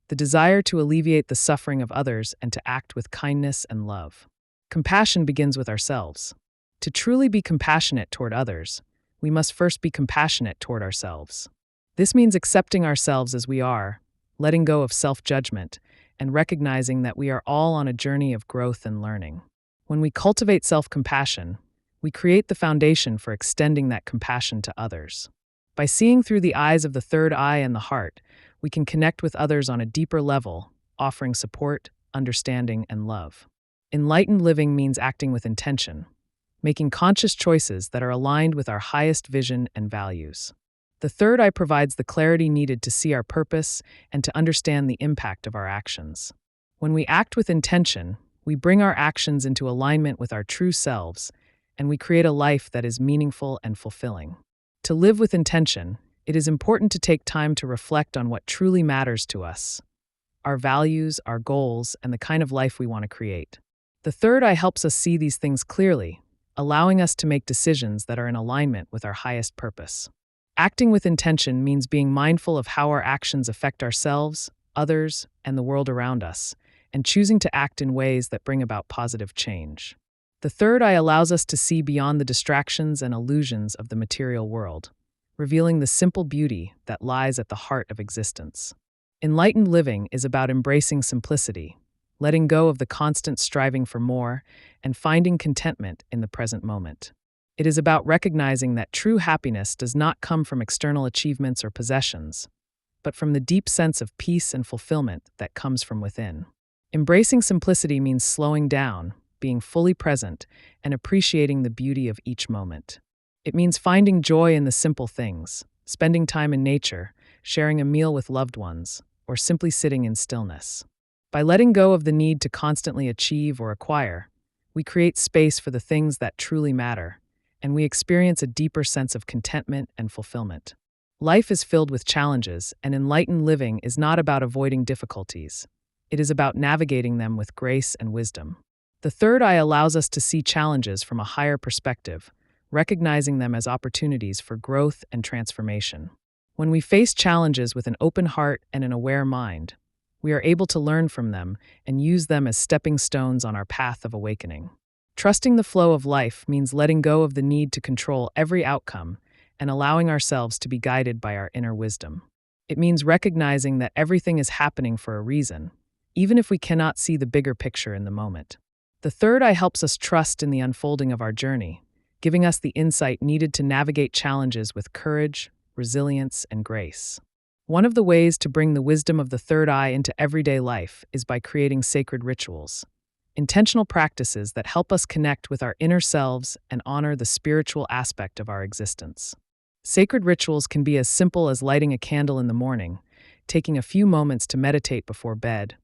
the desire to alleviate the suffering of others and to act with kindness and love. Compassion begins with ourselves. To truly be compassionate toward others, we must first be compassionate toward ourselves. This means accepting ourselves as we are, letting go of self-judgment, and recognizing that we are all on a journey of growth and learning. When we cultivate self-compassion, we create the foundation for extending that compassion to others. By seeing through the eyes of the third eye and the heart, we can connect with others on a deeper level, offering support, understanding, and love. Enlightened living means acting with intention, making conscious choices that are aligned with our highest vision and values. The third eye provides the clarity needed to see our purpose and to understand the impact of our actions. When we act with intention, we bring our actions into alignment with our true selves, and we create a life that is meaningful and fulfilling. To live with intention, it is important to take time to reflect on what truly matters to us, our values, our goals, and the kind of life we want to create. The third eye helps us see these things clearly, allowing us to make decisions that are in alignment with our highest purpose. Acting with intention means being mindful of how our actions affect ourselves, others, and the world around us, and choosing to act in ways that bring about positive change. The third eye allows us to see beyond the distractions and illusions of the material world, revealing the simple beauty that lies at the heart of existence. Enlightened living is about embracing simplicity, letting go of the constant striving for more, and finding contentment in the present moment. It is about recognizing that true happiness does not come from external achievements or possessions, but from the deep sense of peace and fulfillment that comes from within. Embracing simplicity means slowing down, being fully present, and appreciating the beauty of each moment. It means finding joy in the simple things, spending time in nature, sharing a meal with loved ones, or simply sitting in stillness. By letting go of the need to constantly achieve or acquire, we create space for the things that truly matter, and we experience a deeper sense of contentment and fulfillment. Life is filled with challenges, and enlightened living is not about avoiding difficulties. It is about navigating them with grace and wisdom. The third eye allows us to see challenges from a higher perspective, recognizing them as opportunities for growth and transformation. When we face challenges with an open heart and an aware mind, we are able to learn from them and use them as stepping stones on our path of awakening. Trusting the flow of life means letting go of the need to control every outcome and allowing ourselves to be guided by our inner wisdom. It means recognizing that everything is happening for a reason, even if we cannot see the bigger picture in the moment. The third eye helps us trust in the unfolding of our journey, giving us the insight needed to navigate challenges with courage, resilience, and grace. One of the ways to bring the wisdom of the third eye into everyday life is by creating sacred rituals, intentional practices that help us connect with our inner selves and honor the spiritual aspect of our existence. Sacred rituals can be as simple as lighting a candle in the morning, taking a few moments to meditate before bed,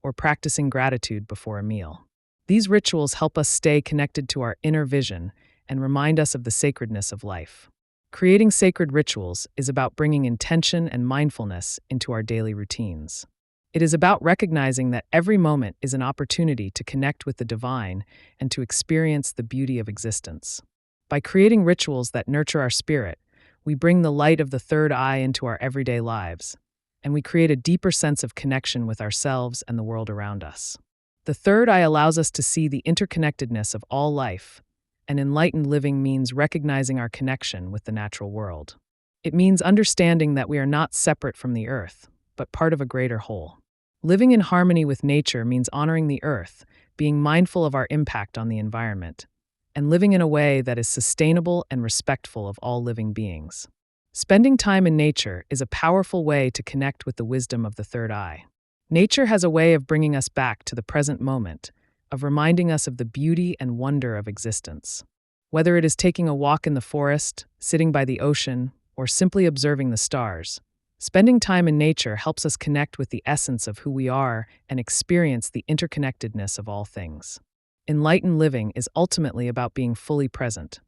or practicing gratitude before a meal. These rituals help us stay connected to our inner vision and remind us of the sacredness of life. Creating sacred rituals is about bringing intention and mindfulness into our daily routines. It is about recognizing that every moment is an opportunity to connect with the divine and to experience the beauty of existence. By creating rituals that nurture our spirit, we bring the light of the third eye into our everyday lives, and we create a deeper sense of connection with ourselves and the world around us. The third eye allows us to see the interconnectedness of all life, and enlightened living means recognizing our connection with the natural world. It means understanding that we are not separate from the earth, but part of a greater whole. Living in harmony with nature means honoring the earth, being mindful of our impact on the environment, and living in a way that is sustainable and respectful of all living beings. Spending time in nature is a powerful way to connect with the wisdom of the third eye. Nature has a way of bringing us back to the present moment, of reminding us of the beauty and wonder of existence. Whether it is taking a walk in the forest, sitting by the ocean, or simply observing the stars, spending time in nature helps us connect with the essence of who we are and experience the interconnectedness of all things. Enlightened living is ultimately about being fully present,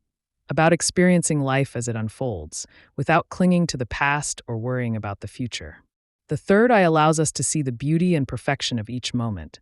about experiencing life as it unfolds, without clinging to the past or worrying about the future. The third eye allows us to see the beauty and perfection of each moment,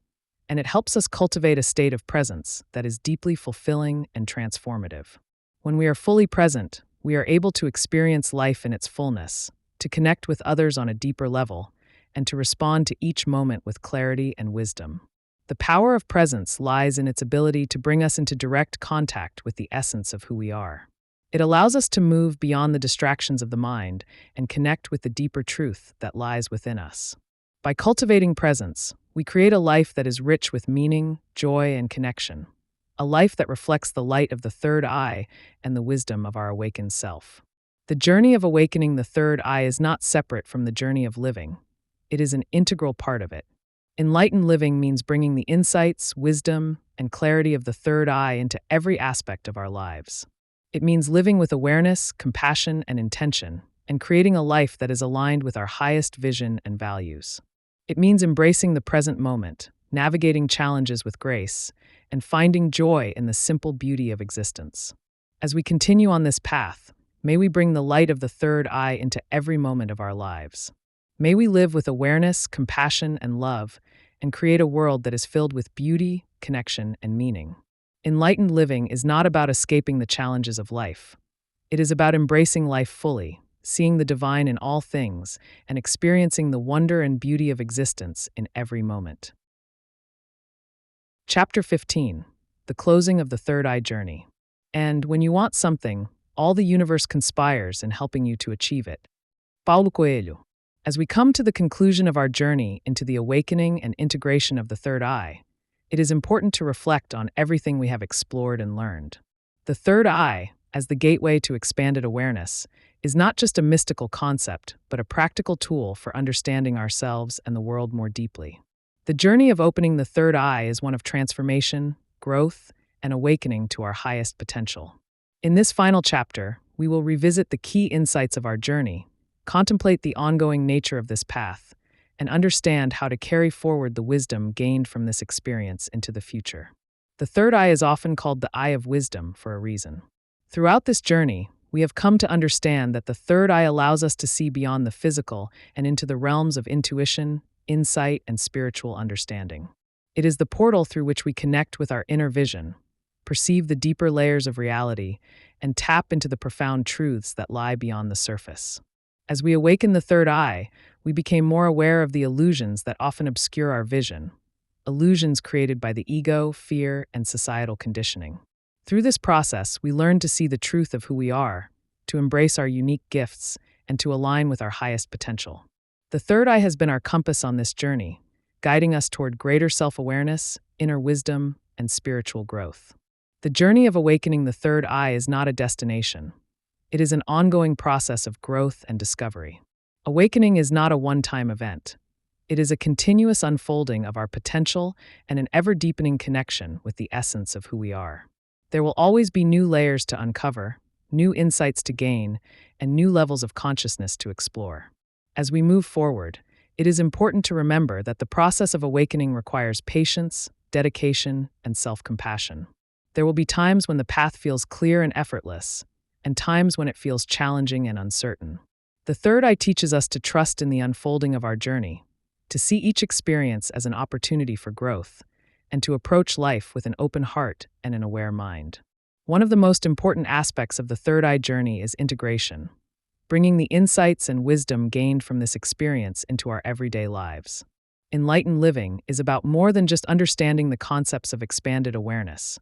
and it helps us cultivate a state of presence that is deeply fulfilling and transformative. When we are fully present, we are able to experience life in its fullness, to connect with others on a deeper level, and to respond to each moment with clarity and wisdom. The power of presence lies in its ability to bring us into direct contact with the essence of who we are. It allows us to move beyond the distractions of the mind and connect with the deeper truth that lies within us. By cultivating presence, we create a life that is rich with meaning, joy, and connection, a life that reflects the light of the third eye and the wisdom of our awakened self. The journey of awakening the third eye is not separate from the journey of living. It is an integral part of it. Enlightened living means bringing the insights, wisdom, and clarity of the third eye into every aspect of our lives. It means living with awareness, compassion, and intention, and creating a life that is aligned with our highest vision and values. It means embracing the present moment, navigating challenges with grace, and finding joy in the simple beauty of existence. As we continue on this path, may we bring the light of the third eye into every moment of our lives. May we live with awareness, compassion, and love, and create a world that is filled with beauty, connection, and meaning. Enlightened living is not about escaping the challenges of life. It is about embracing life fully, seeing the divine in all things, and experiencing the wonder and beauty of existence in every moment. Chapter 15: The Closing of the Third Eye Journey. And when you want something, all the universe conspires in helping you to achieve it. Paulo Coelho. As we come to the conclusion of our journey into the awakening and integration of the third eye, it is important to reflect on everything we have explored and learned. The third eye, as the gateway to expanded awareness, is not just a mystical concept, but a practical tool for understanding ourselves and the world more deeply. The journey of opening the third eye is one of transformation, growth, and awakening to our highest potential. In this final chapter, we will revisit the key insights of our journey, contemplate the ongoing nature of this path, and understand how to carry forward the wisdom gained from this experience into the future. The third eye is often called the eye of wisdom for a reason. Throughout this journey, we have come to understand that the third eye allows us to see beyond the physical and into the realms of intuition, insight, and spiritual understanding. It is the portal through which we connect with our inner vision, perceive the deeper layers of reality, and tap into the profound truths that lie beyond the surface. As we awaken the third eye, we became more aware of the illusions that often obscure our vision, illusions created by the ego, fear, and societal conditioning. Through this process, we learned to see the truth of who we are, to embrace our unique gifts, and to align with our highest potential. The third eye has been our compass on this journey, guiding us toward greater self-awareness, inner wisdom, and spiritual growth. The journey of awakening the third eye is not a destination. It is an ongoing process of growth and discovery. Awakening is not a one-time event. It is a continuous unfolding of our potential and an ever-deepening connection with the essence of who we are. There will always be new layers to uncover, new insights to gain, and new levels of consciousness to explore. As we move forward, it is important to remember that the process of awakening requires patience, dedication, and self-compassion. There will be times when the path feels clear and effortless, and times when it feels challenging and uncertain. The third eye teaches us to trust in the unfolding of our journey, to see each experience as an opportunity for growth, and to approach life with an open heart and an aware mind. One of the most important aspects of the third eye journey is integration, bringing the insights and wisdom gained from this experience into our everyday lives. Enlightened living is about more than just understanding the concepts of expanded awareness.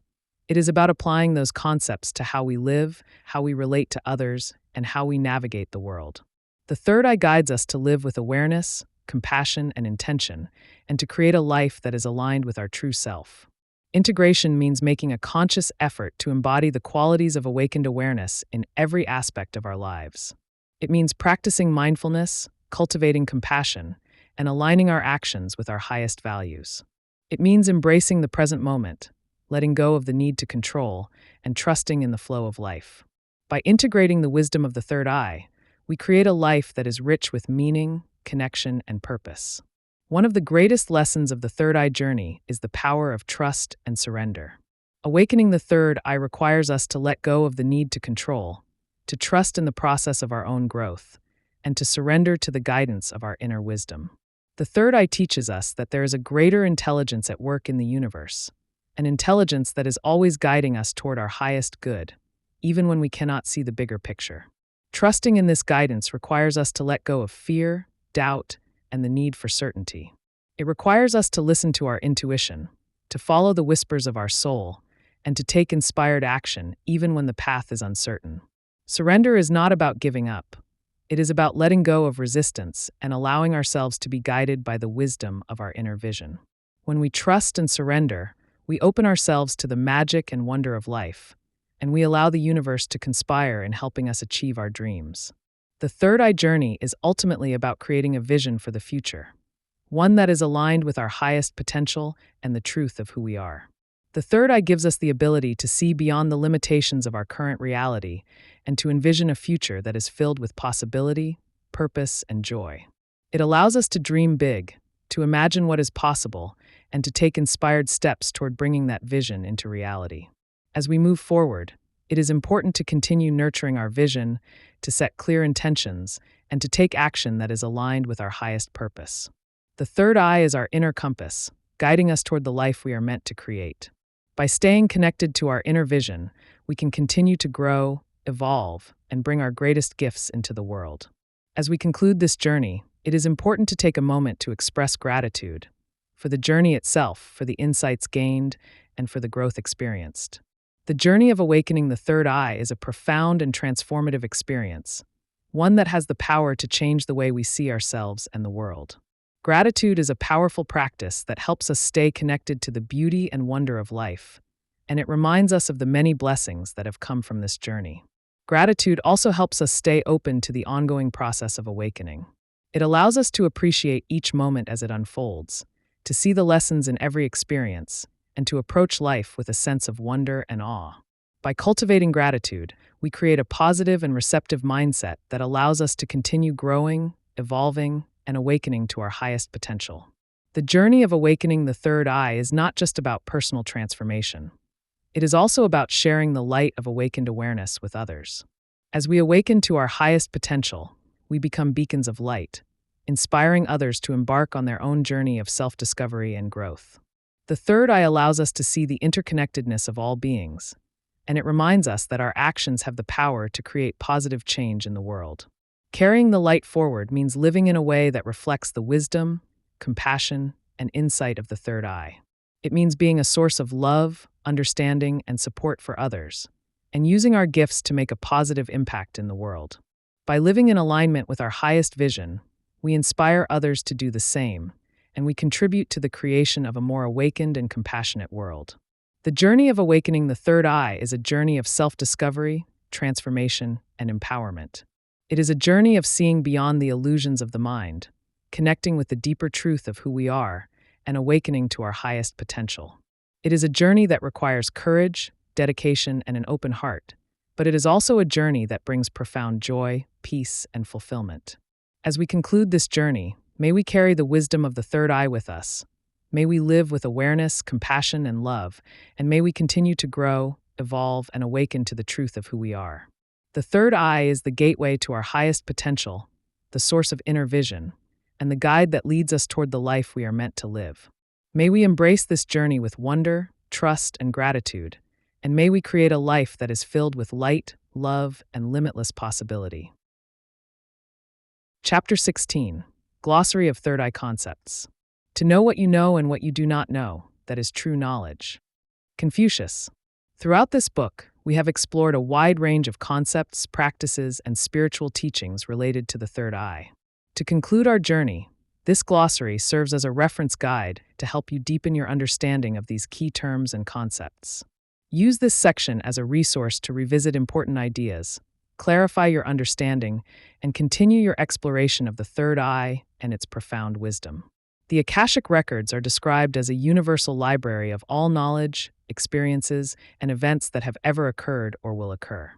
It is about applying those concepts to how we live, how we relate to others, and how we navigate the world. The third eye guides us to live with awareness, compassion, and intention, and to create a life that is aligned with our true self. Integration means making a conscious effort to embody the qualities of awakened awareness in every aspect of our lives. It means practicing mindfulness, cultivating compassion, and aligning our actions with our highest values. It means embracing the present moment, letting go of the need to control, and trusting in the flow of life. By integrating the wisdom of the third eye, we create a life that is rich with meaning, connection, and purpose. One of the greatest lessons of the third eye journey is the power of trust and surrender. Awakening the third eye requires us to let go of the need to control, to trust in the process of our own growth, and to surrender to the guidance of our inner wisdom. The third eye teaches us that there is a greater intelligence at work in the universe, an intelligence that is always guiding us toward our highest good, even when we cannot see the bigger picture. Trusting in this guidance requires us to let go of fear, doubt, and the need for certainty. It requires us to listen to our intuition, to follow the whispers of our soul, and to take inspired action even when the path is uncertain. Surrender is not about giving up. It is about letting go of resistance and allowing ourselves to be guided by the wisdom of our inner vision. When we trust and surrender, we open ourselves to the magic and wonder of life, and we allow the universe to conspire in helping us achieve our dreams. The third eye journey is ultimately about creating a vision for the future, one that is aligned with our highest potential and the truth of who we are. The third eye gives us the ability to see beyond the limitations of our current reality and to envision a future that is filled with possibility, purpose, and joy. It allows us to dream big, to imagine what is possible, and to take inspired steps toward bringing that vision into reality. As we move forward, it is important to continue nurturing our vision, to set clear intentions, and to take action that is aligned with our highest purpose. The third eye is our inner compass, guiding us toward the life we are meant to create. By staying connected to our inner vision, we can continue to grow, evolve, and bring our greatest gifts into the world. As we conclude this journey, it is important to take a moment to express gratitude for the journey itself, for the insights gained, and for the growth experienced. The journey of awakening the third eye is a profound and transformative experience, one that has the power to change the way we see ourselves and the world. Gratitude is a powerful practice that helps us stay connected to the beauty and wonder of life, and it reminds us of the many blessings that have come from this journey. Gratitude also helps us stay open to the ongoing process of awakening. It allows us to appreciate each moment as it unfolds, to see the lessons in every experience, and to approach life with a sense of wonder and awe. By cultivating gratitude, we create a positive and receptive mindset that allows us to continue growing, evolving, and awakening to our highest potential. The journey of awakening the third eye is not just about personal transformation. It is also about sharing the light of awakened awareness with others. As we awaken to our highest potential, we become beacons of light, inspiring others to embark on their own journey of self-discovery and growth. The third eye allows us to see the interconnectedness of all beings, and it reminds us that our actions have the power to create positive change in the world. Carrying the light forward means living in a way that reflects the wisdom, compassion, and insight of the third eye. It means being a source of love, understanding, and support for others, and using our gifts to make a positive impact in the world. By living in alignment with our highest vision, we inspire others to do the same, and we contribute to the creation of a more awakened and compassionate world. The journey of awakening the third eye is a journey of self-discovery, transformation, and empowerment. It is a journey of seeing beyond the illusions of the mind, connecting with the deeper truth of who we are, and awakening to our highest potential. It is a journey that requires courage, dedication, and an open heart, but it is also a journey that brings profound joy, peace, and fulfillment. As we conclude this journey, may we carry the wisdom of the third eye with us. May we live with awareness, compassion, and love, and may we continue to grow, evolve, and awaken to the truth of who we are. The third eye is the gateway to our highest potential, the source of inner vision, and the guide that leads us toward the life we are meant to live. May we embrace this journey with wonder, trust, and gratitude, and may we create a life that is filled with light, love, and limitless possibility. Chapter 16. Glossary of Third Eye Concepts. To know what you know and what you do not know, that is true knowledge. Confucius. Throughout this book, we have explored a wide range of concepts, practices, and spiritual teachings related to the third eye. To conclude our journey, this glossary serves as a reference guide to help you deepen your understanding of these key terms and concepts. Use this section as a resource to revisit important ideas, clarify your understanding, and continue your exploration of the third eye and its profound wisdom. The Akashic Records are described as a universal library of all knowledge, experiences, and events that have ever occurred or will occur.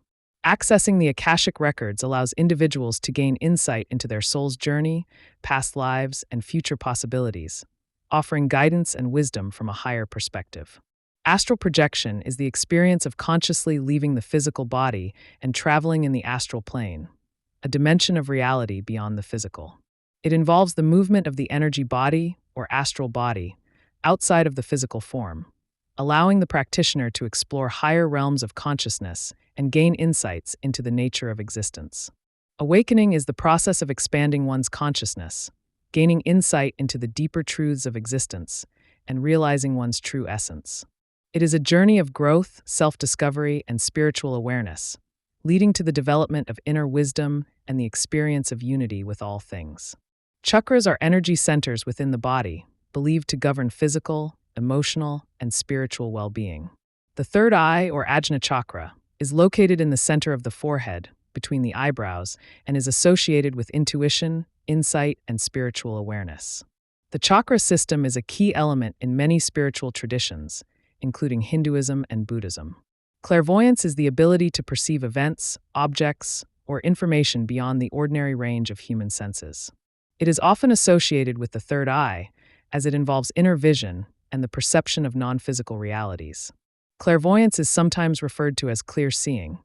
Accessing the Akashic Records allows individuals to gain insight into their soul's journey, past lives, and future possibilities, offering guidance and wisdom from a higher perspective. Astral projection is the experience of consciously leaving the physical body and traveling in the astral plane, a dimension of reality beyond the physical. It involves the movement of the energy body, or astral body, outside of the physical form, allowing the practitioner to explore higher realms of consciousness and gain insights into the nature of existence. Awakening is the process of expanding one's consciousness, gaining insight into the deeper truths of existence, and realizing one's true essence. It is a journey of growth, self-discovery, and spiritual awareness, leading to the development of inner wisdom and the experience of unity with all things. Chakras are energy centers within the body, believed to govern physical, emotional, and spiritual well-being. The third eye, or Ajna chakra, is located in the center of the forehead, between the eyebrows, and is associated with intuition, insight, and spiritual awareness. The chakra system is a key element in many spiritual traditions, including Hinduism and Buddhism. Clairvoyance is the ability to perceive events, objects, or information beyond the ordinary range of human senses. It is often associated with the third eye, as it involves inner vision and the perception of non-physical realities. Clairvoyance is sometimes referred to as clear seeing,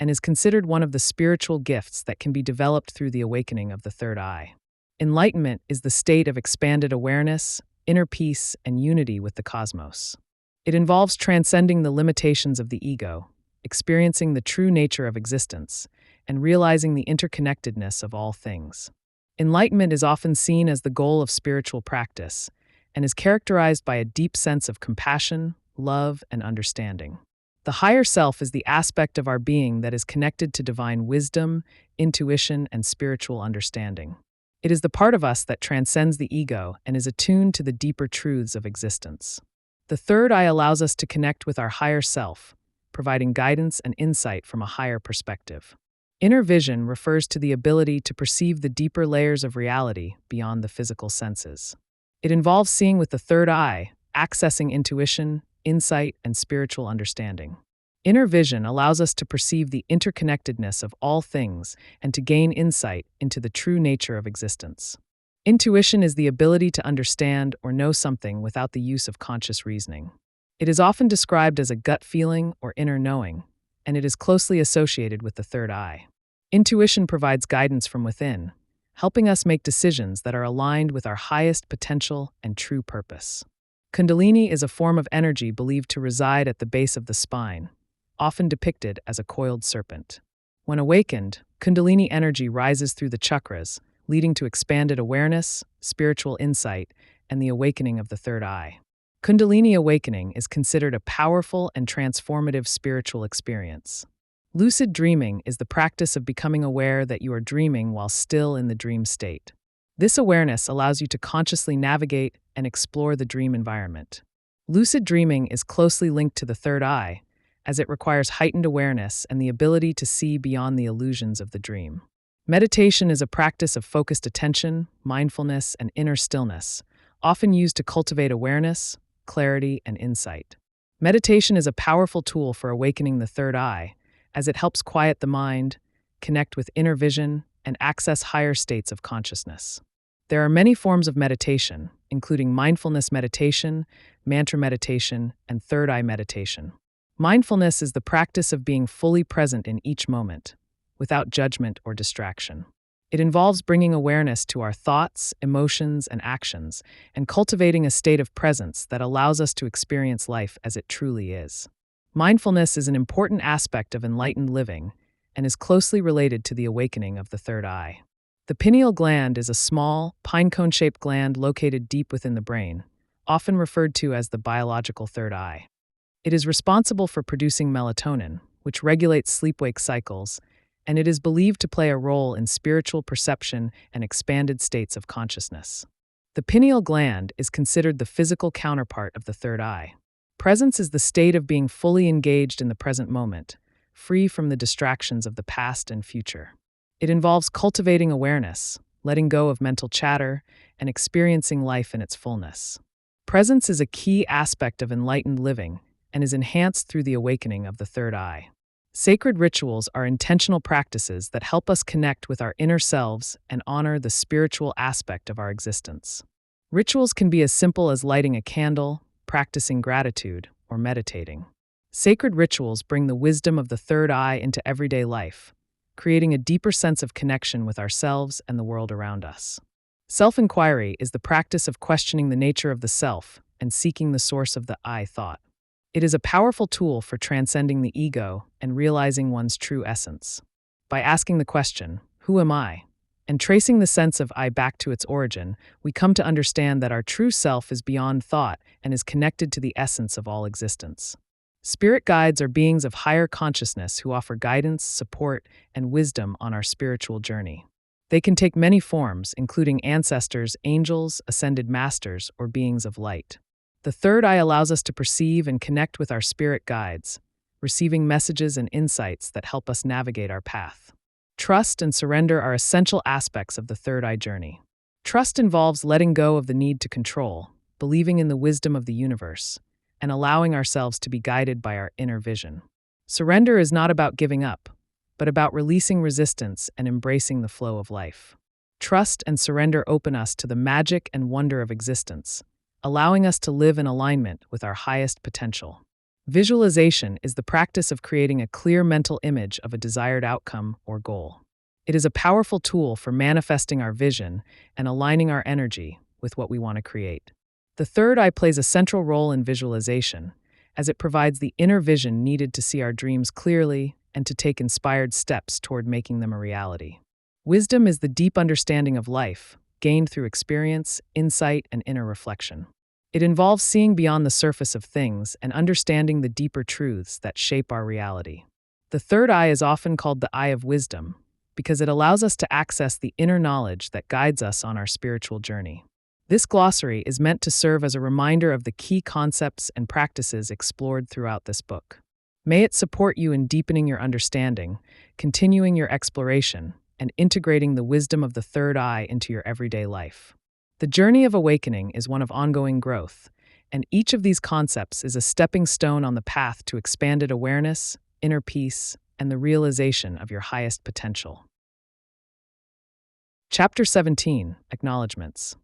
and is considered one of the spiritual gifts that can be developed through the awakening of the third eye. Enlightenment is the state of expanded awareness, inner peace, and unity with the cosmos. It involves transcending the limitations of the ego, experiencing the true nature of existence, and realizing the interconnectedness of all things. Enlightenment is often seen as the goal of spiritual practice, and is characterized by a deep sense of compassion, love, and understanding. The higher self is the aspect of our being that is connected to divine wisdom, intuition, and spiritual understanding. It is the part of us that transcends the ego and is attuned to the deeper truths of existence. The third eye allows us to connect with our higher self, providing guidance and insight from a higher perspective. Inner vision refers to the ability to perceive the deeper layers of reality beyond the physical senses. It involves seeing with the third eye, accessing intuition, insight, and spiritual understanding. Inner vision allows us to perceive the interconnectedness of all things and to gain insight into the true nature of existence. Intuition is the ability to understand or know something without the use of conscious reasoning. It is often described as a gut feeling or inner knowing, and it is closely associated with the third eye. Intuition provides guidance from within, helping us make decisions that are aligned with our highest potential and true purpose. Kundalini is a form of energy believed to reside at the base of the spine, often depicted as a coiled serpent. When awakened, Kundalini energy rises through the chakras, leading to expanded awareness, spiritual insight, and the awakening of the third eye. Kundalini awakening is considered a powerful and transformative spiritual experience. Lucid dreaming is the practice of becoming aware that you are dreaming while still in the dream state. This awareness allows you to consciously navigate and explore the dream environment. Lucid dreaming is closely linked to the third eye, as it requires heightened awareness and the ability to see beyond the illusions of the dream. Meditation is a practice of focused attention, mindfulness, and inner stillness, often used to cultivate awareness, clarity, and insight. Meditation is a powerful tool for awakening the third eye, as it helps quiet the mind, connect with inner vision, and access higher states of consciousness. There are many forms of meditation, including mindfulness meditation, mantra meditation, and third eye meditation. Mindfulness is the practice of being fully present in each moment, without judgment or distraction. It involves bringing awareness to our thoughts, emotions, and actions, and cultivating a state of presence that allows us to experience life as it truly is. Mindfulness is an important aspect of enlightened living and is closely related to the awakening of the third eye. The pineal gland is a small, pinecone-shaped gland located deep within the brain, often referred to as the biological third eye. It is responsible for producing melatonin, which regulates sleep-wake cycles, and it is believed to play a role in spiritual perception and expanded states of consciousness. The pineal gland is considered the physical counterpart of the third eye. Presence is the state of being fully engaged in the present moment, free from the distractions of the past and future. It involves cultivating awareness, letting go of mental chatter, and experiencing life in its fullness. Presence is a key aspect of enlightened living and is enhanced through the awakening of the third eye. Sacred rituals are intentional practices that help us connect with our inner selves and honor the spiritual aspect of our existence. Rituals can be as simple as lighting a candle, practicing gratitude, or meditating. Sacred rituals bring the wisdom of the third eye into everyday life, creating a deeper sense of connection with ourselves and the world around us. Self-inquiry is the practice of questioning the nature of the self and seeking the source of the I thought. It is a powerful tool for transcending the ego and realizing one's true essence. By asking the question, "Who am I?" and tracing the sense of I back to its origin, we come to understand that our true self is beyond thought and is connected to the essence of all existence. Spirit guides are beings of higher consciousness who offer guidance, support, and wisdom on our spiritual journey. They can take many forms, including ancestors, angels, ascended masters, or beings of light. The third eye allows us to perceive and connect with our spirit guides, receiving messages and insights that help us navigate our path. Trust and surrender are essential aspects of the third eye journey. Trust involves letting go of the need to control, believing in the wisdom of the universe, and allowing ourselves to be guided by our inner vision. Surrender is not about giving up, but about releasing resistance and embracing the flow of life. Trust and surrender open us to the magic and wonder of existence, allowing us to live in alignment with our highest potential. Visualization is the practice of creating a clear mental image of a desired outcome or goal. It is a powerful tool for manifesting our vision and aligning our energy with what we want to create. The third eye plays a central role in visualization, as it provides the inner vision needed to see our dreams clearly and to take inspired steps toward making them a reality. Wisdom is the deep understanding of life, gained through experience, insight, and inner reflection. It involves seeing beyond the surface of things and understanding the deeper truths that shape our reality. The third eye is often called the eye of wisdom because it allows us to access the inner knowledge that guides us on our spiritual journey. This glossary is meant to serve as a reminder of the key concepts and practices explored throughout this book. May it support you in deepening your understanding, continuing your exploration, and integrating the wisdom of the third eye into your everyday life. The journey of awakening is one of ongoing growth, and each of these concepts is a stepping stone on the path to expanded awareness, inner peace, and the realization of your highest potential. Chapter 17, Acknowledgments.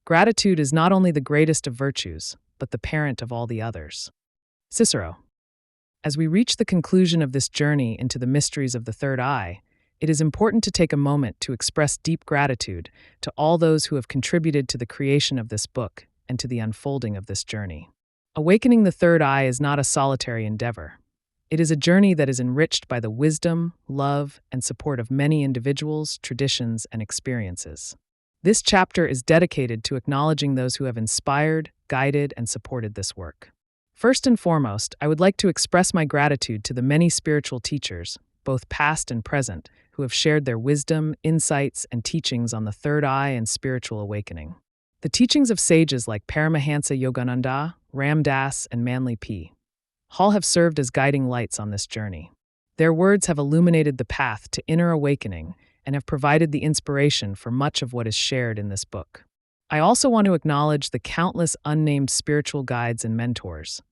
Gratitude is not only the greatest of virtues, but the parent of all the others. Cicero. As we reach the conclusion of this journey into the mysteries of the third eye, it is important to take a moment to express deep gratitude to all those who have contributed to the creation of this book and to the unfolding of this journey. Awakening the third eye is not a solitary endeavor. It is a journey that is enriched by the wisdom, love, and support of many individuals, traditions, and experiences. This chapter is dedicated to acknowledging those who have inspired, guided, and supported this work. First and foremost, I would like to express my gratitude to the many spiritual teachers, both past and present, who have shared their wisdom, insights, and teachings on the third eye and spiritual awakening. The teachings of sages like Paramahansa Yogananda, Ram Dass, and Manly P. Hall have served as guiding lights on this journey. Their words have illuminated the path to inner awakening and have provided the inspiration for much of what is shared in this book. I also want to acknowledge the countless unnamed spiritual guides and mentors,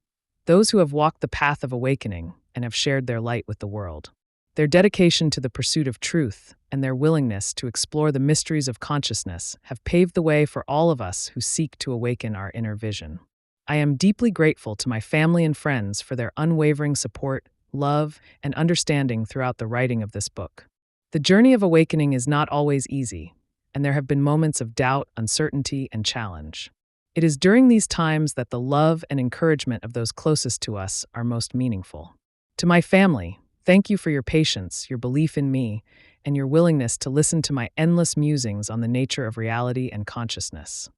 those who have walked the path of awakening and have shared their light with the world. Their dedication to the pursuit of truth and their willingness to explore the mysteries of consciousness have paved the way for all of us who seek to awaken our inner vision. I am deeply grateful to my family and friends for their unwavering support, love, and understanding throughout the writing of this book. The journey of awakening is not always easy, and there have been moments of doubt, uncertainty, and challenge. It is during these times that the love and encouragement of those closest to us are most meaningful. To my family, thank you for your patience, your belief in me, and your willingness to listen to my endless musings on the nature of reality and consciousness.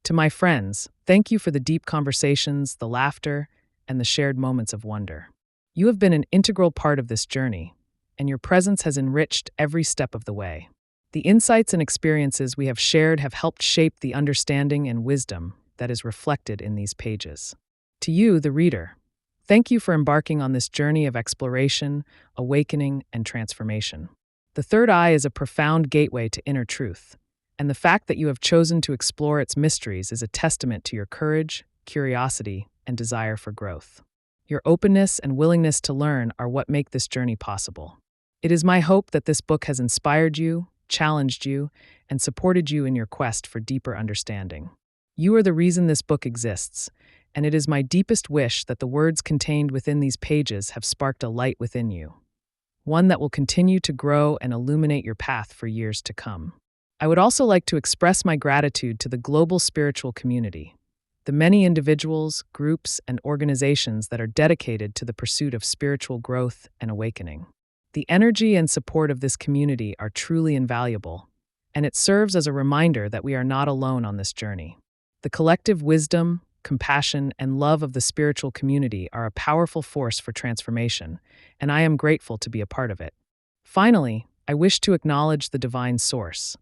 To my friends, thank you for the deep conversations, the laughter, and the shared moments of wonder. You have been an integral part of this journey, and your presence has enriched every step of the way. The insights and experiences we have shared have helped shape the understanding and wisdom that is reflected in these pages. To you, the reader, thank you for embarking on this journey of exploration, awakening, and transformation. The third eye is a profound gateway to inner truth, and the fact that you have chosen to explore its mysteries is a testament to your courage, curiosity, and desire for growth. Your openness and willingness to learn are what make this journey possible. It is my hope that this book has inspired you, challenged you, and supported you in your quest for deeper understanding. You are the reason this book exists, and it is my deepest wish that the words contained within these pages have sparked a light within you, one that will continue to grow and illuminate your path for years to come. I would also like to express my gratitude to the global spiritual community, the many individuals, groups, and organizations that are dedicated to the pursuit of spiritual growth and awakening. The energy and support of this community are truly invaluable, and it serves as a reminder that we are not alone on this journey. The collective wisdom, compassion, and love of the spiritual community are a powerful force for transformation, and I am grateful to be a part of it. Finally, I wish to acknowledge the divine source,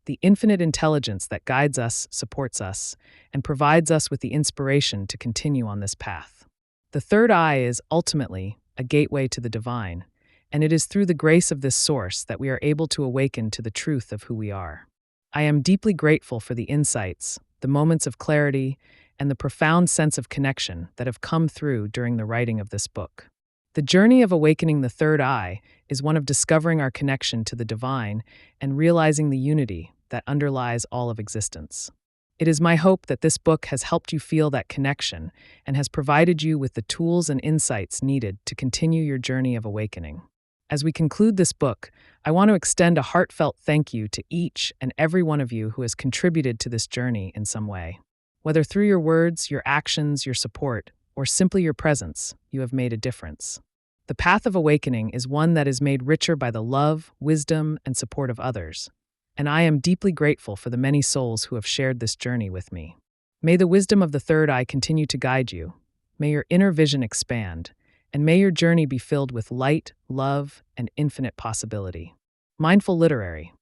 the infinite intelligence that guides us, supports us, and provides us with the inspiration to continue on this path. The third eye is, ultimately, a gateway to the divine, and it is through the grace of this source that we are able to awaken to the truth of who we are. I am deeply grateful for the insights, the moments of clarity, and the profound sense of connection that have come through during the writing of this book. The journey of awakening the third eye is one of discovering our connection to the divine and realizing the unity that underlies all of existence. It is my hope that this book has helped you feel that connection and has provided you with the tools and insights needed to continue your journey of awakening. As we conclude this book, I want to extend a heartfelt thank you to each and every one of you who has contributed to this journey in some way. Whether through your words, your actions, your support, or simply your presence, you have made a difference. The path of awakening is one that is made richer by the love, wisdom, and support of others, and I am deeply grateful for the many souls who have shared this journey with me. May the wisdom of the third eye continue to guide you. May your inner vision expand, and may your journey be filled with light, love, and infinite possibility. Mindful Literary.